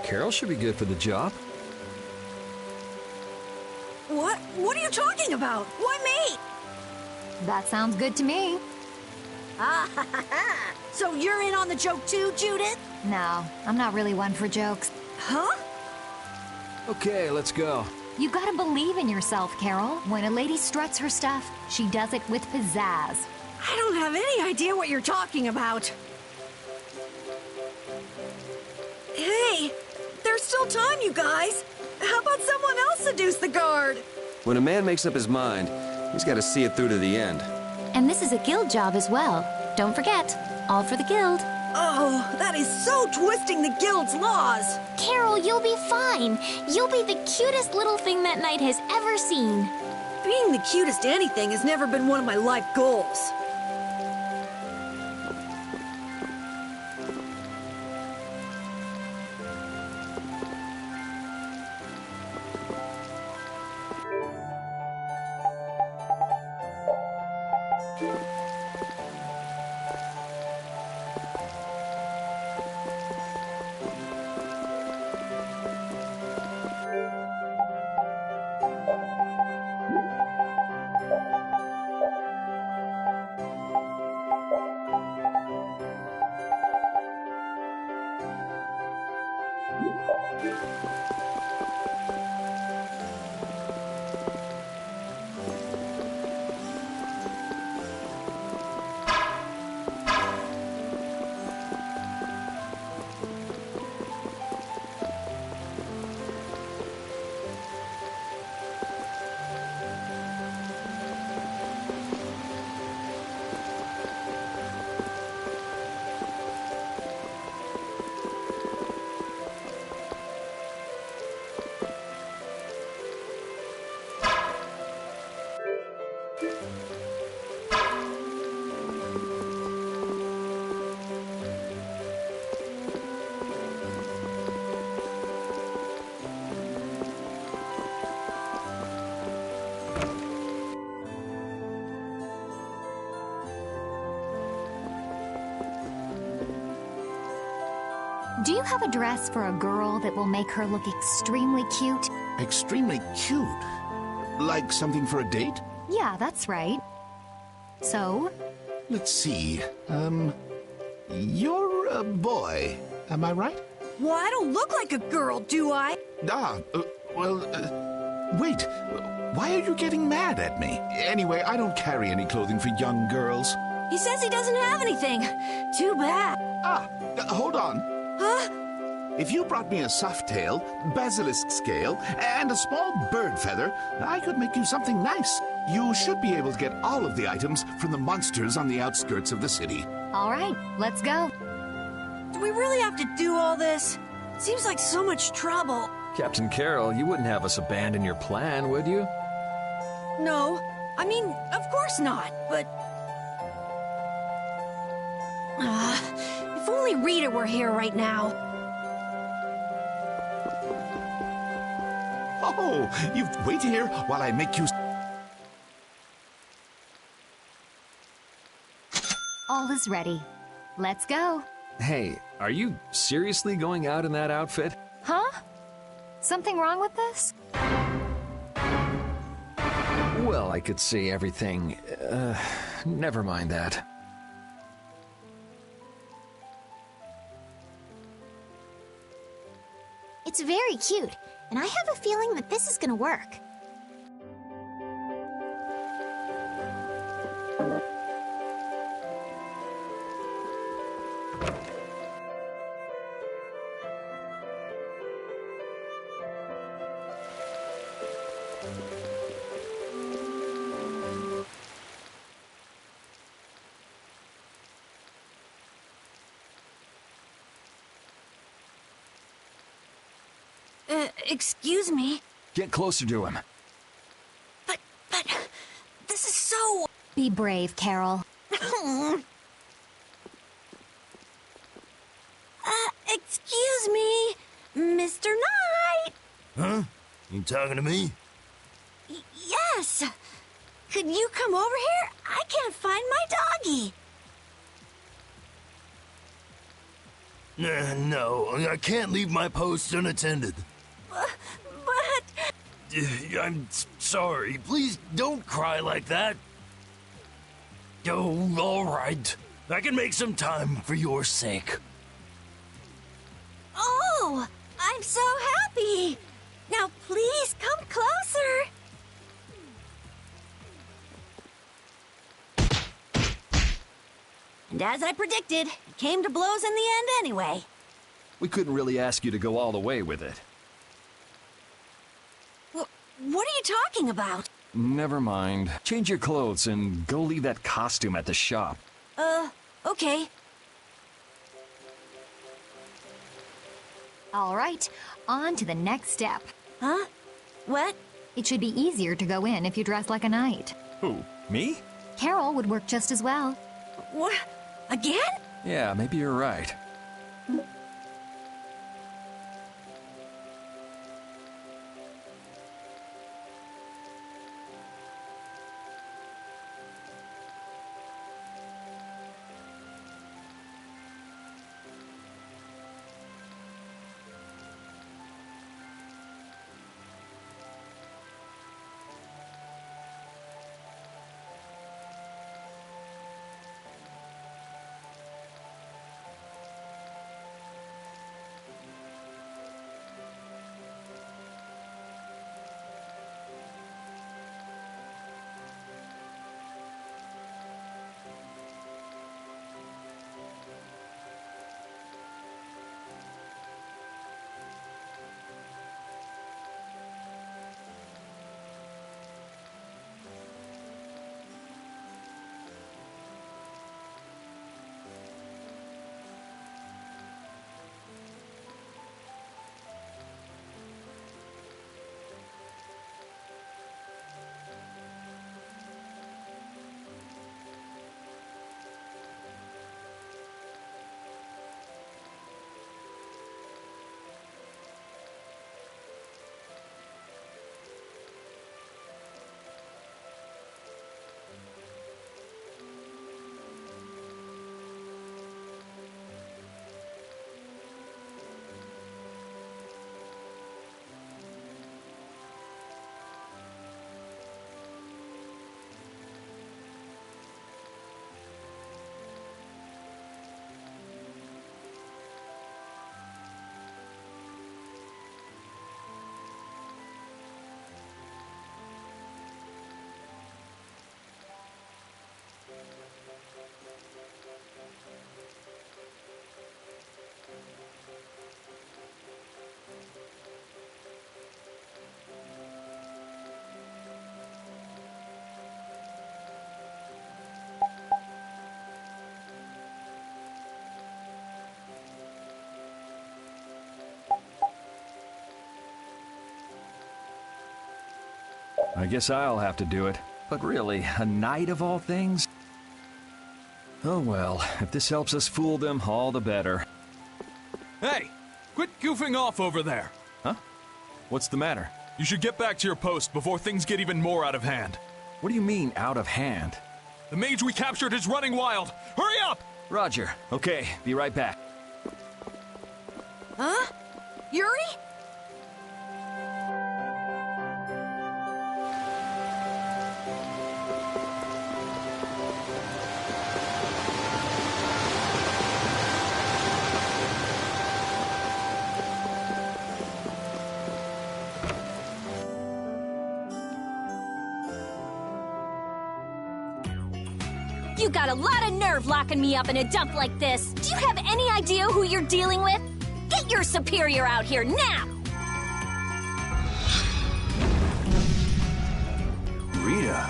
Carol should be good for the job. What? What are you talking about? Why me? That sounds good to me. Ah, ha, ha, ha. So you're in on the joke too, Judith? No, I'm not really one for jokes. Huh? Okay, let's go. You gotta believe in yourself, Carol. When a lady struts her stuff, she does it with pizzazz. I don't have any idea what you're talking about. Hey, there's still time, you guys. How about someone else seduce the guard? When a man makes up his mind, he's got to see it through to the end. And this is a guild job as well. Don't forget, all for the guild. Oh, that is so twisting the guild's laws. Carol, you'll be fine. You'll be the cutest little thing that knight has ever seen. Being the cutest anything has never been one of my life goals. Do you have a dress for a girl that will make her look extremely cute? Extremely cute? Like something for a date? Yeah, that's right. So? Let's see. You're a boy, am I right? Well, I don't look like a girl, do I? Wait. Why are you getting mad at me? Anyway, I don't carry any clothing for young girls. He says he doesn't have anything. Too bad. Hold on. Huh? If you brought me a softail, basilisk scale, and a small bird feather, I could make you something nice. You should be able to get all of the items from the monsters on the outskirts of the city. All right, let's go. Do we really have to do all this? Seems like so much trouble. Captain Carroll, you wouldn't have us abandon your plan, would you? No. I mean, of course not, but... if only Rita were here right now. Oh, you wait here while I make you... All is ready. Let's go. Hey, are you seriously going out in that outfit? Huh? Something wrong with this? Well, I could see everything. Never mind that. It's very cute, and I have a feeling that this is gonna work. Excuse me? Get closer to him. But, this is so... Be brave, Carol. Excuse me, Mr. Knight? Huh? You talking to me? Yes. Could you come over here? I can't find my doggy. No, I can't leave my post unattended. But... I'm sorry. Please don't cry like that. Oh, all right. I can make some time for your sake. Oh, I'm so happy. Now please come closer. And as I predicted, it came to blows in the end anyway. We couldn't really ask you to go all the way with it. What are you talking about? Never mind. Change your clothes and go leave that costume at the shop. Okay. All right, on to the next step. Huh? What? It should be easier to go in if you dress like a knight. Who, me? Carol would work just as well. What? Again? Yeah, maybe you're right. I guess I'll have to do it. But really, a knight of all things? Oh well, if this helps us fool them, all the better. Hey! Quit goofing off over there! Huh? What's the matter? You should get back to your post before things get even more out of hand. What do you mean, out of hand? The mage we captured is running wild! Hurry up! Roger. Okay, be right back. Huh? Yuri? You got a lot of nerve locking me up in a dump like this. Do you have any idea who you're dealing with? Get your superior out here now! Rita,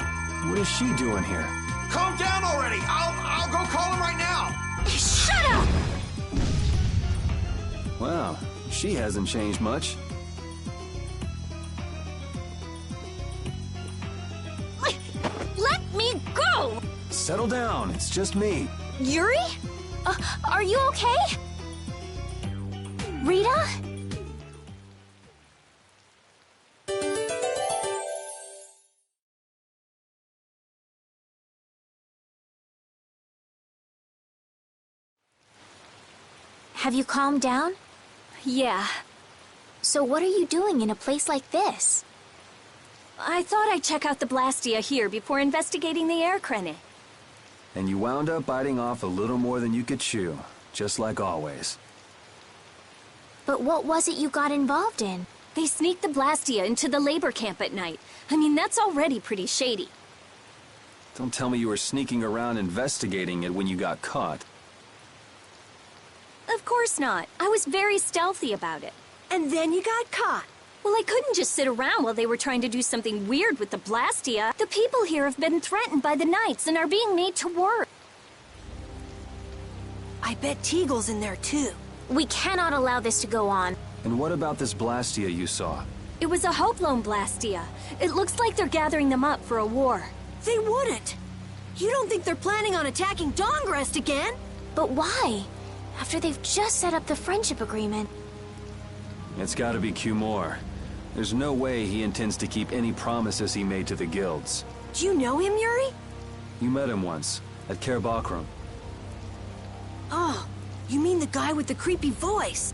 what is she doing here? Calm down already! I'll go call him right now! Shut up! Wow, she hasn't changed much. Let me go! Settle down, it's just me. Yuri? Are you okay? Rita? Have you calmed down? Yeah. So what are you doing in a place like this? I thought I'd check out the Blastia here before investigating the air crennet. And you wound up biting off a little more than you could chew, just like always. But what was it you got involved in? They sneaked the Blastia into the labor camp at night. I mean, that's already pretty shady. Don't tell me you were sneaking around investigating it when you got caught. Of course not. I was very stealthy about it. And then you got caught. Well, I couldn't just sit around while they were trying to do something weird with the Blastia. The people here have been threatened by the Knights and are being made to work. I bet Teagle's in there too. We cannot allow this to go on. And what about this Blastia you saw? It was a Hope Loan Blastia. It looks like they're gathering them up for a war. They wouldn't. You don't think they're planning on attacking Dongrest again? But why? After they've just set up the friendship agreement. It's gotta be Cumore. There's no way he intends to keep any promises he made to the guilds. Do you know him, Yuri? You met him once, at Caer Bakram. Oh, you mean the guy with the creepy voice?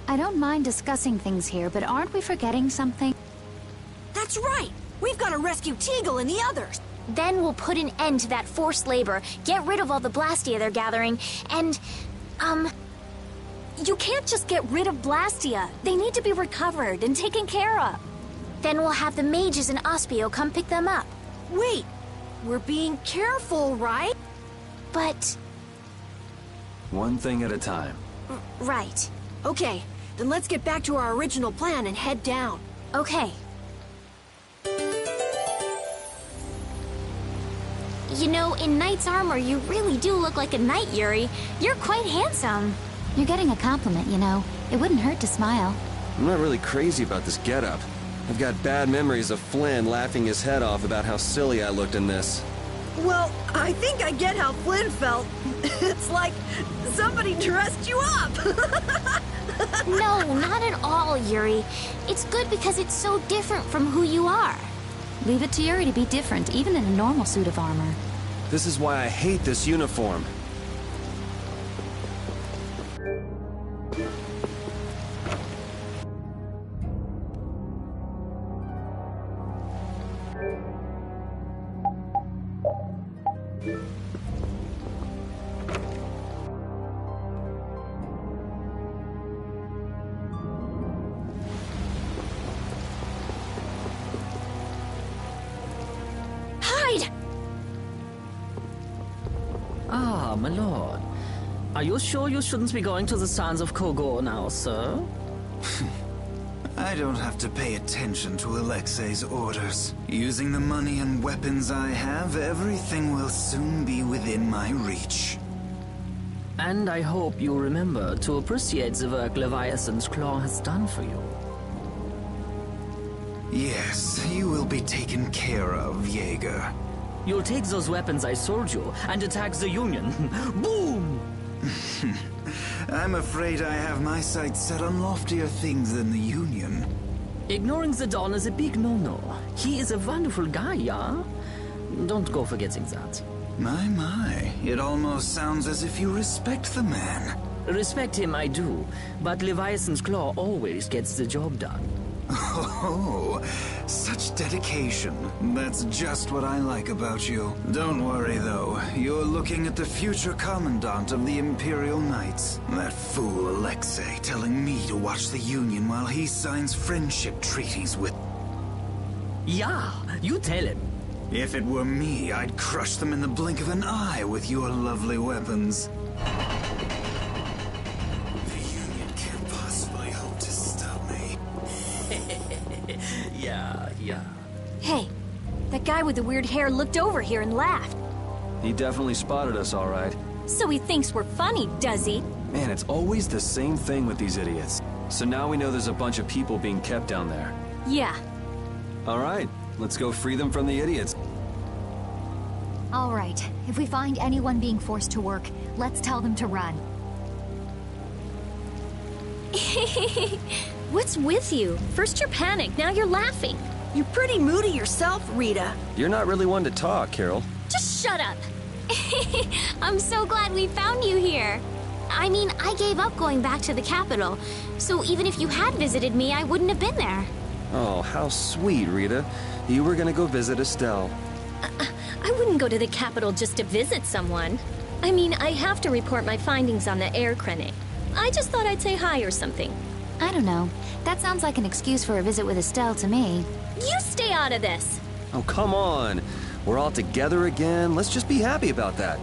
I don't mind discussing things here, but aren't we forgetting something? That's right! We've got to rescue Teagle and the others! Then we'll put an end to that forced labor, get rid of all the Blastia they're gathering, and, You can't just get rid of Blastia. They need to be recovered and taken care of. Then we'll have the mages and Ospio come pick them up. Wait! We're being careful, right? But... One thing at a time. Right. Okay, then let's get back to our original plan and head down. Okay. You know, in knight's armor, you really do look like a knight, Yuri. You're quite handsome. You're getting a compliment, you know. It wouldn't hurt to smile. I'm not really crazy about this getup. I've got bad memories of Flynn laughing his head off about how silly I looked in this. Well, I think I get how Flynn felt. It's like somebody dressed you up. No, not at all, Yuri. It's good because it's so different from who you are. Leave it to Yuri to be different, even in a normal suit of armor. This is why I hate this uniform. Ah, my lord. Are you sure you shouldn't be going to the Sands of Kogor now, sir? I don't have to pay attention to Alexei's orders. Using the money and weapons I have, everything will soon be within my reach. And I hope you remember to appreciate the work Leviathan's Claw has done for you. Yes, you will be taken care of, Jaeger. You'll take those weapons I sold you and attack the Union. Boom! I'm afraid I have my sights set on loftier things than the Union. Ignoring the Don is a big no-no. He is a wonderful guy, yeah? Don't go forgetting that. My, it almost sounds as if you respect the man. Respect him, I do, but Leviathan's Claw always gets the job done. Oh, such dedication. That's just what I like about you. Don't worry, though. You're looking at the future Commandant of the Imperial Knights. That fool Alexei telling me to watch the Union while he signs friendship treaties with... Yeah, you tell him. If it were me, I'd crush them in the blink of an eye with your lovely weapons. The Union can't possibly hope to stop me. Yeah. Hey, that guy with the weird hair looked over here and laughed. He definitely spotted us, all right. So he thinks we're funny, does he? Man, it's always the same thing with these idiots. So now we know there's a bunch of people being kept down there. Yeah. All right, let's go free them from the idiots. All right, if we find anyone being forced to work, let's tell them to run. What's with you? First you're panicked, now you're laughing. You're pretty moody yourself, Rita. You're not really one to talk, Carol. Just shut up. I'm so glad we found you here. I mean, I gave up going back to the capital, so even if you had visited me, I wouldn't have been there. Oh, how sweet, Rita. You were gonna go visit Estelle. I wouldn't go to the capital just to visit someone. I mean, I have to report my findings on the air clinic. I just thought I'd say hi or something. I don't know. That sounds like an excuse for a visit with Estelle to me. You stay out of this! Oh, come on. We're all together again. Let's just be happy about that.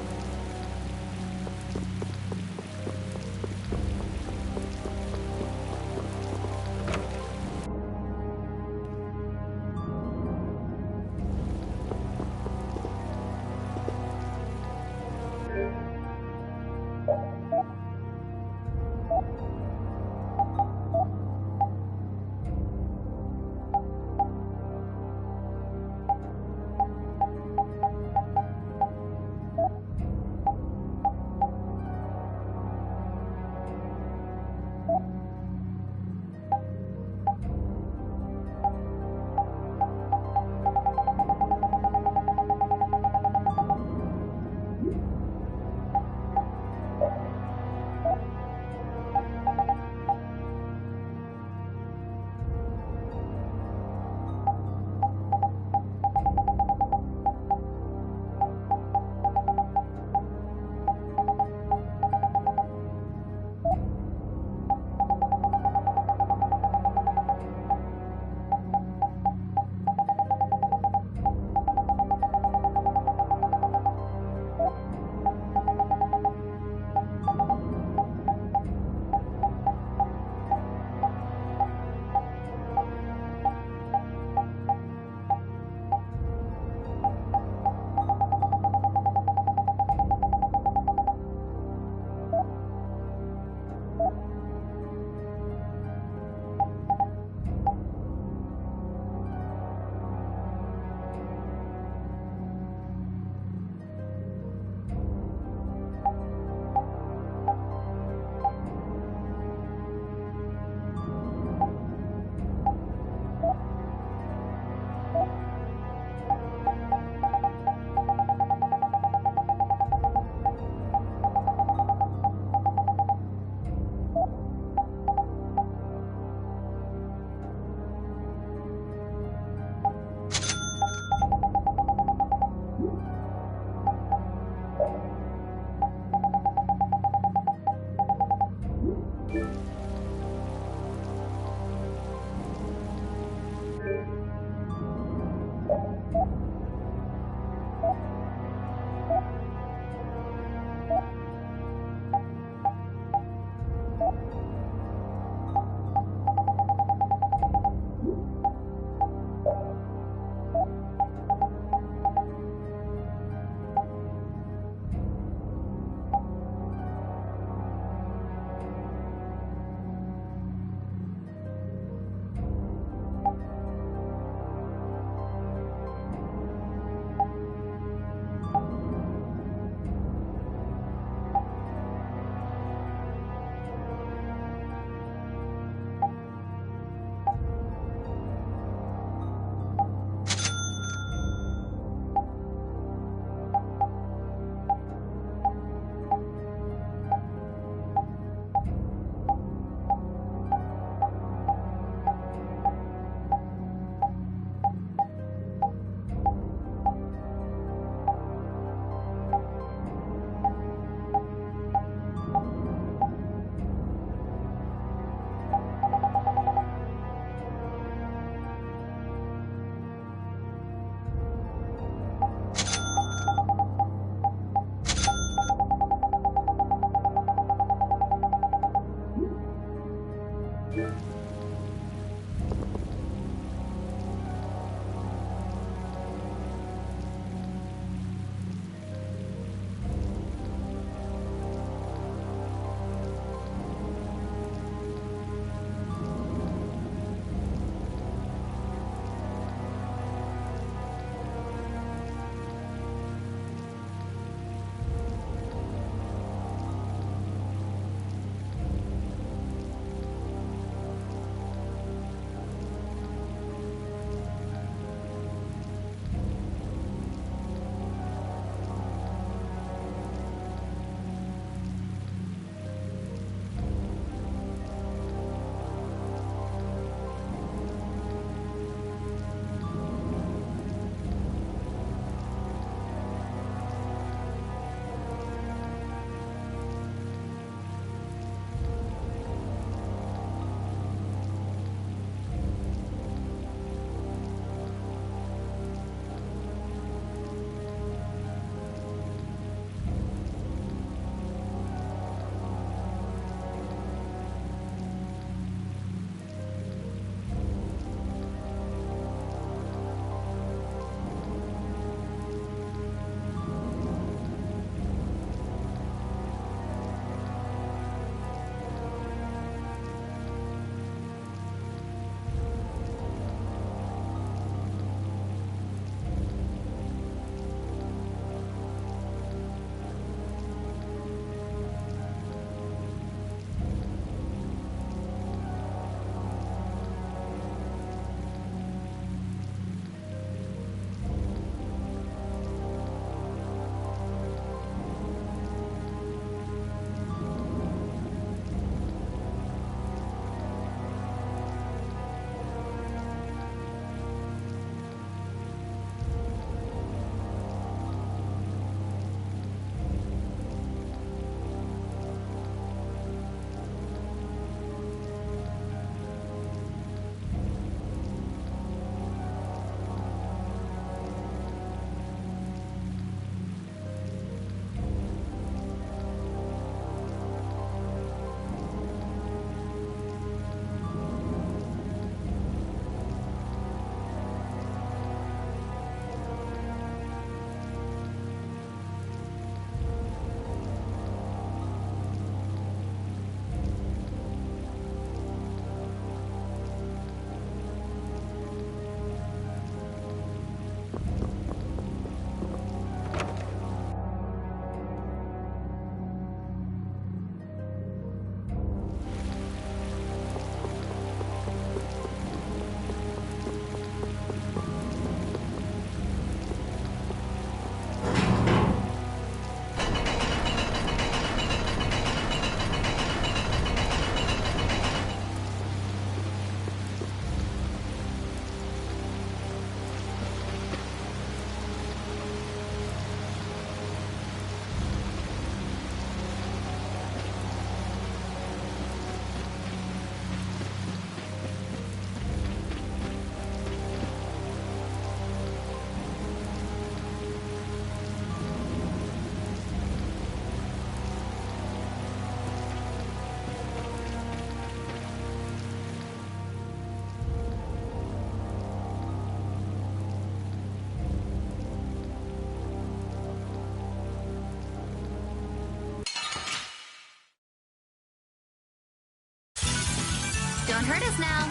hurt us now.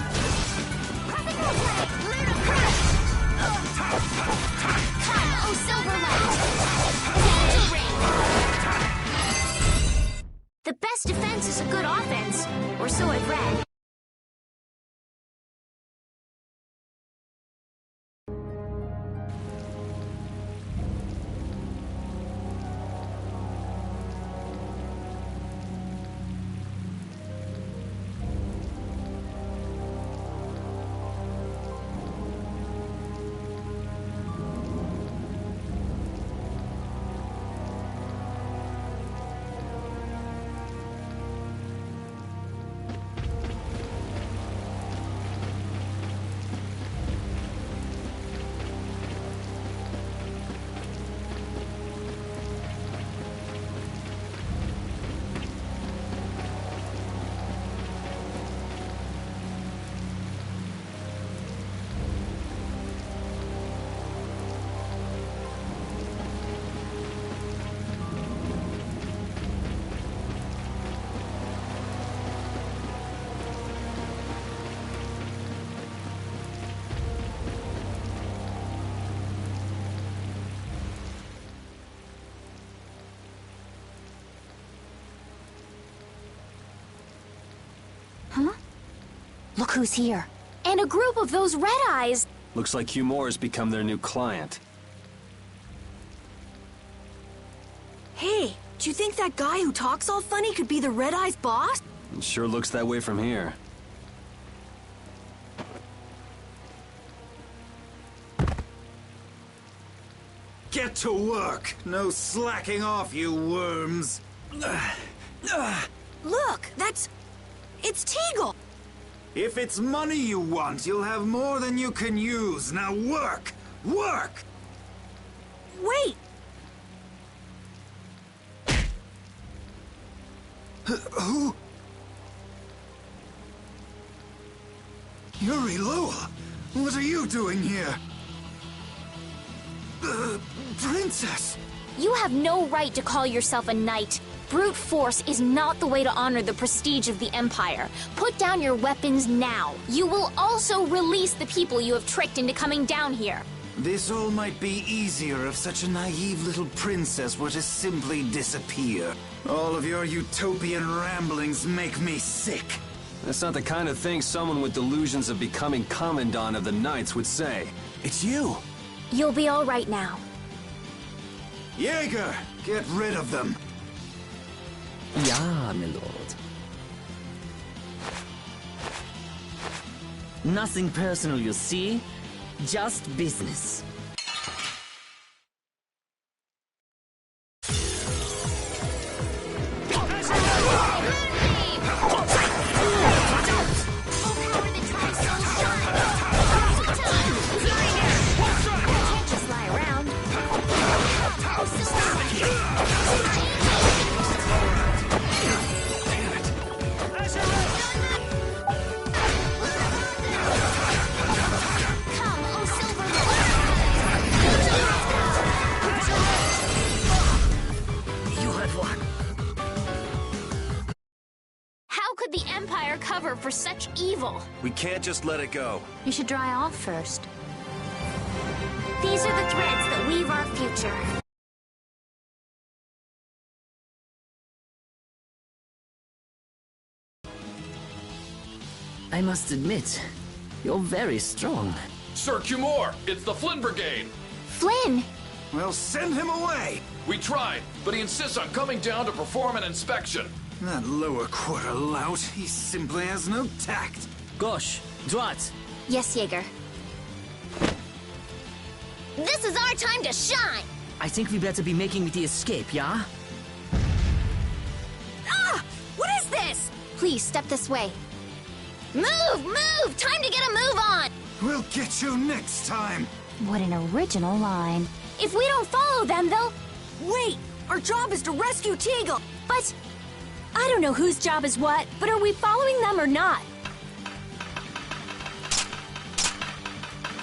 Come, oh Silverlight! The best defense is a good offense, or so I've read. Huh? Look who's here. And a group of those Red Eyes. Looks like Humor has become their new client. Hey, do you think that guy who talks all funny could be the Red Eyes boss? It sure looks that way from here. Get to work! No slacking off, you worms! Look, it's Teagle! If it's money you want, you'll have more than you can use. Now work! Work! Wait! Who? Yuri Loa? What are you doing here? Princess! You have no right to call yourself a knight. Brute force is not the way to honor the prestige of the Empire. Put down your weapons now. You will also release the people you have tricked into coming down here. This all might be easier if such a naive little princess were to simply disappear. All of your utopian ramblings make me sick. That's not the kind of thing someone with delusions of becoming Commandant of the Knights would say. It's you! You'll be all right now. Jaeger, get rid of them. Ja, my lord. Nothing personal, you see? Just business. For such evil. We can't just let it go. You should dry off first. These are the threads that weave our future. I must admit, you're very strong. Sir Cumore, it's the Flynn Brigade. Flynn? Well, send him away. We tried, but he insists on coming down to perform an inspection. That lower quarter lout, he simply has no tact. Gosh, Drat. Yes, Jaeger. This is our time to shine! I think we better be making the escape, yeah? Ah! What is this? Please, step this way. Move! Move! Time to get a move on! We'll get you next time! What an original line. If we don't follow them, they'll... Wait! Our job is to rescue Teagle! But... I don't know whose job is what, but are we following them or not?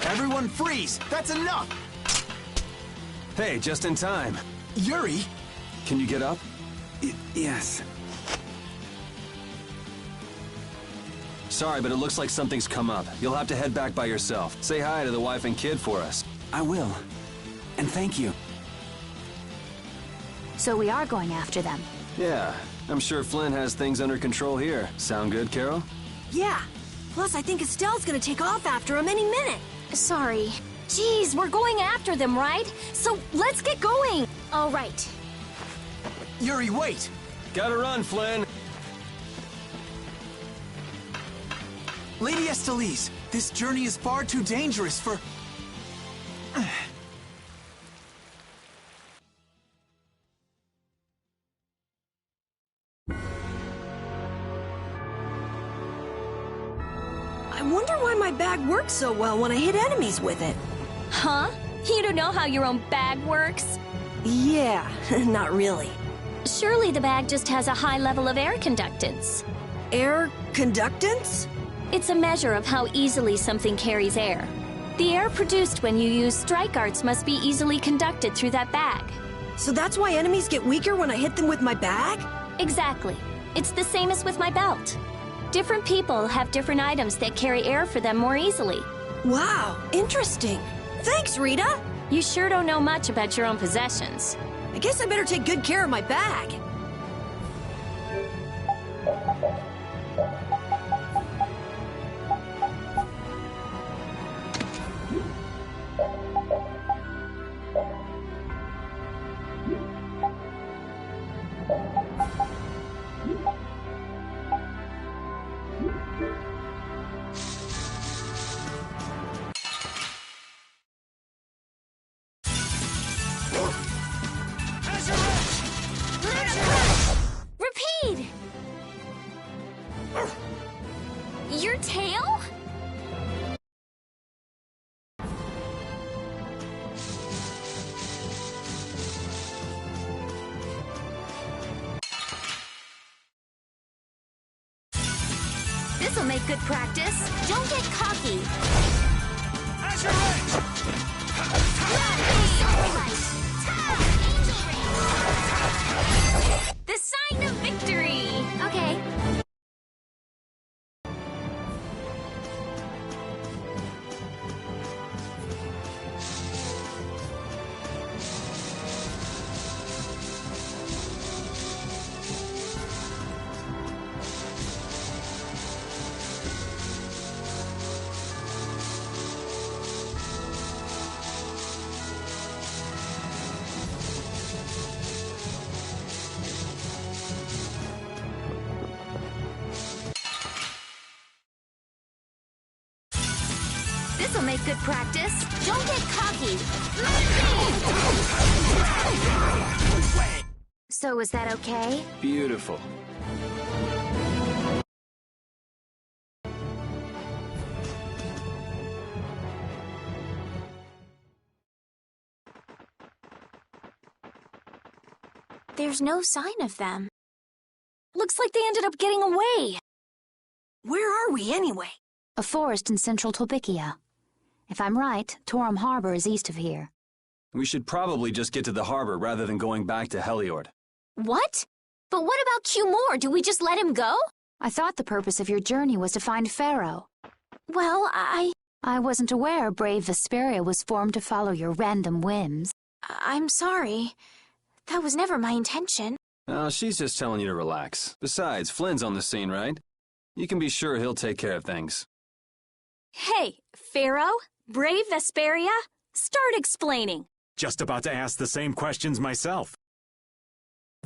Everyone freeze! That's enough! Hey, just in time. Yuri? Can you get up? sorry, but it looks like something's come up. You'll have to head back by yourself. Say hi to the wife and kid for us. I will. And thank you. So we are going after them. Yeah, I'm sure Flynn has things under control here. Sound good, Carol? Yeah. Plus, I think Estelle's gonna take off after him any minute. Sorry. Jeez, we're going after them, right? So let's get going. All right. Yuri, wait! Gotta run, Flynn! Lady Estellise, this journey is far too dangerous for... I wonder why my bag works so well when I hit enemies with it. Huh? You don't know how your own bag works? Yeah, not really. Surely the bag just has a high level of air conductance. Air conductance? It's a measure of how easily something carries air. The air produced when you use strike arts must be easily conducted through that bag. So that's why enemies get weaker when I hit them with my bag? Exactly. It's the same as with my belt. Different people have different items that carry air for them more easily. Wow, interesting. Thanks, Rita. You sure don't know much about your own possessions. I guess I better take good care of my bag. Repeat! Your tail? This'll make good practice. Don't get cocky. Azure Edge! The sign of victory! Okay. This'll make good practice. Don't get cocky. So is that okay? Beautiful. There's no sign of them. Looks like they ended up getting away. Where are we anyway? A forest in central Tolbikia. If I'm right, Torum Harbor is east of here. We should probably just get to the harbor rather than going back to Heliord. What? But what about Q-More? Do we just let him go? I thought the purpose of your journey was to find Pharaoh. Well, I wasn't aware brave Vesperia was formed to follow your random whims. I'm sorry. That was never my intention. Oh, she's just telling you to relax. Besides, Flynn's on the scene, right? You can be sure he'll take care of things. Hey, Pharaoh? Brave Vesperia? Start explaining. Just about to ask the same questions myself.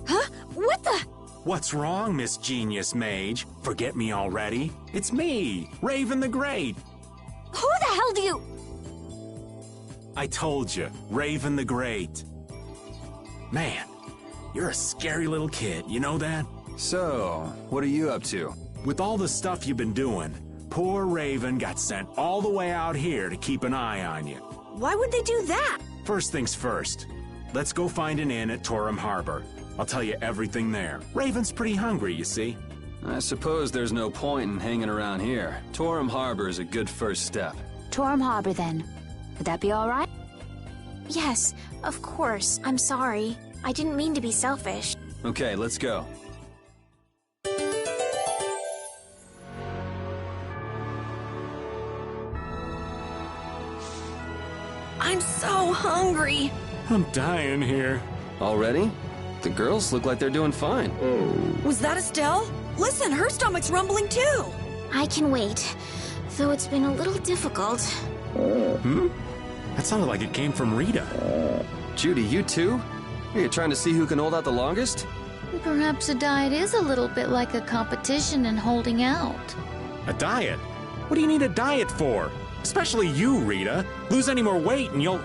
Huh? What the? What's wrong, Miss Genius Mage? Forget me already? It's me, Raven the Great. Who the hell do you... I told you, Raven the Great. Man, you're a scary little kid, you know that? So, what are you up to? With all the stuff you've been doing, poor Raven got sent all the way out here to keep an eye on you. Why would they do that? First things first. Let's go find an inn at Torum Harbor. I'll tell you everything there. Raven's pretty hungry, you see. I suppose there's no point in hanging around here. Torum Harbor is a good first step. Torum Harbor, then. Would that be all right? Yes, of course. I'm sorry. I didn't mean to be selfish. Okay, let's go. hungry. I'm dying here. Already? The girls look like they're doing fine. Was that Estelle? Listen, her stomach's rumbling too. I can wait, though it's been a little difficult. That sounded like it came from Rita. Judy, you too? Are you trying to see who can hold out the longest? Perhaps a diet is a little bit like a competition in holding out. A diet? What do you need a diet for? Especially you, Rita. Lose any more weight and you'll...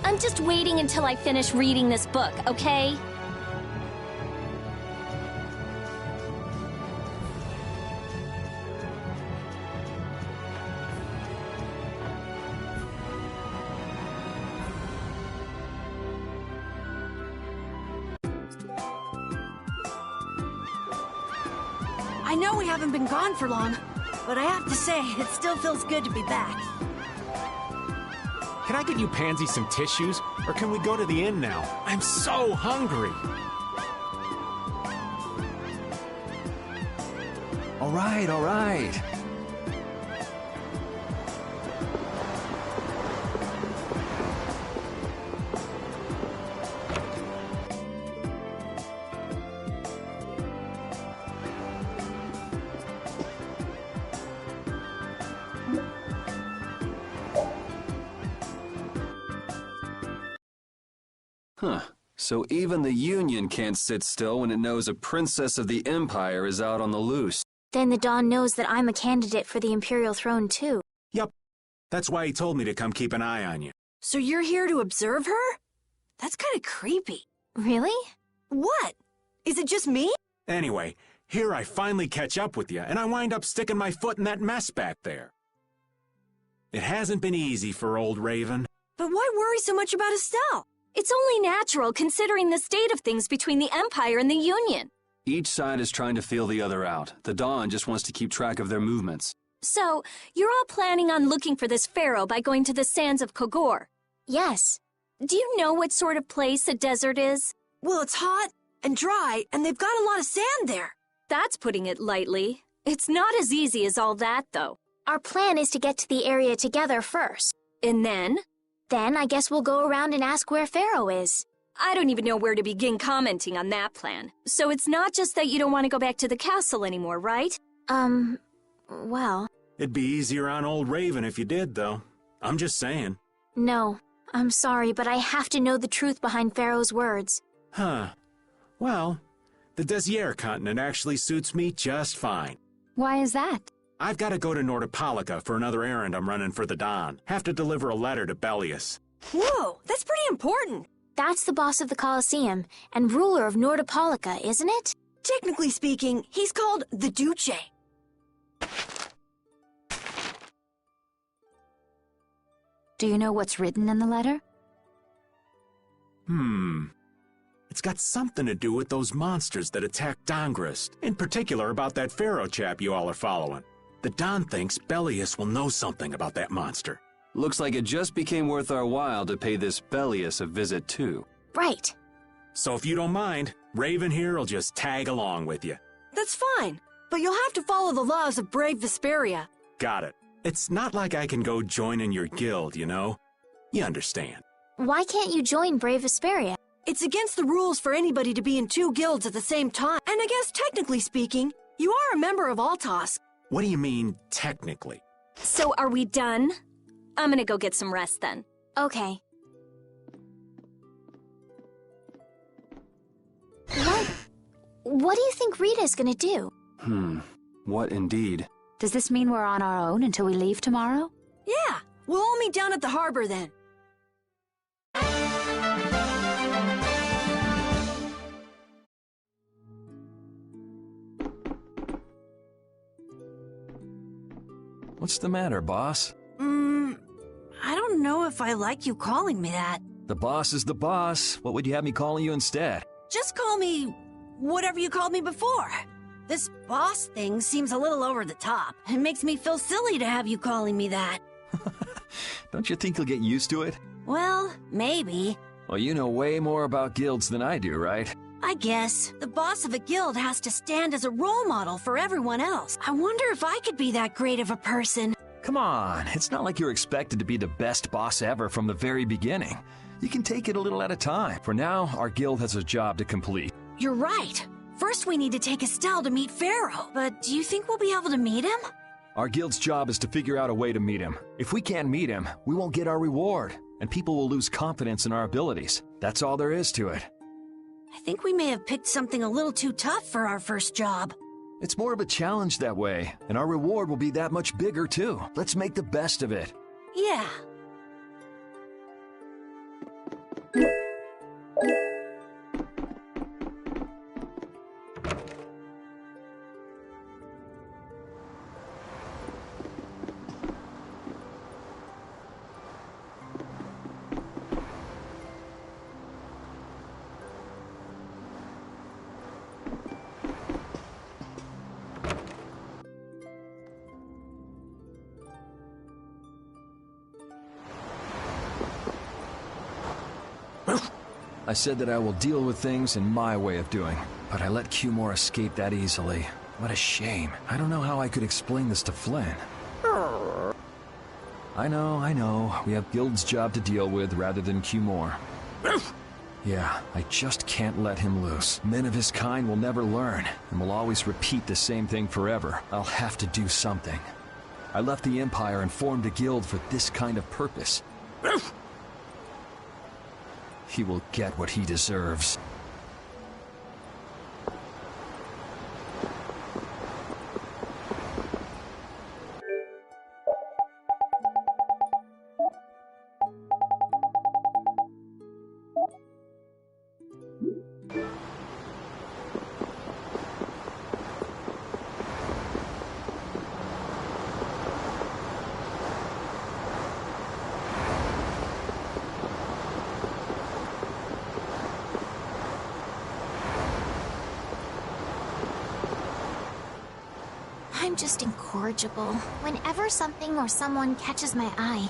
I'm just waiting until I finish reading this book, okay? I know we haven't been gone for long, but I have to say, it still feels good to be back. Can I get you Pansy some tissues? Or can we go to the inn now? I'm so hungry. All right, all right. Huh. So even the Union can't sit still when it knows a princess of the Empire is out on the loose. Then the Dawn knows that I'm a candidate for the Imperial throne, too. Yup. That's why he told me to come keep an eye on you. So you're here to observe her? That's kind of creepy. Really? What? Is it just me? Anyway, here I finally catch up with you, and I wind up sticking my foot in that mess back there. It hasn't been easy for old Raven. But why worry so much about Estelle? It's only natural considering the state of things between the Empire and the Union. Each side is trying to feel the other out. The Dawn just wants to keep track of their movements. So, you're all planning on looking for this pharaoh by going to the sands of Kogor? Yes. Do you know what sort of place a desert is? Well, it's hot and dry, and they've got a lot of sand there. That's putting it lightly. It's not as easy as all that, though. Our plan is to get to the area together first. And then? Then I guess we'll go around and ask where Pharaoh is. I don't even know where to begin commenting on that plan. So it's not just that you don't want to go back to the castle anymore, right? Well... It'd be easier on old Raven if you did, though. I'm just saying. No, I'm sorry, but I have to know the truth behind Pharaoh's words. Huh. Well, the Desier continent actually suits me just fine. Why is that? I've got to go to Nordopolica for another errand I'm running for the Don. Have to deliver a letter to Bellius. Whoa, that's pretty important. That's the boss of the Colosseum and ruler of Nordopolica, isn't it? Technically speaking, he's called the Duce. Do you know what's written in the letter? It's got something to do with those monsters that attacked Dongrist. In particular about that pharaoh chap you all are following. The Don thinks Bellius will know something about that monster. Looks like it just became worth our while to pay this Bellius a visit too. Right. So if you don't mind, Raven here will just tag along with you. That's fine, but you'll have to follow the laws of brave Vesperia. Got it. It's not like I can go join in your guild, you know? You understand. Why can't you join Brave Vesperia? It's against the rules for anybody to be in two guilds at the same time. And I guess technically speaking, you are a member of Altos. What do you mean, technically? So are we done? I'm gonna go get some rest then. Okay. What do you think Rita's gonna do? What indeed? Does this mean we're on our own until we leave tomorrow? Yeah, we'll all meet down at the harbor then. What's the matter, boss? I don't know if I like you calling me that. The boss is the boss. What would you have me calling you instead? Just call me whatever you called me before. This boss thing seems a little over the top. It makes me feel silly to have you calling me that. Don't you think you'll get used to it? Well, maybe. Well, you know way more about guilds than I do, right? I guess. The boss of a guild has to stand as a role model for everyone else. I wonder if I could be that great of a person. Come on, it's not like you're expected to be the best boss ever from the very beginning. You can take it a little at a time. For now, our guild has a job to complete. You're right. First we need to take Estelle to meet Pharaoh. But do you think we'll be able to meet him? Our guild's job is to figure out a way to meet him. If we can't meet him, we won't get our reward, and people will lose confidence in our abilities. That's all there is to it. I think we may have picked something a little too tough for our first job. It's more of a challenge that way, and our reward will be that much bigger too. Let's make the best of it. Yeah. I said that I will deal with things in my way of doing, but I let Cumore escape that easily. What a shame. I don't know how I could explain this to Flynn. I know. We have Guild's job to deal with rather than Cumore. Yeah, I just can't let him loose. Men of his kind will never learn, and will always repeat the same thing forever. I'll have to do something. I left the Empire and formed a guild for this kind of purpose. He will get what he deserves. I'm just incorrigible. Whenever something or someone catches my eye,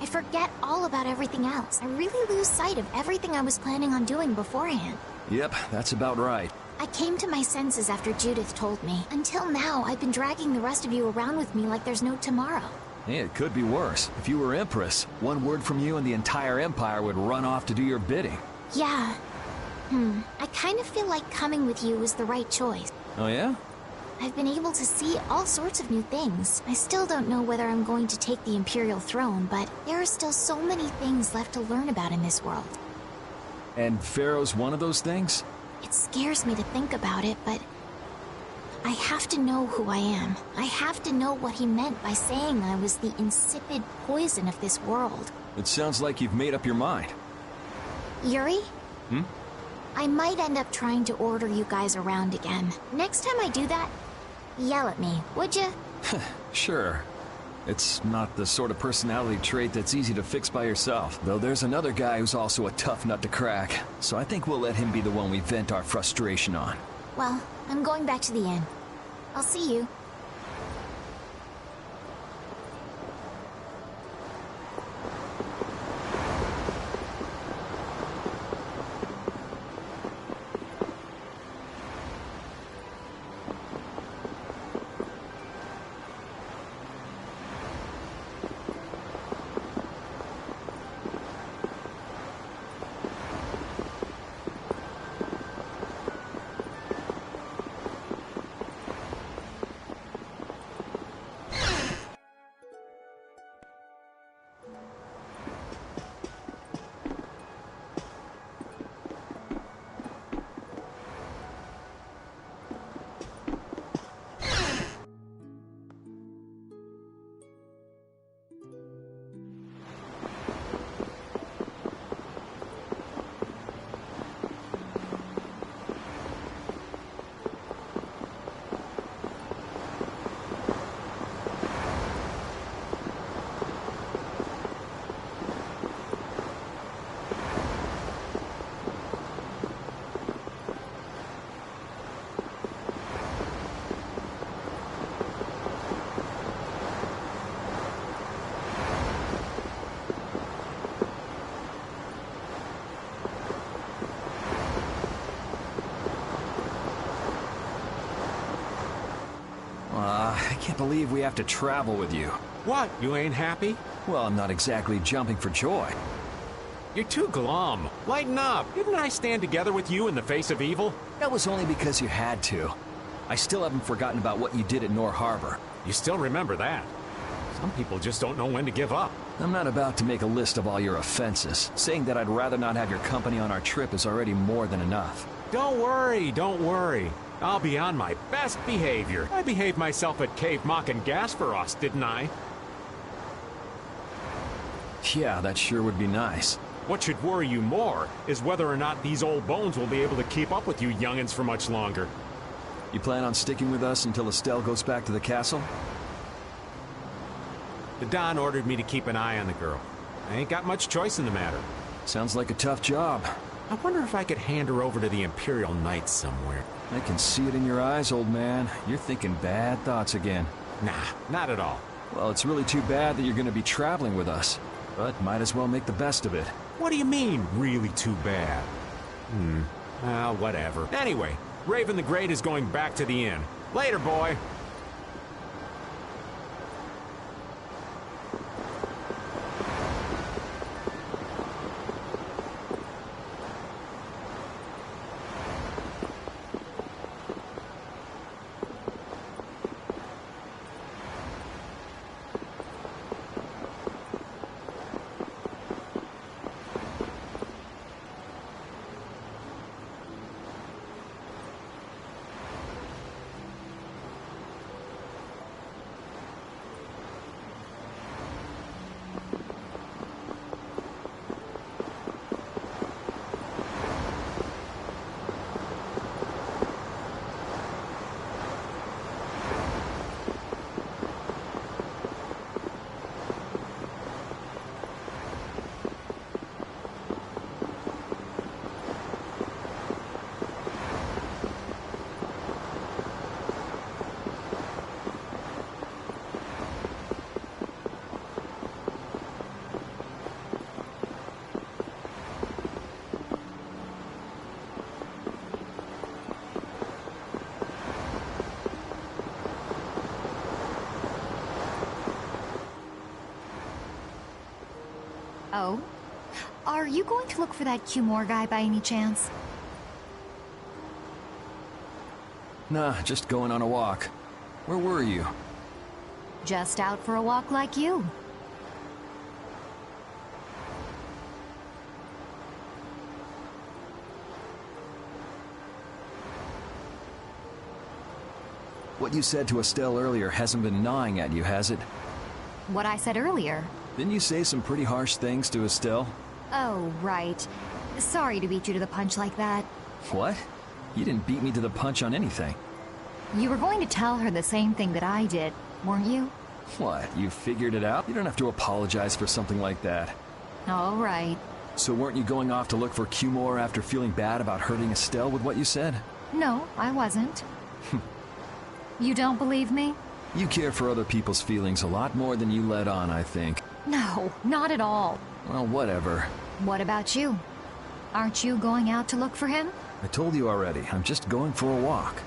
I forget all about everything else. I really lose sight of everything I was planning on doing beforehand. Yep, that's about right. I came to my senses after Judith told me. Until now, I've been dragging the rest of you around with me like there's no tomorrow. Hey, it could be worse. If you were Empress, one word from you and the entire Empire would run off to do your bidding. Yeah. I kind of feel like coming with you was the right choice. Oh yeah? I've been able to see all sorts of new things. I still don't know whether I'm going to take the Imperial throne, but there are still so many things left to learn about in this world. And Pharaoh's one of those things? It scares me to think about it, but I have to know who I am. I have to know what he meant by saying I was the insipid poison of this world. It sounds like you've made up your mind. Yuri? I might end up trying to order you guys around again. Next time I do that, yell at me, would you? Sure. It's not the sort of personality trait that's easy to fix by yourself. Though there's another guy who's also a tough nut to crack. So I think we'll let him be the one we vent our frustration on. Well, I'm going back to the inn. I'll see you. I can't believe we have to travel with you. What? You ain't happy? Well, I'm not exactly jumping for joy. You're too glum. Lighten up. Didn't I stand together with you in the face of evil? That was only because you had to. I still haven't forgotten about what you did at Nor Harbor. You still remember that. Some people just don't know when to give up. I'm not about to make a list of all your offenses. Saying that I'd rather not have your company on our trip is already more than enough. Don't worry, don't worry. I'll be on my best behavior. I behaved myself at Cave Mock and Gasperos, didn't I? Yeah, that sure would be nice. What should worry you more is whether or not these old bones will be able to keep up with you youngins for much longer. You plan on sticking with us until Estelle goes back to the castle? The Don ordered me to keep an eye on the girl. I ain't got much choice in the matter. Sounds like a tough job. I wonder if I could hand her over to the Imperial Knights somewhere. I can see it in your eyes, old man. You're thinking bad thoughts again. Nah, not at all. Well, it's really too bad that you're going to be traveling with us. But might as well make the best of it. What do you mean, really too bad? Well, whatever. Anyway, Raven the Great is going back to the inn. Later, boy. Oh? Are you going to look for that Cumore guy by any chance? Nah, just going on a walk. Where were you? Just out for a walk like you. What you said to Estelle earlier hasn't been gnawing at you, has it? What I said earlier. Didn't you say some pretty harsh things to Estelle? Oh, right. Sorry to beat you to the punch like that. What? You didn't beat me to the punch on anything. You were going to tell her the same thing that I did, weren't you? What, you figured it out? You don't have to apologize for something like that. All right. So weren't you going off to look for Cumore after feeling bad about hurting Estelle with what you said? No, I wasn't. You don't believe me? You care for other people's feelings a lot more than you let on, I think. No, not at all. Well, whatever. What about you? Aren't you going out to look for him? I told you already, I'm just going for a walk.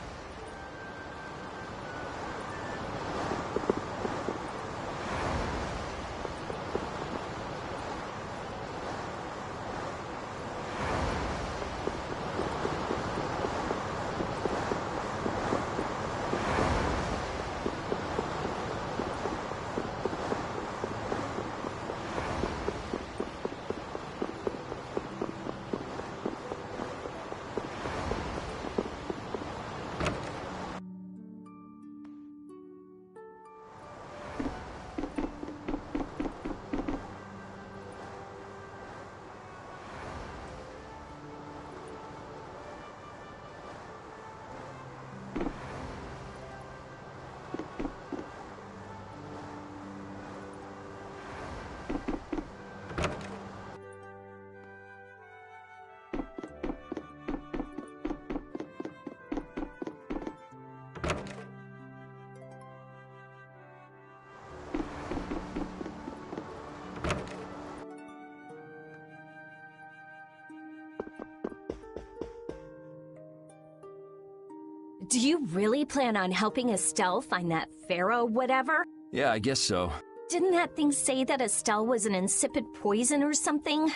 Do you really plan on helping Estelle find that pharaoh whatever? Yeah, I guess so. Didn't that thing say that Estelle was an insipid poison or something?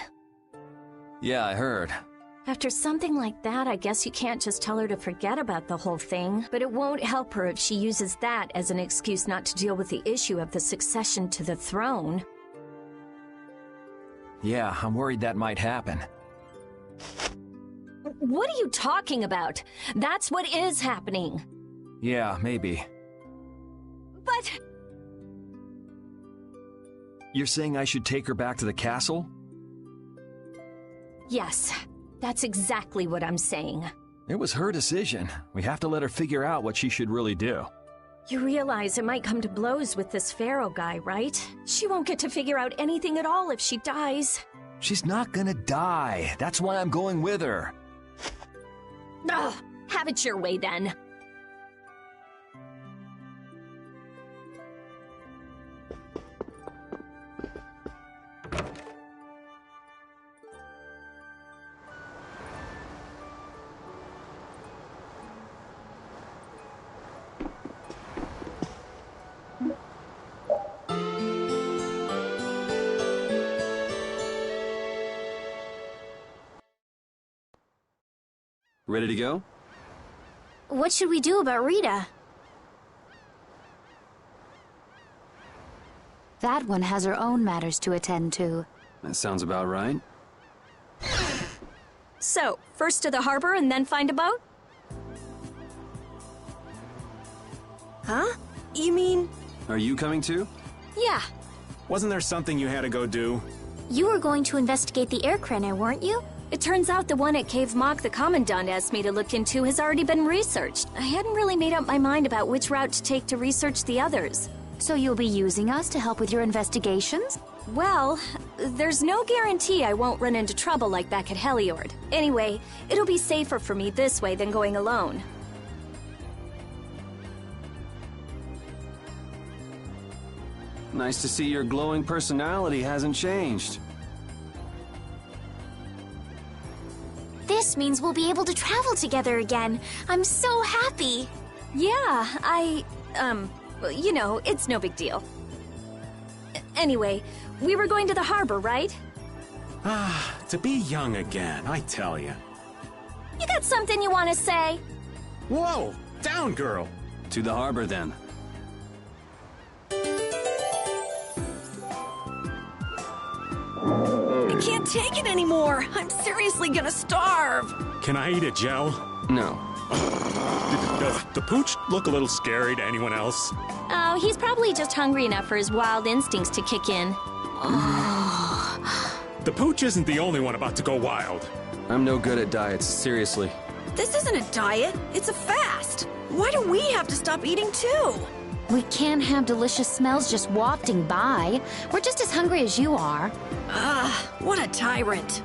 Yeah, I heard. After something like that, I guess you can't just tell her to forget about the whole thing. But it won't help her if she uses that as an excuse not to deal with the issue of the succession to the throne. Yeah, I'm worried that might happen. What are you talking about? That's what is happening. Yeah, maybe. But... You're saying I should take her back to the castle? Yes, that's exactly what I'm saying. It was her decision. We have to let her figure out what she should really do. You realize it might come to blows with this Pharaoh guy, right? She won't get to figure out anything at all if she dies. She's not gonna die. That's why I'm going with her. Ugh, have it your way then. Ready to go? What should we do about Rita? That one has her own matters to attend to. That sounds about right. So, first to the harbor and then find a boat? Huh? You mean... Are you coming too? Yeah. Wasn't there something you had to go do? You were going to investigate the air crenna, weren't you? It turns out the one at Cave Mach the Commandant asked me to look into has already been researched. I hadn't really made up my mind about which route to take to research the others. So you'll be using us to help with your investigations? Well, there's no guarantee I won't run into trouble like back at Heliord. Anyway, it'll be safer for me this way than going alone. Nice to see your glowing personality hasn't changed. This means we'll be able to travel together again. I'm so happy. Yeah, you know, it's no big deal. Anyway, we were going to the harbor, right? Ah, to be young again, I tell you. You got something you want to say? Whoa! Down, girl! To the harbor, then. I can't take it anymore. I'm seriously gonna starve. Can I eat a gel? No. Does the pooch look a little scary to anyone else? Oh, he's probably just hungry enough for his wild instincts to kick in. The pooch isn't the only one about to go wild. I'm no good at diets, seriously. This isn't a diet, it's a fast. Why do we have to stop eating too? We can't have delicious smells just wafting by. We're just as hungry as you are. What a tyrant.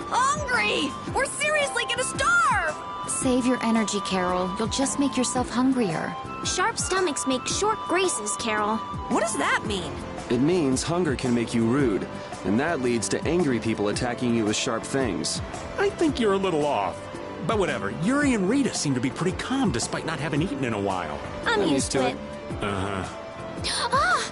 hungry! We're seriously gonna starve! Save your energy, Carol. You'll just make yourself hungrier. Sharp stomachs make short graces, Carol. What does that mean? It means hunger can make you rude, and that leads to angry people attacking you with sharp things. I think you're a little off. But whatever, Yuri and Rita seem to be pretty calm despite not having eaten in a while. I'm used to it. Uh-huh. Ah!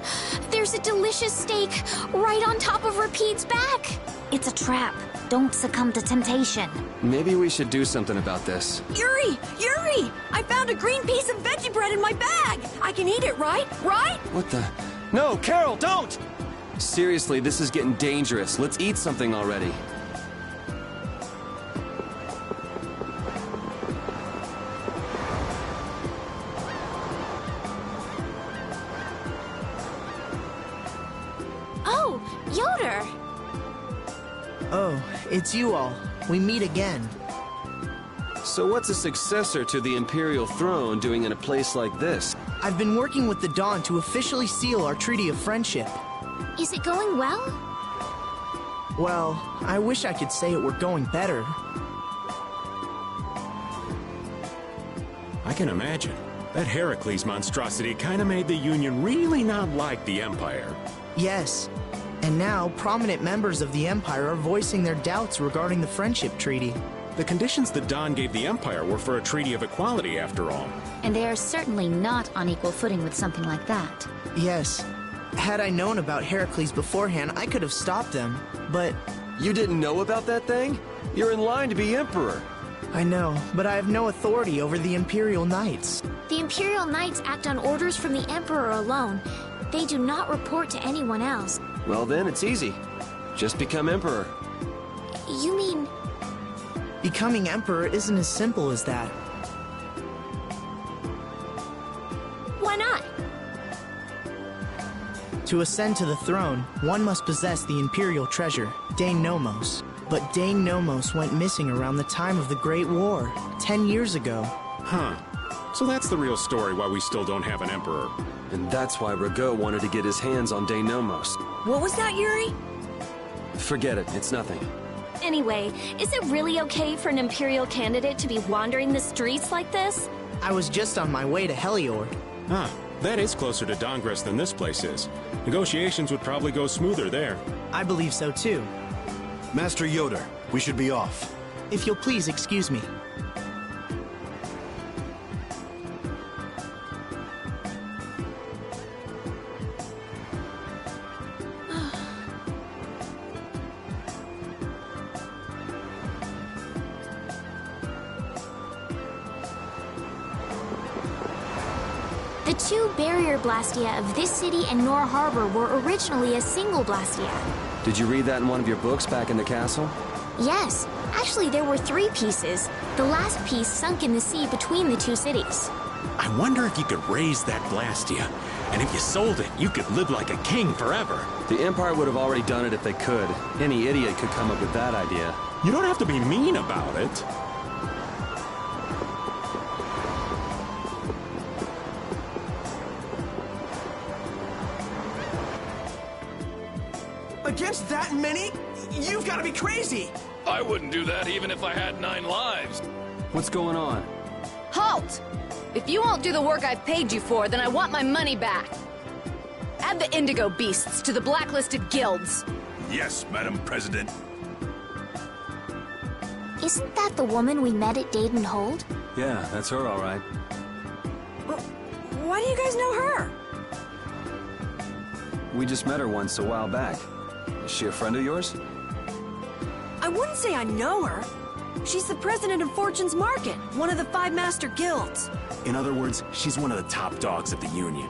There's a delicious steak right on top of Rapide's back. It's a trap. Don't succumb to temptation. Maybe we should do something about this. Yuri! Yuri! I found a green piece of veggie bread in my bag! I can eat it, right? Right? What the? No, Carol, don't! Seriously, this is getting dangerous. Let's eat something already. Oh, Yoder! Oh, it's you all. We meet again. So what's a successor to the Imperial throne doing in a place like this? I've been working with the Dawn to officially seal our Treaty of Friendship. Is it going well? Well, I wish I could say it were going better. I can imagine. That Heracles monstrosity kinda made the Union really not like the Empire. Yes. And now, prominent members of the Empire are voicing their doubts regarding the Friendship Treaty. The conditions the Dawn gave the Empire were for a treaty of equality, after all. And they are certainly not on equal footing with something like that. Yes. Had I known about Heracles beforehand, I could have stopped them, but... You didn't know about that thing? You're in line to be Emperor. I know, but I have no authority over the Imperial Knights. The Imperial Knights act on orders from the Emperor alone. They do not report to anyone else. Well then, it's easy. Just become Emperor. You mean... Becoming Emperor isn't as simple as that. Why not? To ascend to the throne, one must possess the Imperial treasure, Dane Nomos. But Dane Nomos went missing around the time of the Great War, 10 years ago. Huh. So that's the real story why we still don't have an Emperor. And that's why Rago wanted to get his hands on Dane Nomos. What was that, Yuri? Forget it, it's nothing. Anyway, is it really okay for an Imperial candidate to be wandering the streets like this? I was just on my way to Heliord. Huh. That is closer to Dongress than this place is. Negotiations would probably go smoother there. I believe so too. Master Yoder, we should be off. If you'll please excuse me. The two barrier blastia of this city and Nor Harbor were originally a single blastia. Did you read that in one of your books back in the castle? Yes. Actually, there were 3 pieces. The last piece sunk in the sea between the 2 cities. I wonder if you could raise that Blastia. And if you sold it, you could live like a king forever. The Empire would have already done it if they could. Any idiot could come up with that idea. You don't have to be mean about it. Against that many? You've got to be crazy! I wouldn't do that even if I had 9 lives. What's going on? Halt! If you won't do the work I've paid you for, then I want my money back. Add the Indigo Beasts to the blacklisted guilds. Yes, Madam President. Isn't that the woman we met at Dayton Hold? Yeah, that's her, all right. Why do you guys know her? We just met her once a while back. Is she a friend of yours? I wouldn't say I know her. She's the president of Fortune's Market, one of the 5 master guilds. In other words, she's one of the top dogs at the Union.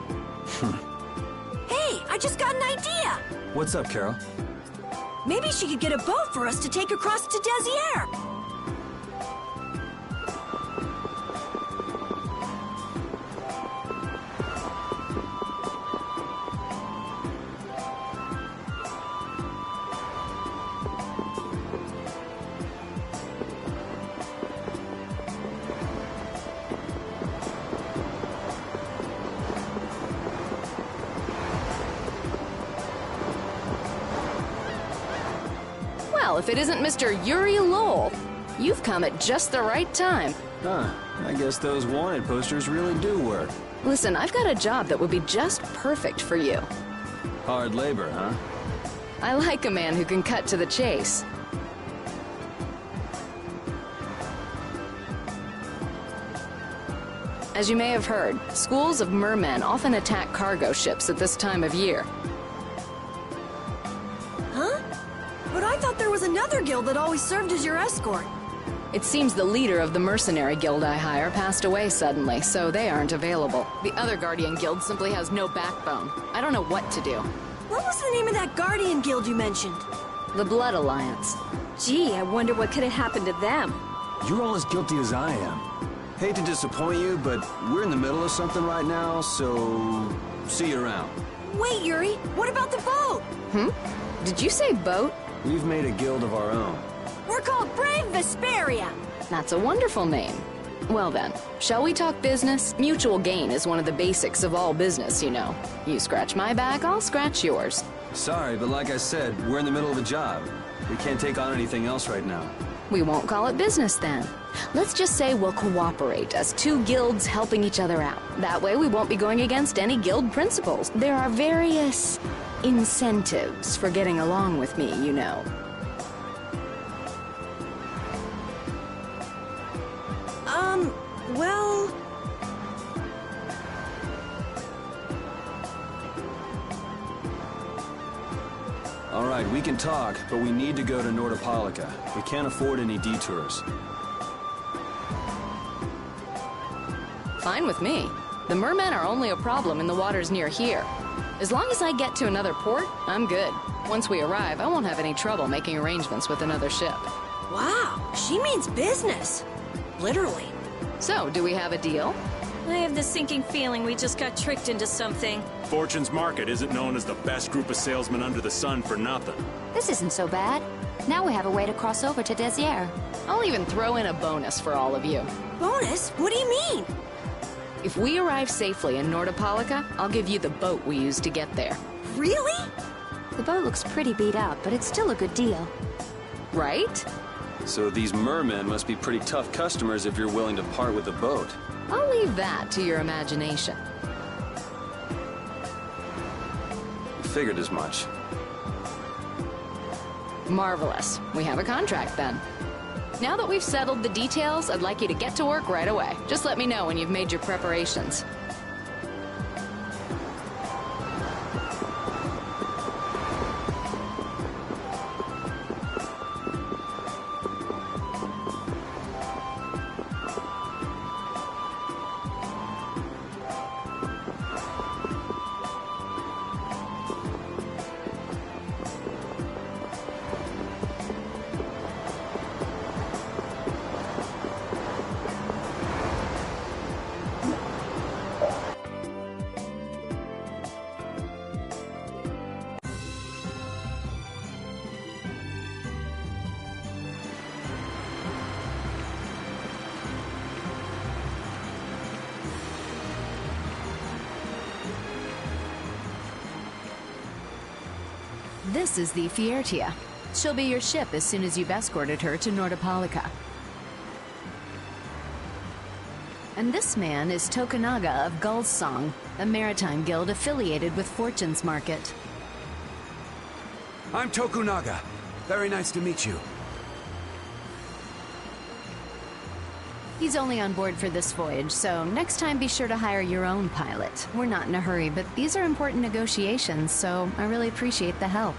Hey, I just got an idea! What's up, Carol? Maybe she could get a boat for us to take across to Desier. Well, Well, if it isn't Mr. Yuri Lowell, you've come at just the right time. Huh. I guess those wanted posters really do work. Listen, I've got a job that would be just perfect for you. Hard labor, huh? I like a man who can cut to the chase. As you may have heard, schools of mermen often attack cargo ships at this time of year. Huh? But I thought there was another guild that always served as your escort. It seems the leader of the mercenary guild I hire passed away suddenly, so they aren't available. The other Guardian guild simply has no backbone. I don't know what to do. What was the name of that Guardian guild you mentioned? The Blood Alliance. Gee, I wonder what could have happened to them. You're all as guilty as I am. Hate to disappoint you, but we're in the middle of something right now, so see you around. Wait, Yuri, what about the boat? Did you say boat? We've made a guild of our own. We're called Brave Vesperia. That's a wonderful name. Well then, shall we talk business? Mutual gain is one of the basics of all business, you know. You scratch my back, I'll scratch yours. Sorry, but like I said, we're in the middle of a job. We can't take on anything else right now. We won't call it business then. Let's just say we'll cooperate as two guilds helping each other out. That way we won't be going against any guild principles. There are various incentives for getting along with me, you know. Well... All right, we can talk, but we need to go to Nordopolica. We can't afford any detours. Fine with me. The mermen are only a problem in the waters near here. As long as I get to another port, I'm good. Once we arrive, I won't have any trouble making arrangements with another ship. Wow, she means business. Literally. So, do we have a deal? I have this sinking feeling we just got tricked into something. Fortune's Market isn't known as the best group of salesmen under the sun for nothing. This isn't so bad. Now we have a way to cross over to Desier. I'll even throw in a bonus for all of you. Bonus? What do you mean? If we arrive safely in Nordopolica, I'll give you the boat we used to get there. Really? The boat looks pretty beat up, but it's still a good deal. Right? So these mermen must be pretty tough customers if you're willing to part with the boat. I'll leave that to your imagination. Figured as much. Marvelous. We have a contract then. Now that we've settled the details, I'd like you to get to work right away. Just let me know when you've made your preparations. This is the Fiertia. She'll be your ship as soon as you've escorted her to Nordopolica. And this man is Tokunaga of Gull's Song, a maritime guild affiliated with Fortune's Market. I'm Tokunaga. Very nice to meet you. He's only on board for this voyage, so next time be sure to hire your own pilot. We're not in a hurry, but these are important negotiations, so I really appreciate the help.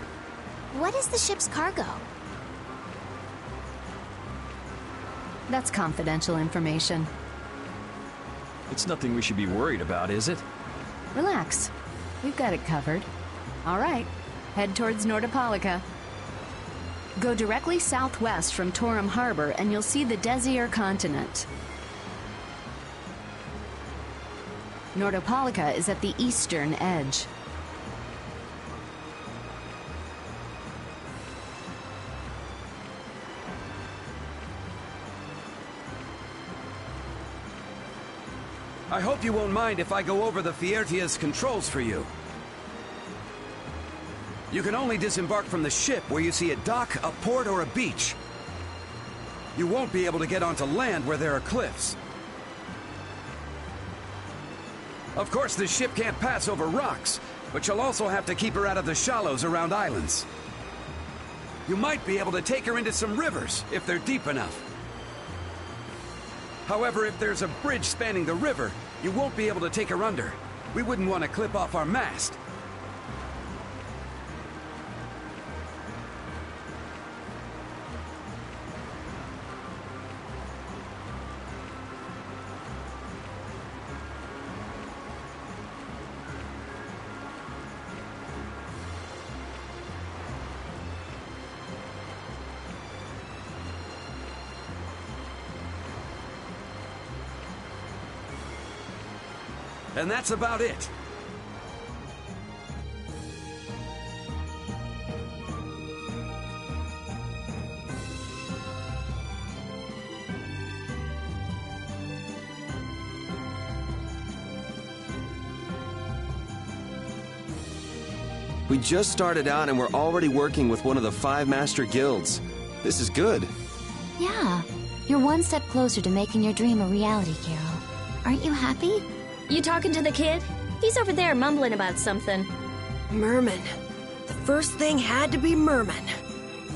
What is the ship's cargo? That's confidential information. It's nothing we should be worried about, is it? Relax. We've got it covered. All right, head towards Nordopolica. Go directly southwest from Torum Harbor and you'll see the Desier continent. Nordopolica is at the eastern edge. I hope you won't mind if I go over the Fiertia's controls for you. You can only disembark from the ship where you see a dock, a port, or a beach. You won't be able to get onto land where there are cliffs. Of course, the ship can't pass over rocks, but you'll also have to keep her out of the shallows around islands. You might be able to take her into some rivers, if they're deep enough. However, if there's a bridge spanning the river, you won't be able to take her under. We wouldn't want to clip off our mast. And that's about it. We just started out and we're already working with one of the 5 master guilds. This is good. Yeah, you're one step closer to making your dream a reality, Carol. Aren't you happy? You talking to the kid? He's over there mumbling about something. Merman. The first thing had to be Merman.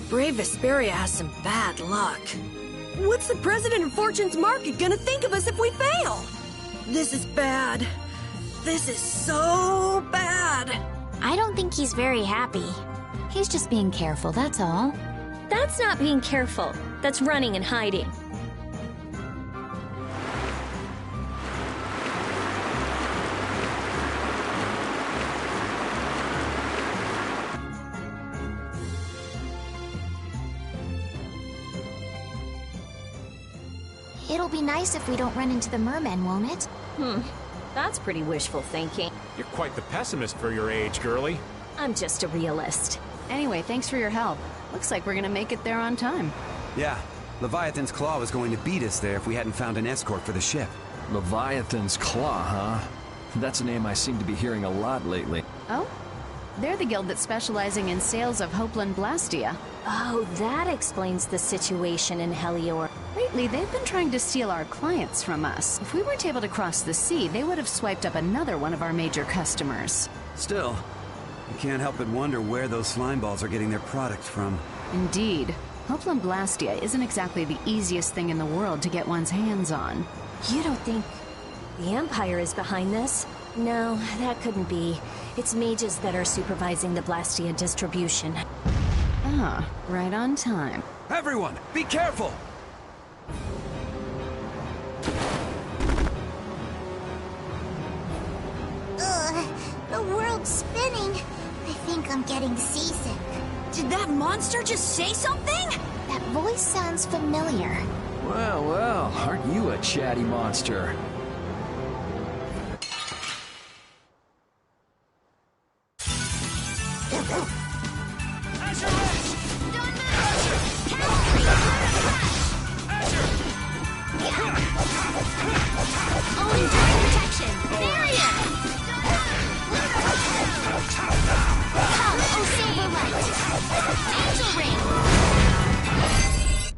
Brave Vesperia has some bad luck. What's the president of Fortune's Market gonna think of us if we fail? This is bad. This is so bad. I don't think he's very happy. He's just being careful, that's all. That's not being careful. That's running and hiding. It'll be nice if we don't run into the mermen, won't it? That's pretty wishful thinking. You're quite the pessimist for your age, girlie. I'm just a realist. Anyway, thanks for your help. Looks like we're gonna make it there on time. Yeah, Leviathan's Claw was going to beat us there if we hadn't found an escort for the ship. Leviathan's Claw, huh? That's a name I seem to be hearing a lot lately. Oh? They're the guild that's specializing in sales of Hopeland Blastia. Oh, that explains the situation in Helior. Lately, they've been trying to steal our clients from us. If we weren't able to cross the sea, they would have swiped up another one of our major customers. Still, I can't help but wonder where those slime balls are getting their product from. Indeed. Hopeland Blastia isn't exactly the easiest thing in the world to get one's hands on. You don't think the Empire is behind this? No, that couldn't be. It's mages that are supervising the Blastia distribution. Ah, right on time. Everyone, be careful! Ugh, the world's spinning. I think I'm getting seasick. Did that monster just say something? That voice sounds familiar. Well, well, aren't you a chatty monster?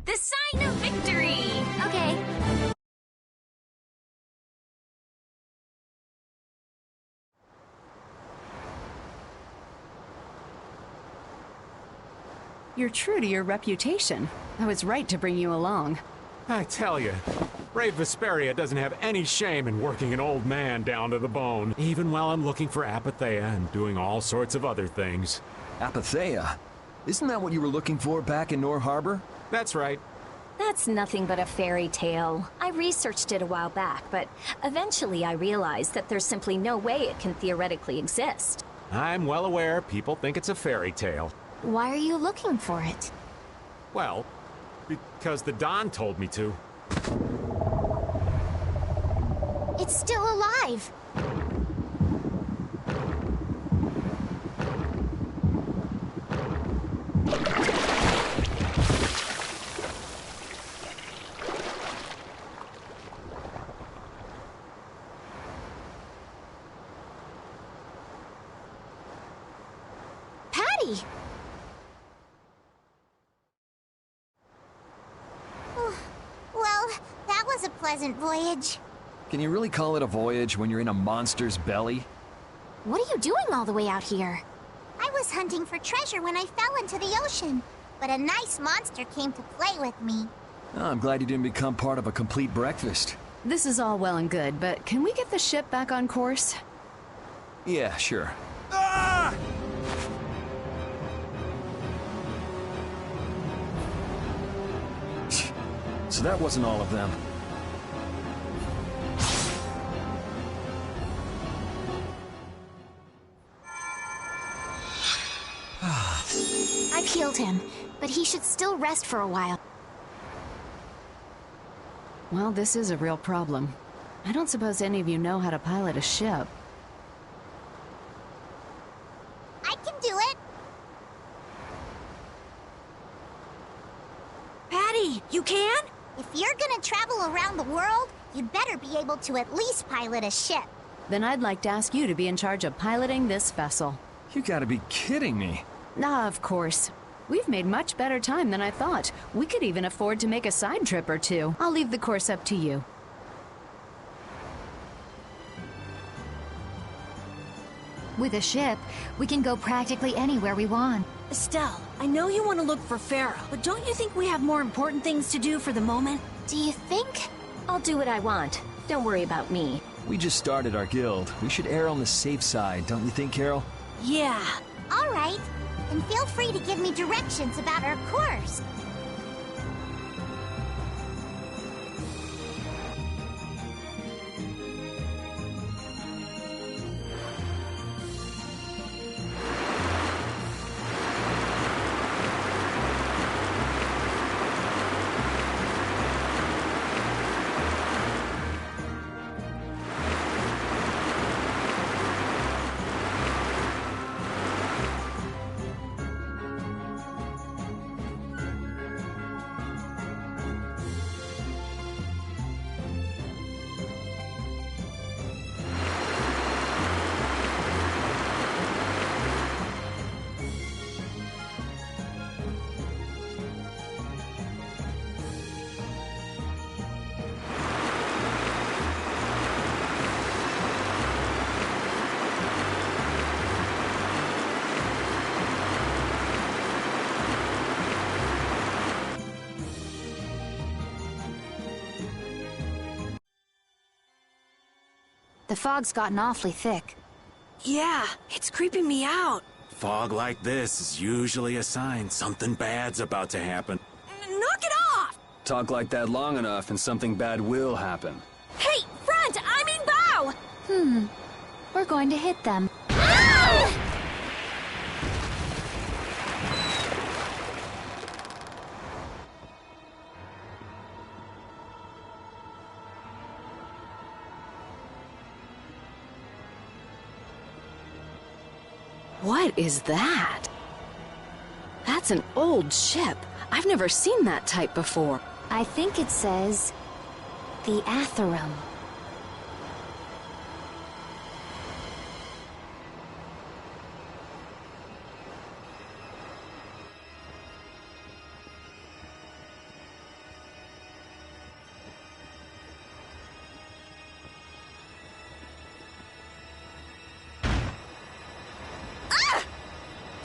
The sign of victory! Okay. You're true to your reputation. I was right to bring you along. I tell you, brave Vesperia doesn't have any shame in working an old man down to the bone, even while I'm looking for Apatheia and doing all sorts of other things. Apatheia? Isn't that what you were looking for back in Nor Harbor? That's right. That's nothing but a fairy tale. I researched it a while back, but eventually I realized that there's simply no way it can theoretically exist. I'm well aware people think it's a fairy tale. Why are you looking for it? Well, because the Don told me to. It's still alive! ready. Well, that was a pleasant voyage. Can you really call it a voyage when you're in a monster's belly? What are you doing all the way out here? I was hunting for treasure when I fell into the ocean, but a nice monster came to play with me. Oh, I'm glad you didn't become part of a complete breakfast. This is all well and good, but can we get the ship back on course? Yeah, sure. Ah! So that wasn't all of them. I've healed him, but he should still rest for a while. Well, this is a real problem. I don't suppose any of you know how to pilot a ship. I can do it! Patty, you can? If you're gonna travel around the world, you'd better be able to at least pilot a ship. Then I'd like to ask you to be in charge of piloting this vessel. You gotta be kidding me. Ah, of course. We've made much better time than I thought. We could even afford to make a side trip or two. I'll leave the course up to you. With a ship, we can go practically anywhere we want. Estelle, I know you want to look for Pharaoh, but don't you think we have more important things to do for the moment? Do you think? I'll do what I want. Don't worry about me. We just started our guild. We should err on the safe side, don't you think, Carol? Yeah. All right. And feel free to give me directions about our course. The fog's gotten awfully thick. Yeah, it's creeping me out. Fog like this is usually a sign something bad's about to happen. Knock it off! Talk like that long enough and something bad will happen. Hey, front! I mean bow! We're going to hit them. What is that? That's an old ship. I've never seen that type before. I think it says the Atherum.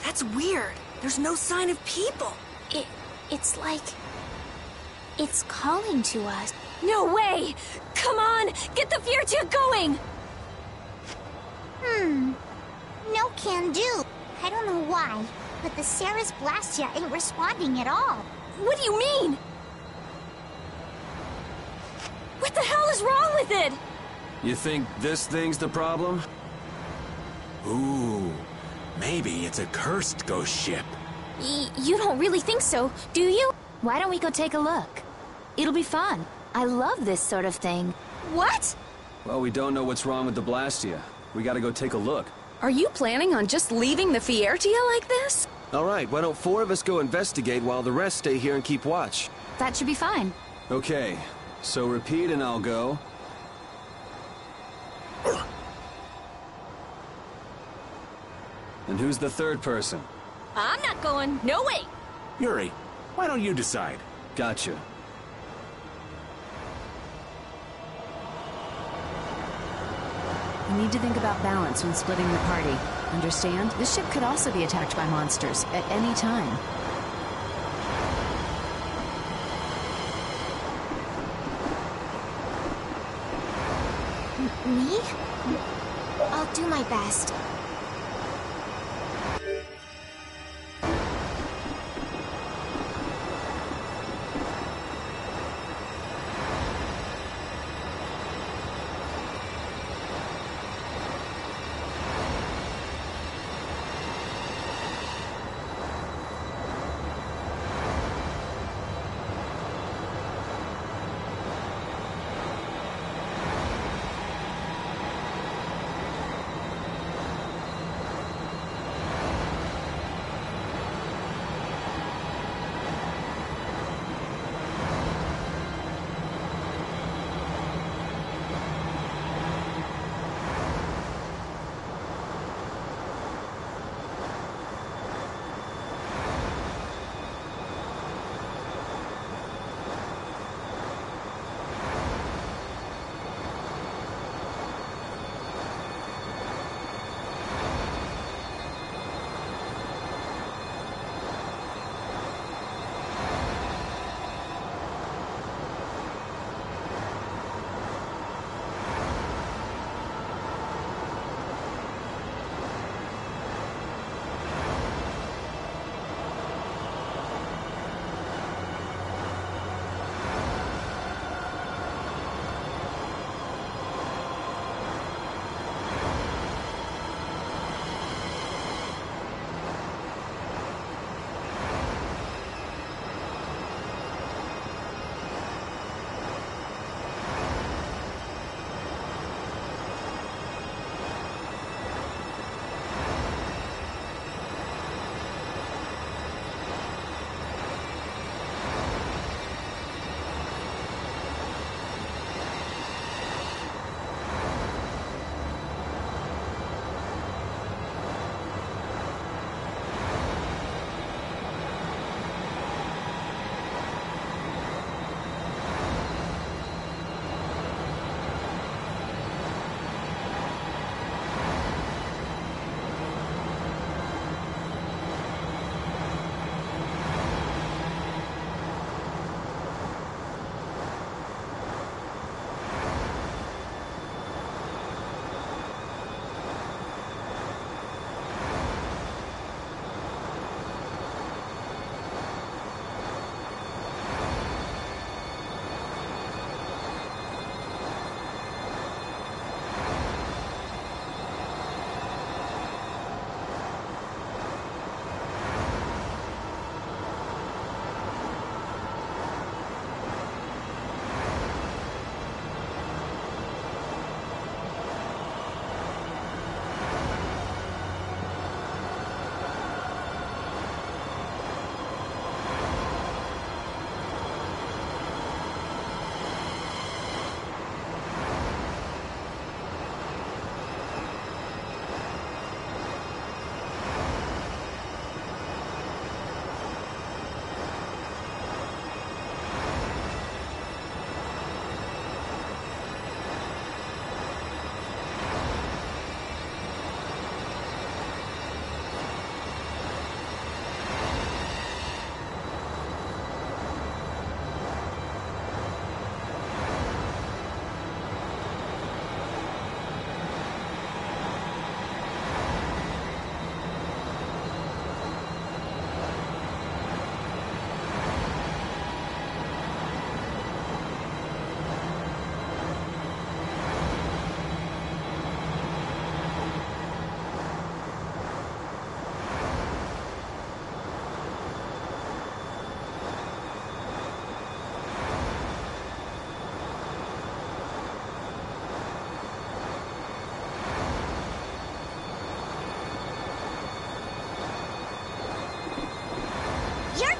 That's weird. There's no sign of people. It's like... it's calling to us. No way! Come on! Get the Fiertia going! No can do. I don't know why, but the Ceres Blastia ain't responding at all. What do you mean? What the hell is wrong with it? You think this thing's the problem? Ooh, maybe it's a cursed ghost ship. You don't really think so, do you? Why don't we go take a look? It'll be fun. I love this sort of thing. What? Well, we don't know what's wrong with the Blastia. We gotta go take a look. Are you planning on just leaving the Fiertia like this? All right, why don't 4 of us go investigate while the rest stay here and keep watch? That should be fine. Okay, so repeat and I'll go. And who's the third person? I'm not going. No way. Yuri, why don't you decide? Gotcha. You need to think about balance when splitting the party. Understand? The ship could also be attacked by monsters at any time. Me? I'll do my best.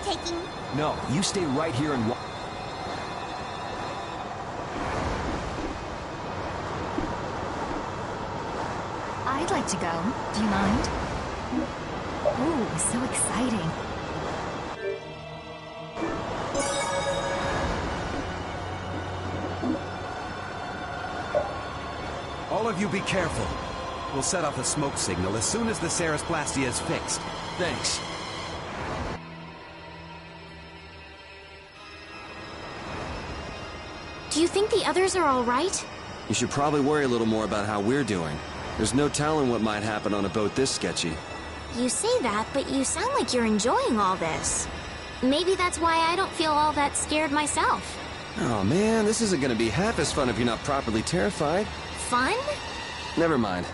taking... No, you stay right here and watch. I'd like to go. Do you mind? Ooh, so exciting. All of you be careful. We'll set off a smoke signal as soon as the Ceres Blastia is fixed. Thanks. Do you think the others are all right? You should probably worry a little more about how we're doing. There's no telling what might happen on a boat this sketchy. You say that, but you sound like you're enjoying all this. Maybe that's why I don't feel all that scared myself. Oh man, this isn't gonna be half as fun if you're not properly terrified. Fun? Never mind.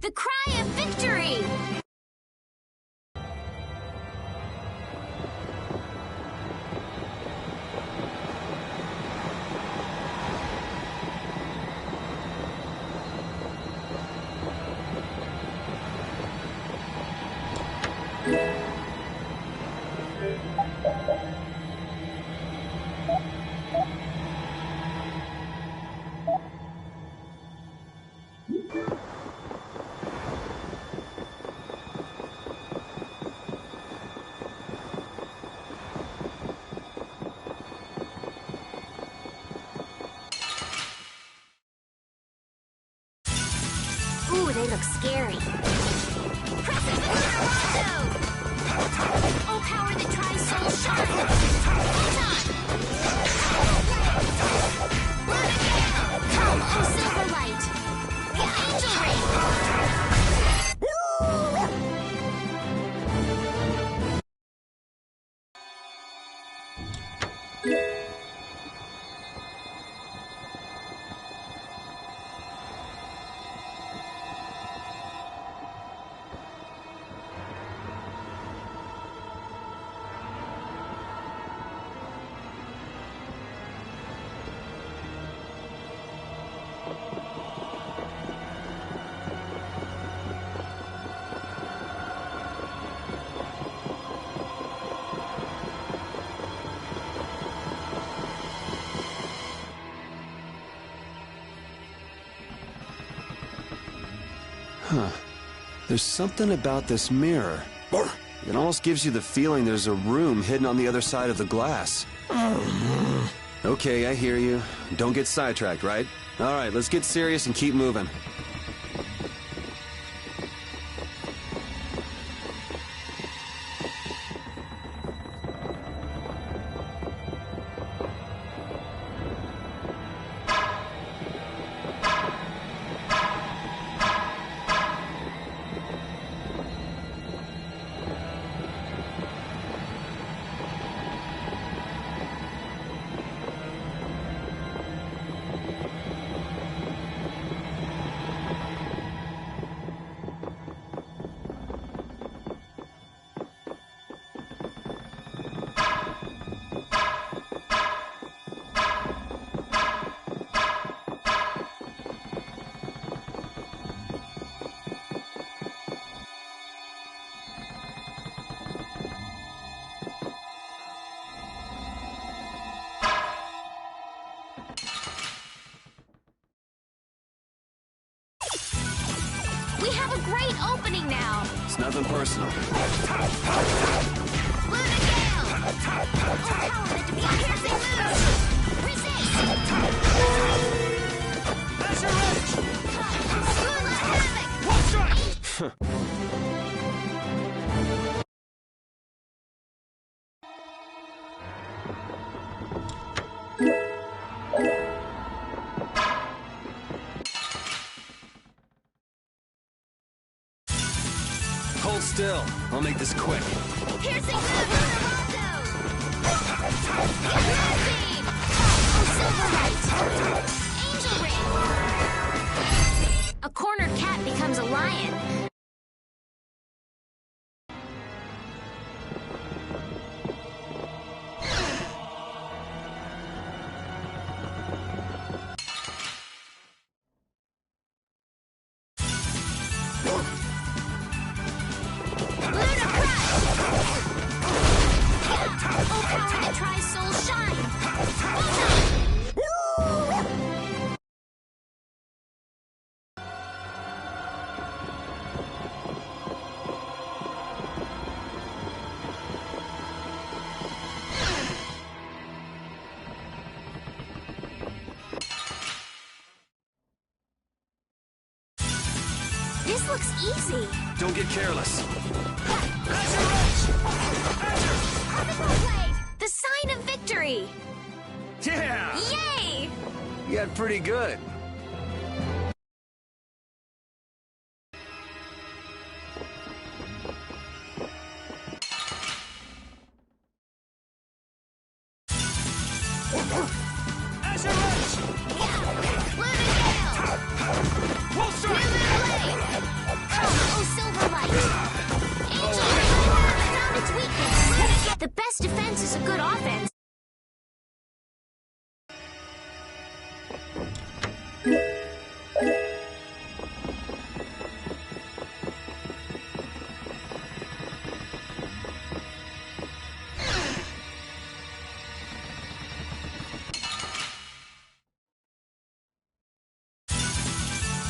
The cry of victory! Ooh, they look scary. Oh, power that tries soul sharp! Come, oh, Silverlight! The Angel Ring! Huh. There's something about this mirror. It almost gives you the feeling there's a room hidden on the other side of the glass. Okay, I hear you. Don't get sidetracked, right? All right, let's get serious and keep moving. We have a great opening now! It's nothing personal. Luna Gale! Oh, power that defeats piercing moves! Resist! Azure Edge! Luna Havoc! One strike! Hold still. I'll make this quick. Piercing moves! Beam! Oh, Silverlight! Angel Ring! A cornered cat becomes a lion. looks easy. Don't get careless. The sign of victory! Yeah! Yay! You got pretty good. The best defense is a good offense.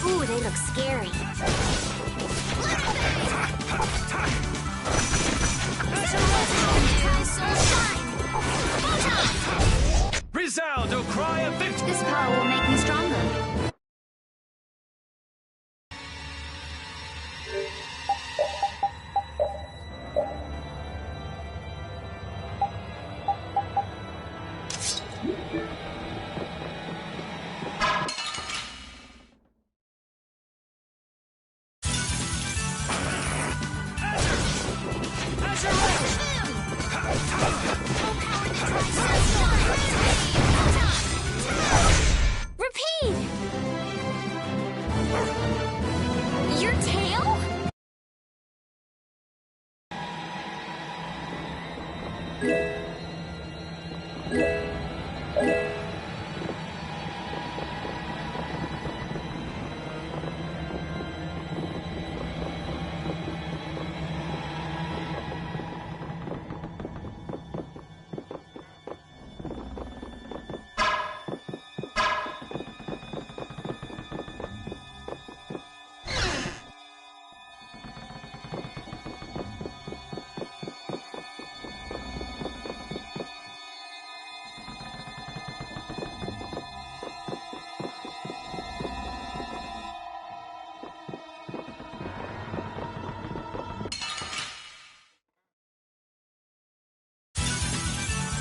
Ooh, they look scary. Resound, O cry of victory! This power will make me stronger. Your tail?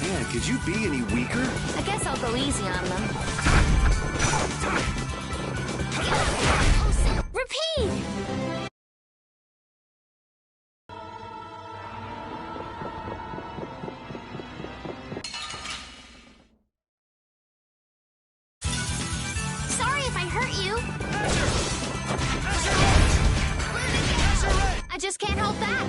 Man, could you be any weaker? I guess I'll go easy on them. Repeat! Sorry if I hurt you. I just can't hold back.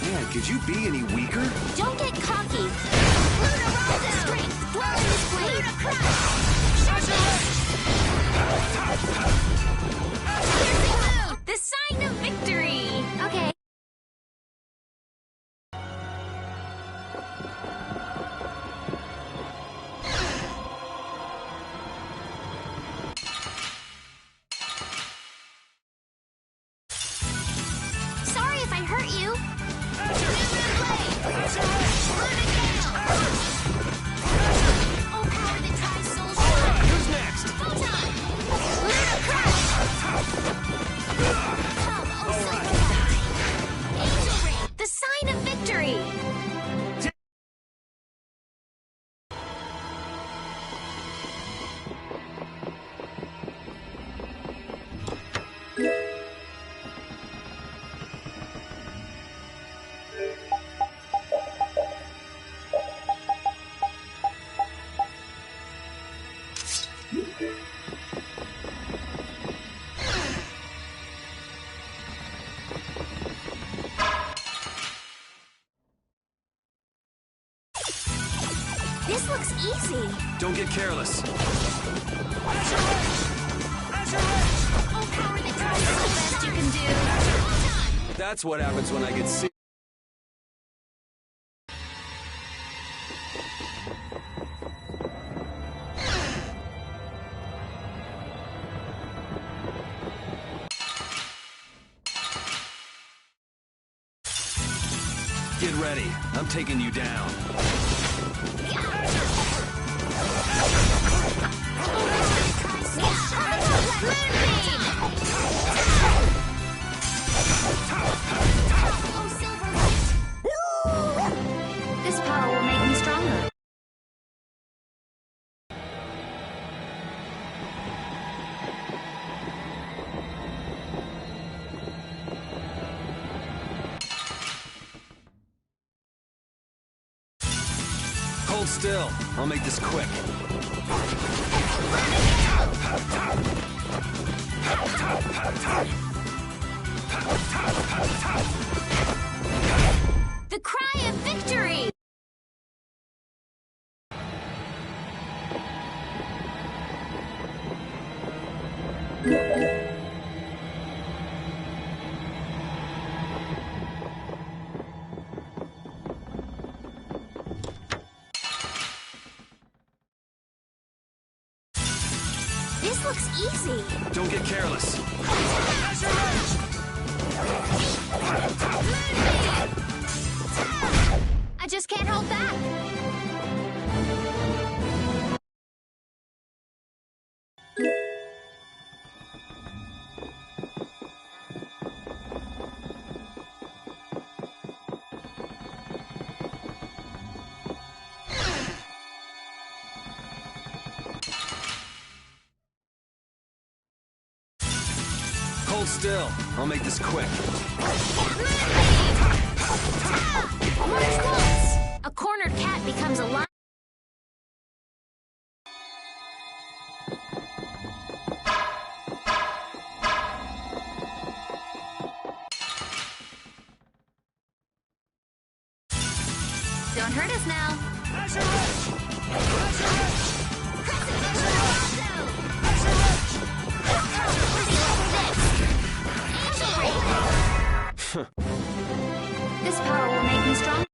Man, could you be any weaker? Don't get cocky. Strength, dwell in this blade. The sign of victory! Okay. Sorry if I hurt you. Oh, power that tries soul shine. Who's next? Photon! Lunar crash! Come, oh silver Angel ring! The sign of victory! This looks easy. Don't get careless. Oh, power that tries soul best you can do. That's what happens when I get sick. ready. I'm taking you down. This power will make me stronger. Hold still. I'll make this quick. The cry of victory! This looks easy. Don't get careless. I just can't hold back. Hold still. I'll make this quick. A cornered cat becomes a lion. Don't hurt us now. This power will make me strong.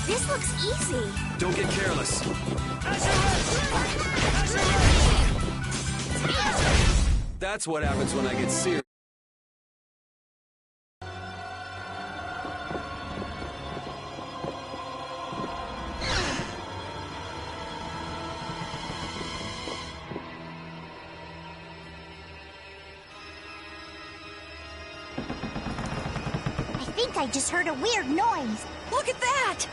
This looks easy. Don't get careless. That's what happens when I get serious. I think I just heard a weird noise. Look at that!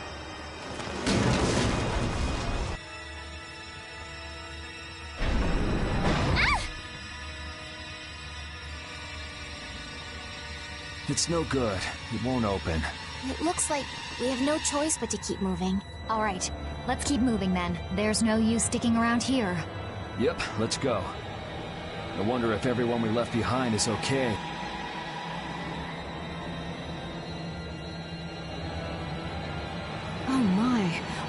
It's no good. It won't open. It looks like we have no choice but to keep moving. All right, let's keep moving then. There's no use sticking around here. Yep, let's go. I wonder if everyone we left behind is okay. Oh my,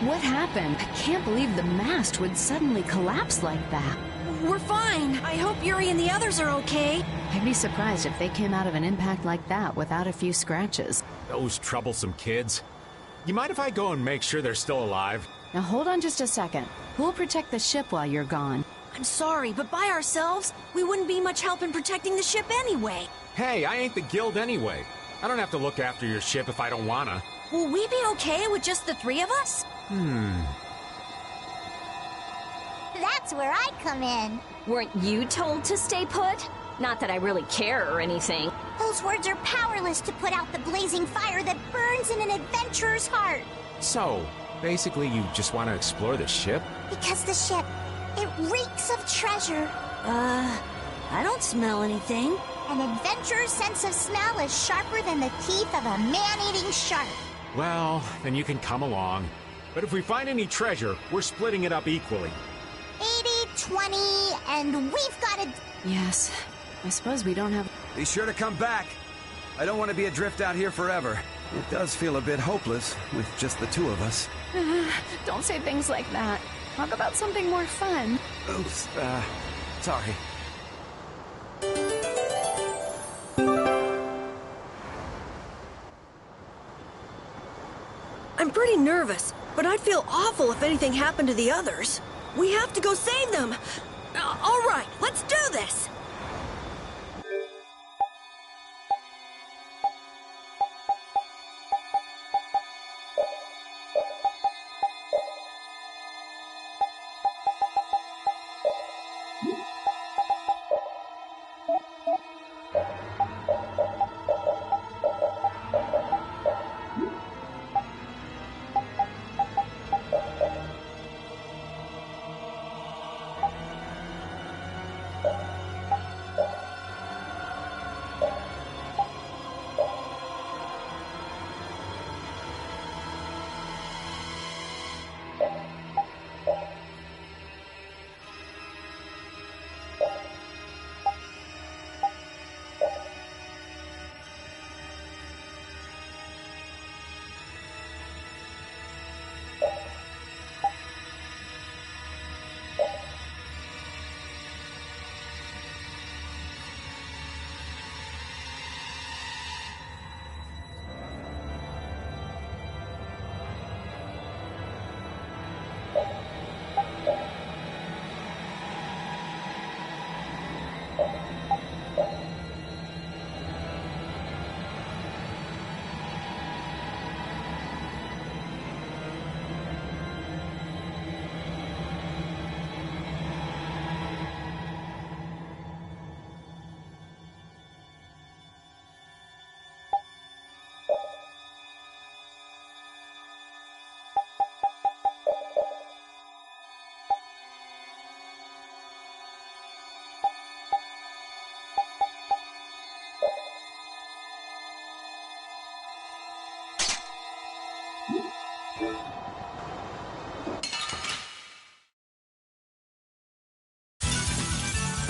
what happened? I can't believe the mast would suddenly collapse like that. We're fine. I hope Yuri and the others are okay. I'd be surprised if they came out of an impact like that without a few scratches. Those troublesome kids. You mind if I go and make sure they're still alive? Now hold on just a second. Who'll protect the ship while you're gone? I'm sorry, but by ourselves, we wouldn't be much help in protecting the ship anyway. Hey, I ain't the guild anyway. I don't have to look after your ship if I don't wanna. Will we be okay with just the three of us? That's where I come in. Weren't you told to stay put? Not that I really care or anything. Those words are powerless to put out the blazing fire that burns in an adventurer's heart. So, basically you just want to explore the ship? Because the ship, it reeks of treasure. I don't smell anything. An adventurer's sense of smell is sharper than the teeth of a man-eating shark. Well, then you can come along. But if we find any treasure, we're splitting it up equally. 80, 20, and we've got to... Yes, I suppose we don't have... Be sure to come back. I don't want to be adrift out here forever. It does feel a bit hopeless with just the two of us. Don't say things like that. Talk about something more fun. Oops, sorry. I'm pretty nervous, but I'd feel awful if anything happened to the others. We have to go save them. All right, let's do this.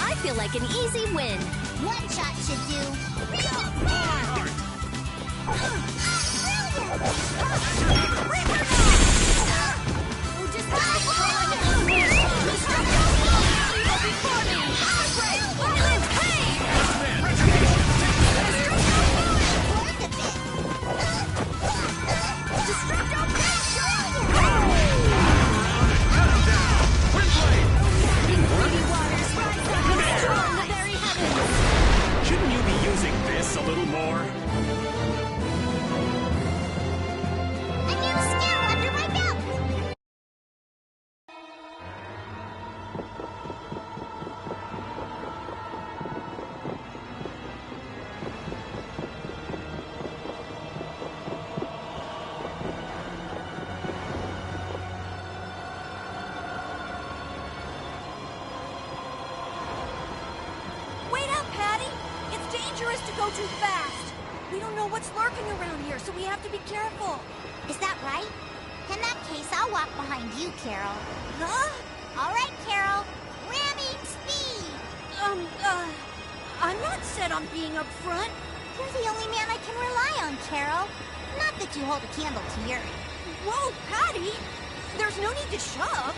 I feel like an easy win. One shot should do. Shouldn't you be using this a little more? A new skill under my belt. Wait up, Patty! It's dangerous to go too fast. We don't know what's lurking around here, so we have to be careful. Is that right? In that case, I'll walk behind you, Carol. Huh? All right, Carol. Ramming speed. I'm not set on being up front. You're the only man I can rely on, Carol. Not that you hold a candle to Yuri. Whoa, Patty! There's no need to shove.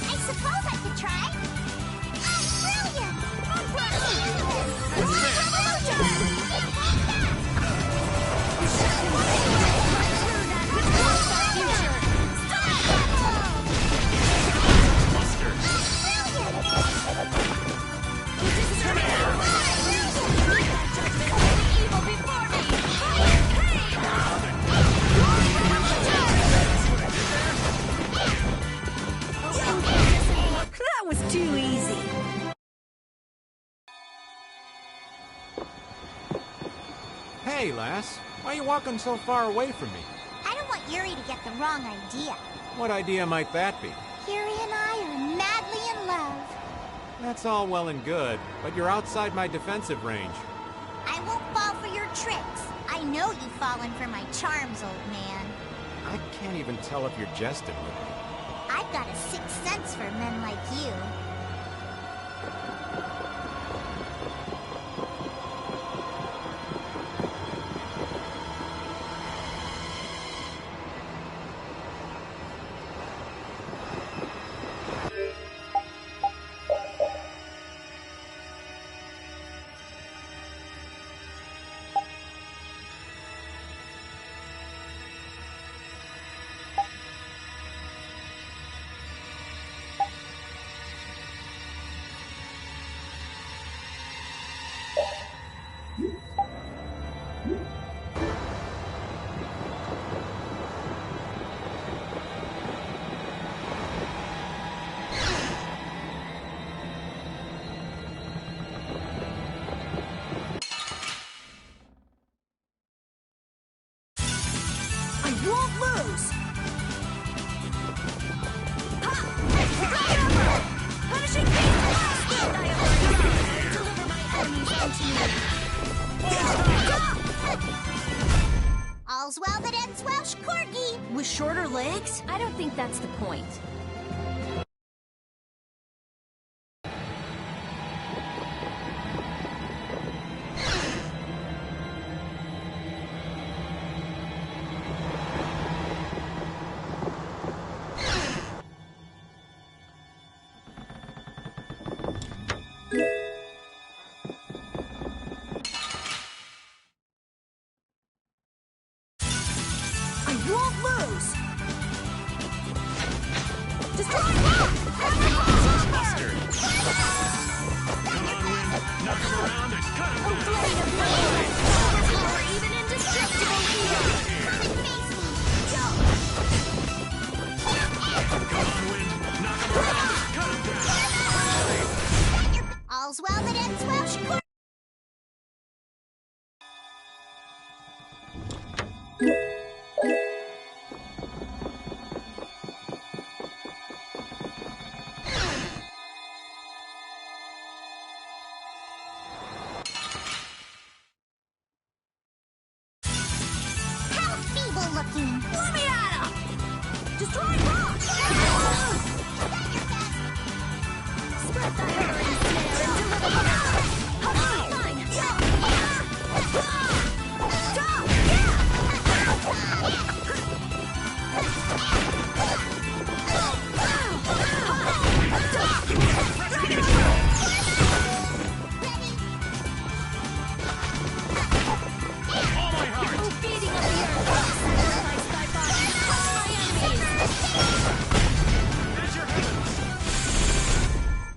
I suppose I could try. I'm brilliant! That was too easy. Hey, lass. Why are you walking so far away from me? I don't want Yuri to get the wrong idea. What idea might that be? Yuri and I are madly in love. That's all well and good, but you're outside my defensive range. I won't fall for your tricks. I know you've fallen for my charms, old man. I can't even tell if you're jesting with me. I've got a sixth sense for men like you. All's well that ends well, Corky. With shorter legs? I don't think that's the point. All's well that ends well, Corky. How feeble looking! Let me at him! Destroy rock! Spread thy herd and snare and deliver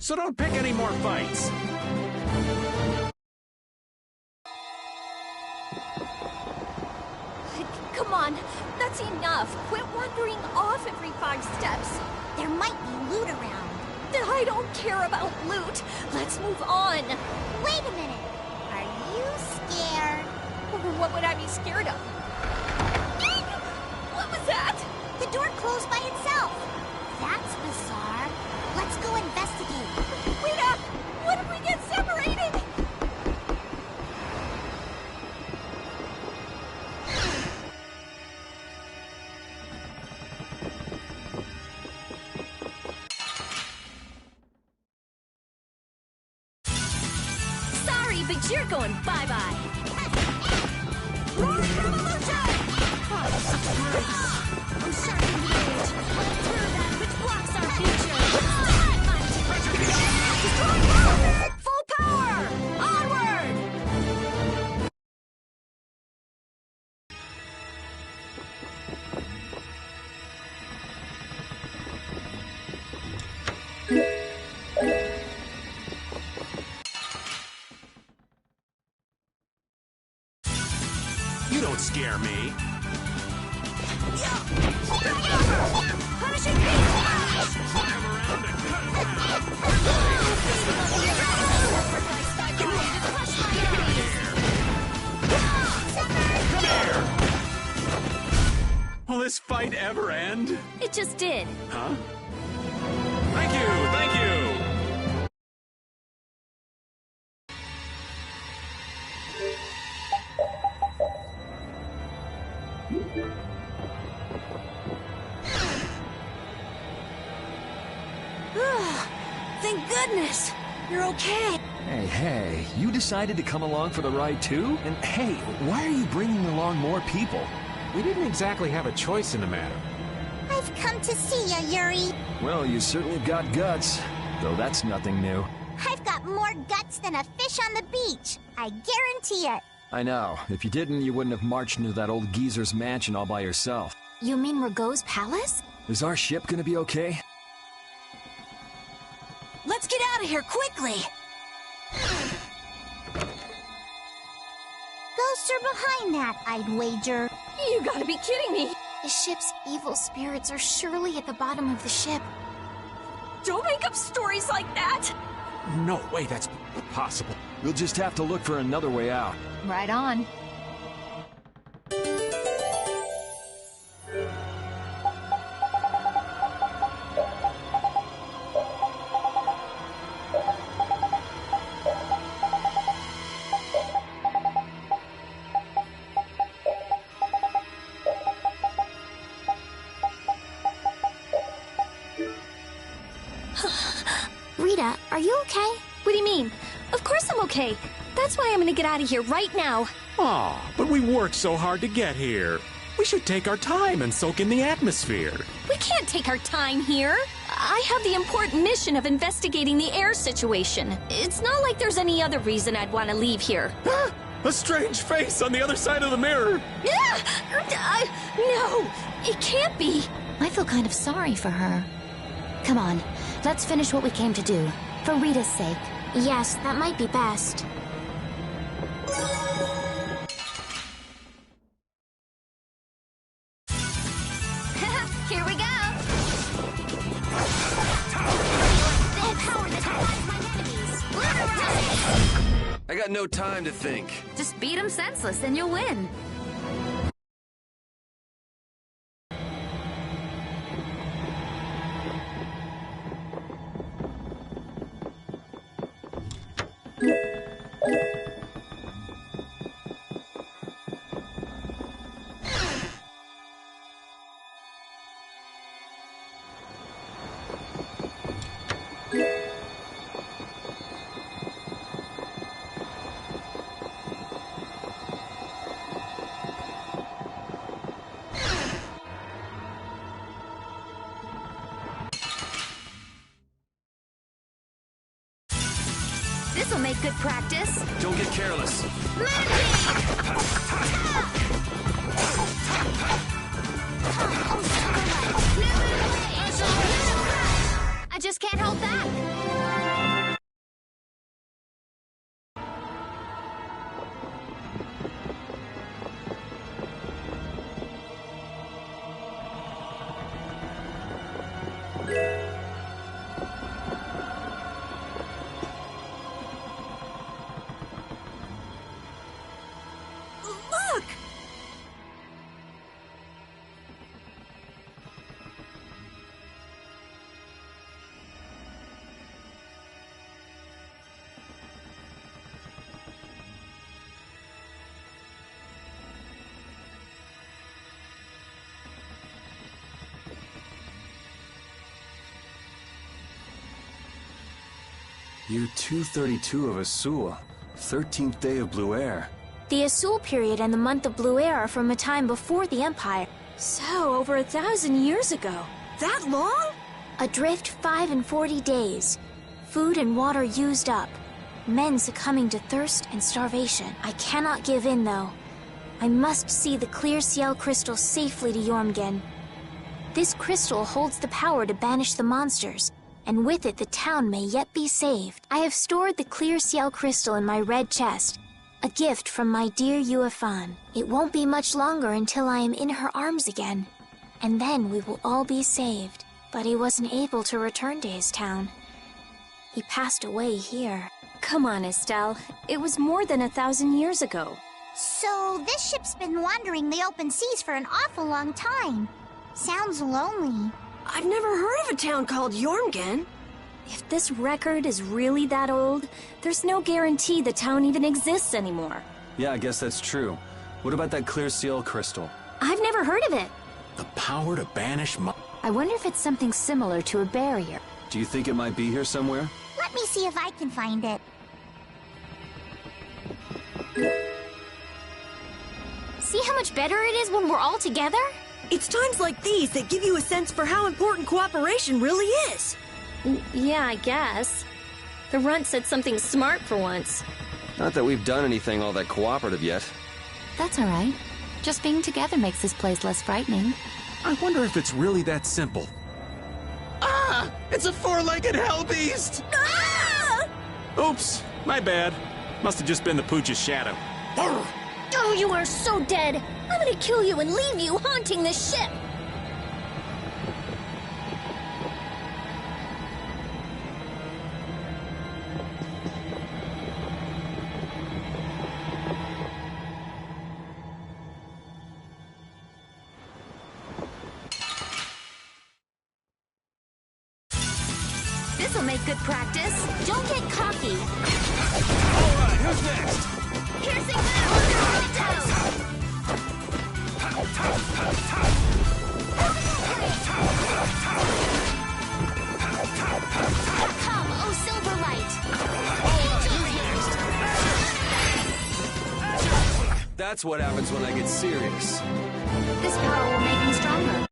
So don't pick any more fights. Come on, that's enough. Quit wandering off every 5 steps. There might be loot around. I don't care about loot. Let's move on. Wait a minute. Are you scared? What would I be scared of? What was that? The door closed by itself. That's bizarre. Let's go investigate. Wait up! What if we get separated? Sorry, but you're going bye-bye. Full power! Onward! You don't scare me. Punishing beam! Well, this fight ever end? It just did. Huh? Thank you, thank you! Thank goodness! You're okay. Hey, you decided to come along for the ride too? And hey, why are you bringing along more people? We didn't exactly have a choice in the matter. I've come to see ya, Yuri. Well, you certainly got guts, though that's nothing new. I've got more guts than a fish on the beach. I guarantee it. I know. If you didn't, you wouldn't have marched into that old geezer's mansion all by yourself. You mean Rago's palace? Is our ship gonna be okay? Let's get out of here quickly! Ghosts are behind that, I'd wager. You gotta be kidding me! The ship's evil spirits are surely at the bottom of the ship. Don't make up stories like that! No way that's possible. We'll just have to look for another way out. Right on. Rita, are you okay? What do you mean? Of course I'm okay. That's why I'm gonna get out of here right now. Aw, but we worked so hard to get here. We should take our time and soak in the atmosphere. We can't take our time here. I have the important mission of investigating the air situation. It's not like there's any other reason I'd want to leave here. A strange face on the other side of the mirror. No, it can't be. I feel kind of sorry for her. Come on, let's finish what we came to do. For Rita's sake. Yes, that might be best. Here we go! The power that divides my enemies! I got no time to think. Just beat him senseless and you'll win. This'll make good practice. Don't get careless. I just can't hold back. Look! Year 232 of Asul, 13th day of Blue Air. The Asul period and the month of Blue Air are from a time before the Empire. So, over 1,000 years ago. That long? Adrift 5 and 40 days. Food and water used up. Men succumbing to thirst and starvation. I cannot give in, though. I must see the clear Ciel crystal safely to Jormungand. This crystal holds the power to banish the monsters, and with it the town may yet be saved. I have stored the clear Ciel crystal in my red chest, a gift from my dear Yuefan. It won't be much longer until I am in her arms again, and then we will all be saved. But he wasn't able to return to his town. He passed away here. Come on, Estelle. It was more than 1,000 years ago. So this ship's been wandering the open seas for an awful long time. Sounds lonely. I've never heard of a town called Jormungand. If this record is really that old, there's no guarantee the town even exists anymore. Yeah, I guess that's true. What about that clear seal crystal? I've never heard of it. The power to banish I wonder if it's something similar to a barrier. Do you think it might be here somewhere? Let me see if I can find it. See how much better it is when we're all together? It's times like these that give you a sense for how important cooperation really is. Yeah, I guess. The runt said something smart for once. Not that we've done anything all that cooperative yet. That's all right. Just being together makes this place less frightening. I wonder if it's really that simple. Ah! It's a four-legged hell beast! Ah! Oops, my bad. Must have just been the pooch's shadow. Oh, you are so dead! I'm gonna kill you and leave you haunting the ship! This'll make good practice. Don't get cocky. Alright, who's next? Piercing metal under my toes! Come, oh silver light! That's what happens when I get serious. This power will make me stronger.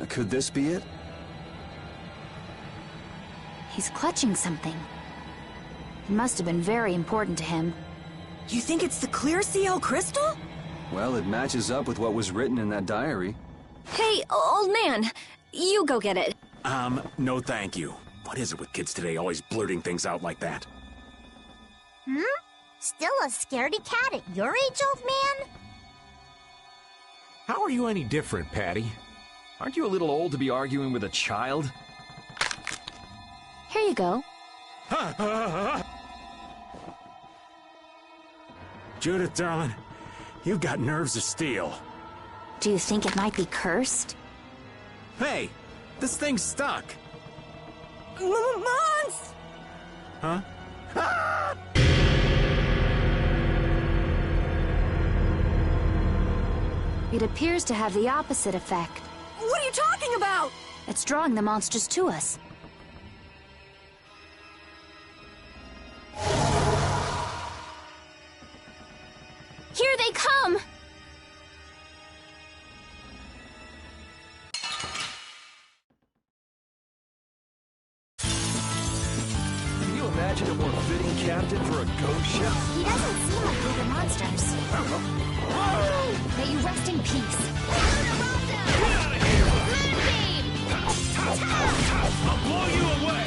Could this be it? He's clutching something. It must have been very important to him. You think it's the clear seal crystal? Well, it matches up with what was written in that diary. Hey, old man, you go get it. No thank you. What is it with kids today always blurting things out like that? Still a scaredy cat at your age, old man? How are you any different, Patty? Aren't you a little old to be arguing with a child? Here you go. Judith, darling, you've got nerves of steel. Do you think it might be cursed? Hey, this thing's stuck. Mons! Huh? It appears to have the opposite effect. What are you talking about? It's drawing the monsters to us. Here they come! Can you imagine a more fitting captain for a ghost ship? He doesn't seem like we're the monsters. May you rest in peace. I'll blow you away!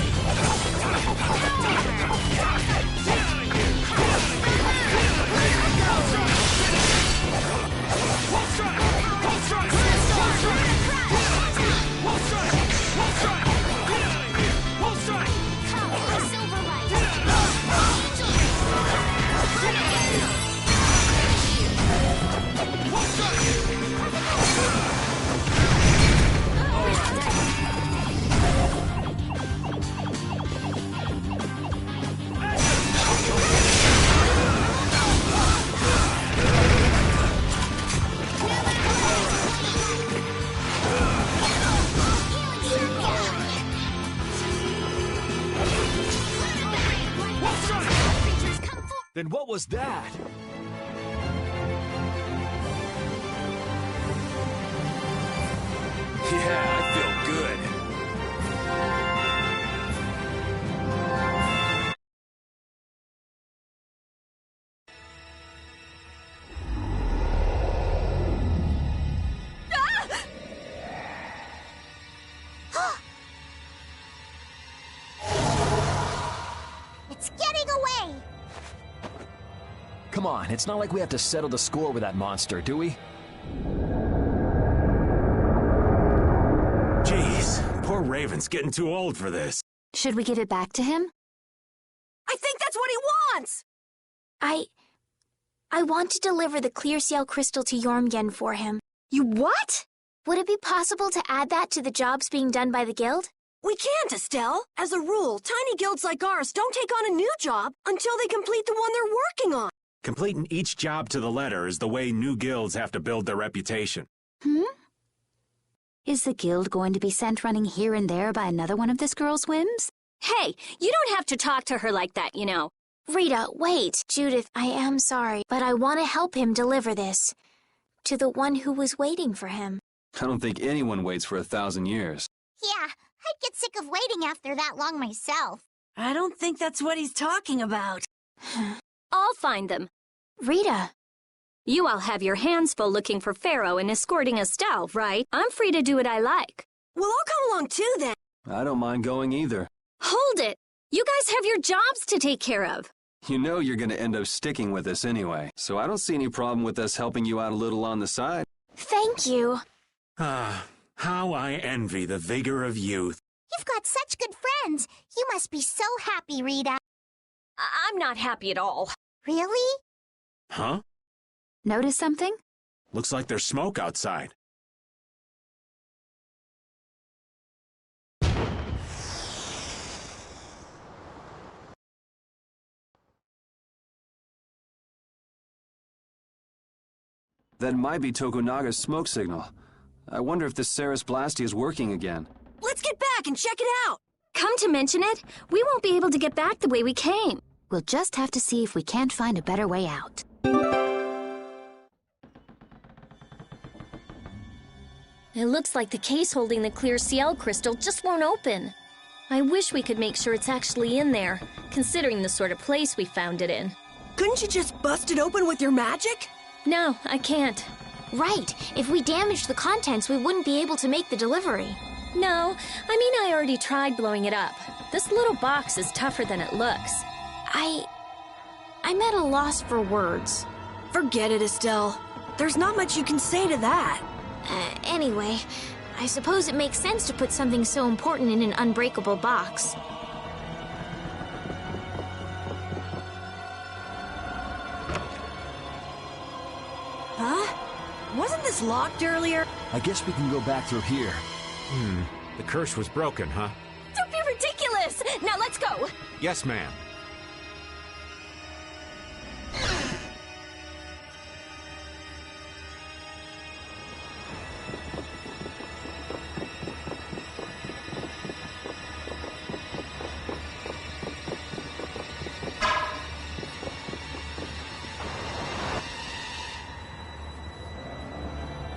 Then what was that? Yeah, I feel good. It's getting away! Come on, it's not like we have to settle the score with that monster, do we? Jeez, poor Raven's getting too old for this. Should we give it back to him? I think that's what he wants! I want to deliver the clear seal crystal to Jormgen for him. You what? Would it be possible to add that to the jobs being done by the guild? We can't, Estelle. As a rule, tiny guilds like ours don't take on a new job until they complete the one they're working on. Completing each job to the letter is the way new guilds have to build their reputation. Is the guild going to be sent running here and there by another one of this girl's whims? Hey, you don't have to talk to her like that, you know. Rita, wait. Judith, I am sorry, but I want to help him deliver this to the one who was waiting for him. I don't think anyone waits for 1,000 years. Yeah, I'd get sick of waiting after that long myself. I don't think that's what he's talking about. I'll find them. Rita. You all have your hands full looking for Pharaoh and escorting Estelle, right? I'm free to do what I like. Well, I'll come along too, then. I don't mind going either. Hold it! You guys have your jobs to take care of. You know you're going to end up sticking with us anyway, so I don't see any problem with us helping you out a little on the side. Thank you. Ah, how I envy the vigor of youth. You've got such good friends. You must be so happy, Rita. I'm not happy at all. Really? Huh? Notice something? Looks like there's smoke outside. That might be Tokunaga's smoke signal. I wonder if the Ceres Blasty is working again. Let's get back and check it out. Come to mention it, we won't be able to get back the way we came. We'll just have to see if we can't find a better way out. It looks like the case holding the clear CL crystal just won't open. I wish we could make sure it's actually in there, considering the sort of place we found it in. Couldn't you just bust it open with your magic? No, I can't. Right. If we damaged the contents, we wouldn't be able to make the delivery. No, I mean I already tried blowing it up. This little box is tougher than it looks. I'm at a loss for words. Forget it, Estelle. There's not much you can say to that. Anyway, I suppose it makes sense to put something so important in an unbreakable box. Huh? Wasn't this locked earlier? I guess we can go back through here. The curse was broken, huh? Don't be ridiculous! Now let's go! Yes, ma'am.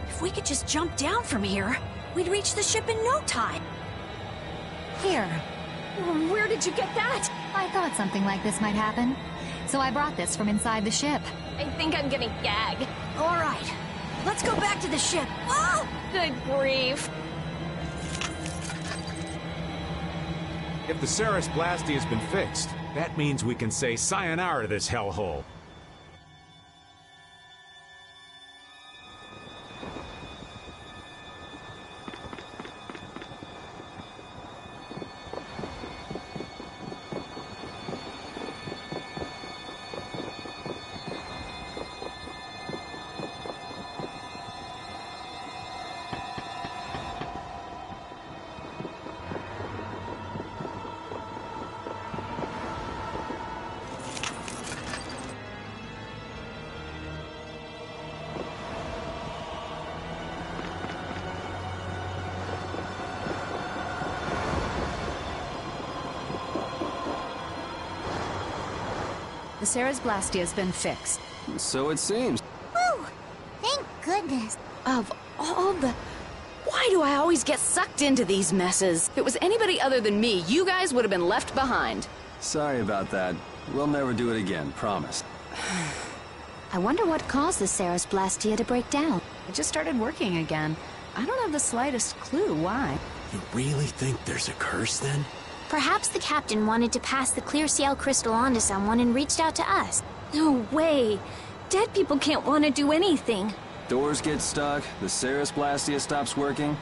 If we could just jump down from here, we'd reach the ship in no time. Here. Where did you get that? I thought something like this might happen. So I brought this from inside the ship. I think I'm gonna gag. All right, let's go back to the ship. Oh! Good grief. If the Ceres Blasty has been fixed, that means we can say sayonara to this hellhole. The Ceres Blastia's been fixed. So it seems. Whew! Thank goodness. Of all the... Why do I always get sucked into these messes? If it was anybody other than me, you guys would have been left behind. Sorry about that. We'll never do it again, promise. I wonder what caused the Ceres Blastia to break down. It just started working again. I don't have the slightest clue why. You really think there's a curse, then? Perhaps the captain wanted to pass the clear Ciel crystal on to someone and reached out to us. No way. Dead people can't want to do anything. Doors get stuck, the Ceres Blastia stops working.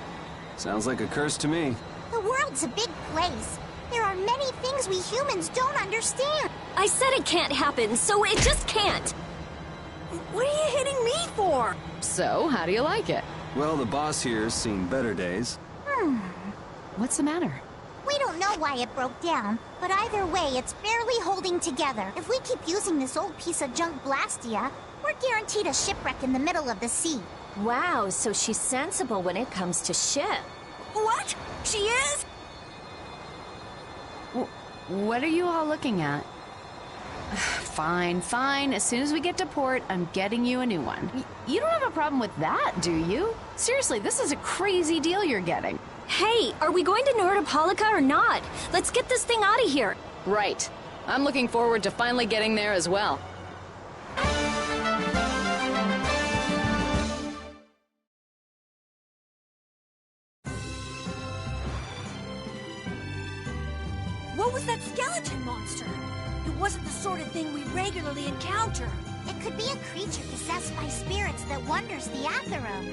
Sounds like a curse to me. The world's a big place. There are many things we humans don't understand. I said it can't happen, so it just can't. What are you hitting me for? So, how do you like it? Well, the boss here's seen better days. What's the matter? We don't know why it broke down, but either way, it's barely holding together. If we keep using this old piece of junk Blastia, we're guaranteed a shipwreck in the middle of the sea. Wow, so she's sensible when it comes to ship. What? She is? What are you all looking at? Fine, fine. As soon as we get to port, I'm getting you a new one. You don't have a problem with that, do you? Seriously, this is a crazy deal you're getting. Hey, are we going to Nordopolica or not? Let's get this thing out of here. Right. I'm looking forward to finally getting there as well. What was that skeleton monster? It wasn't the sort of thing we regularly encounter. It could be a creature possessed by spirits that wanders the Atherum.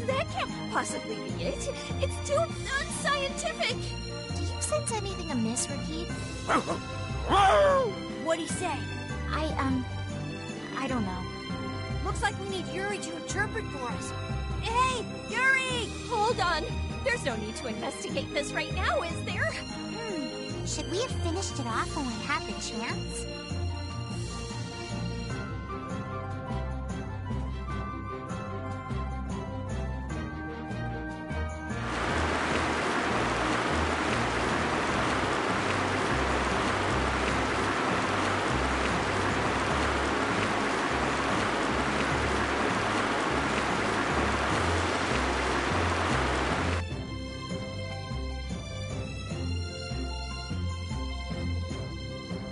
That can't possibly be it. It's too unscientific. Do you sense anything amiss, Rakib? What'd he say? I don't know. Looks like we need Yuri to interpret for us. Hey, Yuri! Hold on. There's no need to investigate this right now, is there? Should we have finished it off when we had the chance?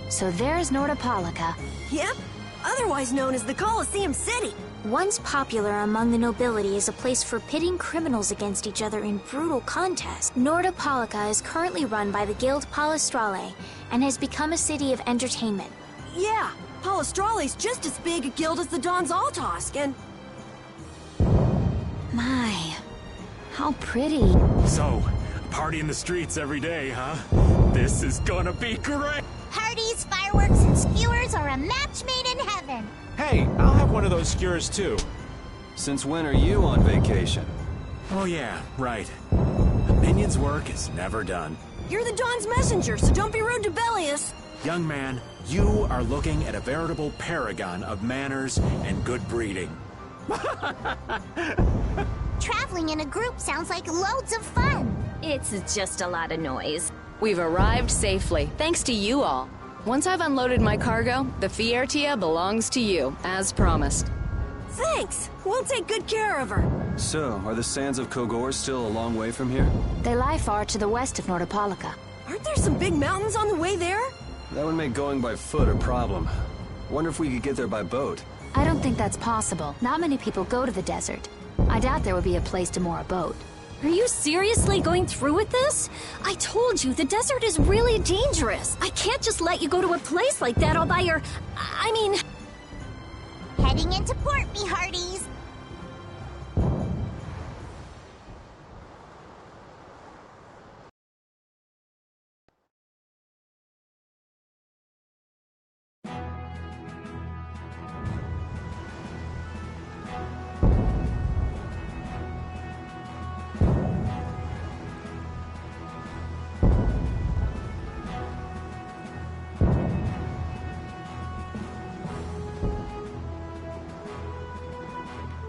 So there's Nordopolica. Yep, otherwise known as the Colosseum City. Once popular among the nobility as a place for pitting criminals against each other in brutal contests, Nordopolica is currently run by the Guild Palestrale and has become a city of entertainment. Yeah, Palestrale's just as big a guild as the Dons Altosk, and... My, how pretty. So, party in the streets every day, huh? This is gonna be great! Parties, fireworks, and skewers are a match made in heaven. Hey, I'll have one of those skewers too. Since when are you on vacation? Oh yeah, right. The minion's work is never done. You're the Don's messenger, so don't be rude to Bellius. Young man, you are looking at a veritable paragon of manners and good breeding. Traveling in a group sounds like loads of fun. It's just a lot of noise. We've arrived safely, thanks to you all. Once I've unloaded my cargo, the Fiertia belongs to you, as promised. Thanks! We'll take good care of her. So, are the sands of Kogor still a long way from here? They lie far to the west of Nordopolica. Aren't there some big mountains on the way there? That would make going by foot a problem. Wonder if we could get there by boat. I don't think that's possible. Not many people go to the desert. I doubt there would be a place to moor a boat. Are you seriously going through with this? I told you, the desert is really dangerous. I can't just let you go to a place like that all by your... I mean... Heading into port, me hearties.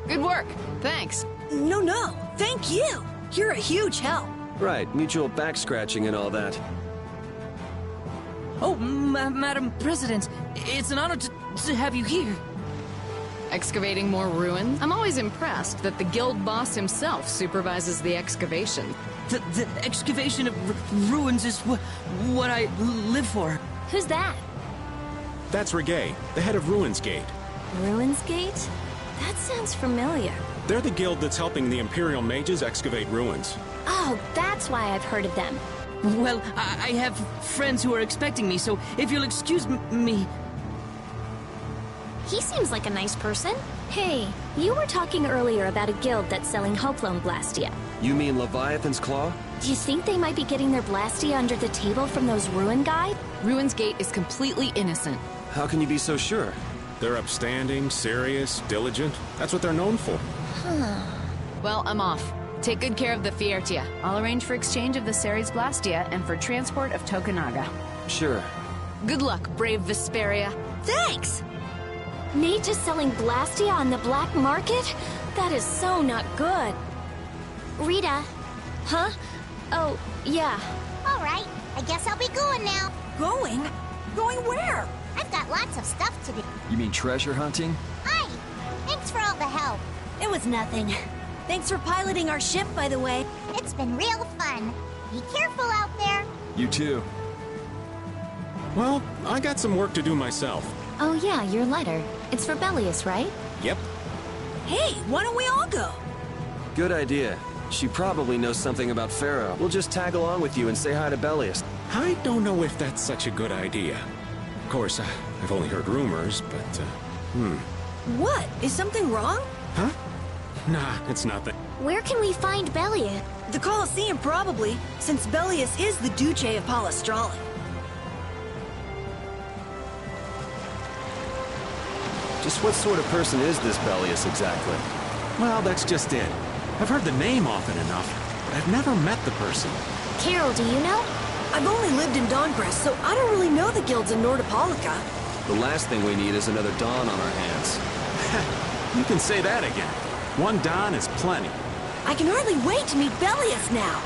Good work. Thanks. No. Thank you. You're a huge help. Right, mutual back scratching and all that. Oh, Madam President, it's an honor to have you here. Excavating more ruins? I'm always impressed that the guild boss himself supervises the excavation. The excavation of ruins is what I live for. Who's that? That's Regay, the head of Ruins Gate. Ruins Gate? That sounds familiar. They're the guild that's helping the Imperial mages excavate ruins. Oh, that's why I've heard of them. Well, I have friends who are expecting me, so if you'll excuse me... He seems like a nice person. Hey, you were talking earlier about a guild that's selling Hoplone Blastia. You mean Leviathan's Claw? Do you think they might be getting their Blastia under the table from those ruin guides? Ruins Gate is completely innocent. How can you be so sure? They're upstanding, serious, diligent. That's what they're known for. Well, I'm off. Take good care of the Fiertia. I'll arrange for exchange of the Ceres Blastia and for transport of Tokunaga. Sure. Good luck, brave Vesperia. Thanks! Nate is selling Blastia on the black market? That is so not good. Rita. Huh? Oh, yeah. All right, I guess I'll be going now. Going? Going where? I've got lots of stuff to do. You mean treasure hunting? Hi. Thanks for all the help. It was nothing. Thanks for piloting our ship, by the way. It's been real fun. Be careful out there. You too. Well, I got some work to do myself. Oh yeah, your letter. It's for Bellius, right? Yep. Hey, why don't we all go? Good idea. She probably knows something about Pharaoh. We'll just tag along with you and say hi to Bellius. I don't know if that's such a good idea. Of course, I've only heard rumors, but, What? Is something wrong? Huh? Nah, it's nothing. Where can we find Bellius? The Colosseum, probably, since Bellius is the Duce of Palestrale. Just what sort of person is this Bellius exactly? Well, that's just it. I've heard the name often enough, but I've never met the person. Carol, do you know? I've only lived in Dawngrest, so I don't really know the guilds in Nordopolica. The last thing we need is another Dawn on our hands. You can say that again. One Dawn is plenty. I can hardly wait to meet Bellius now.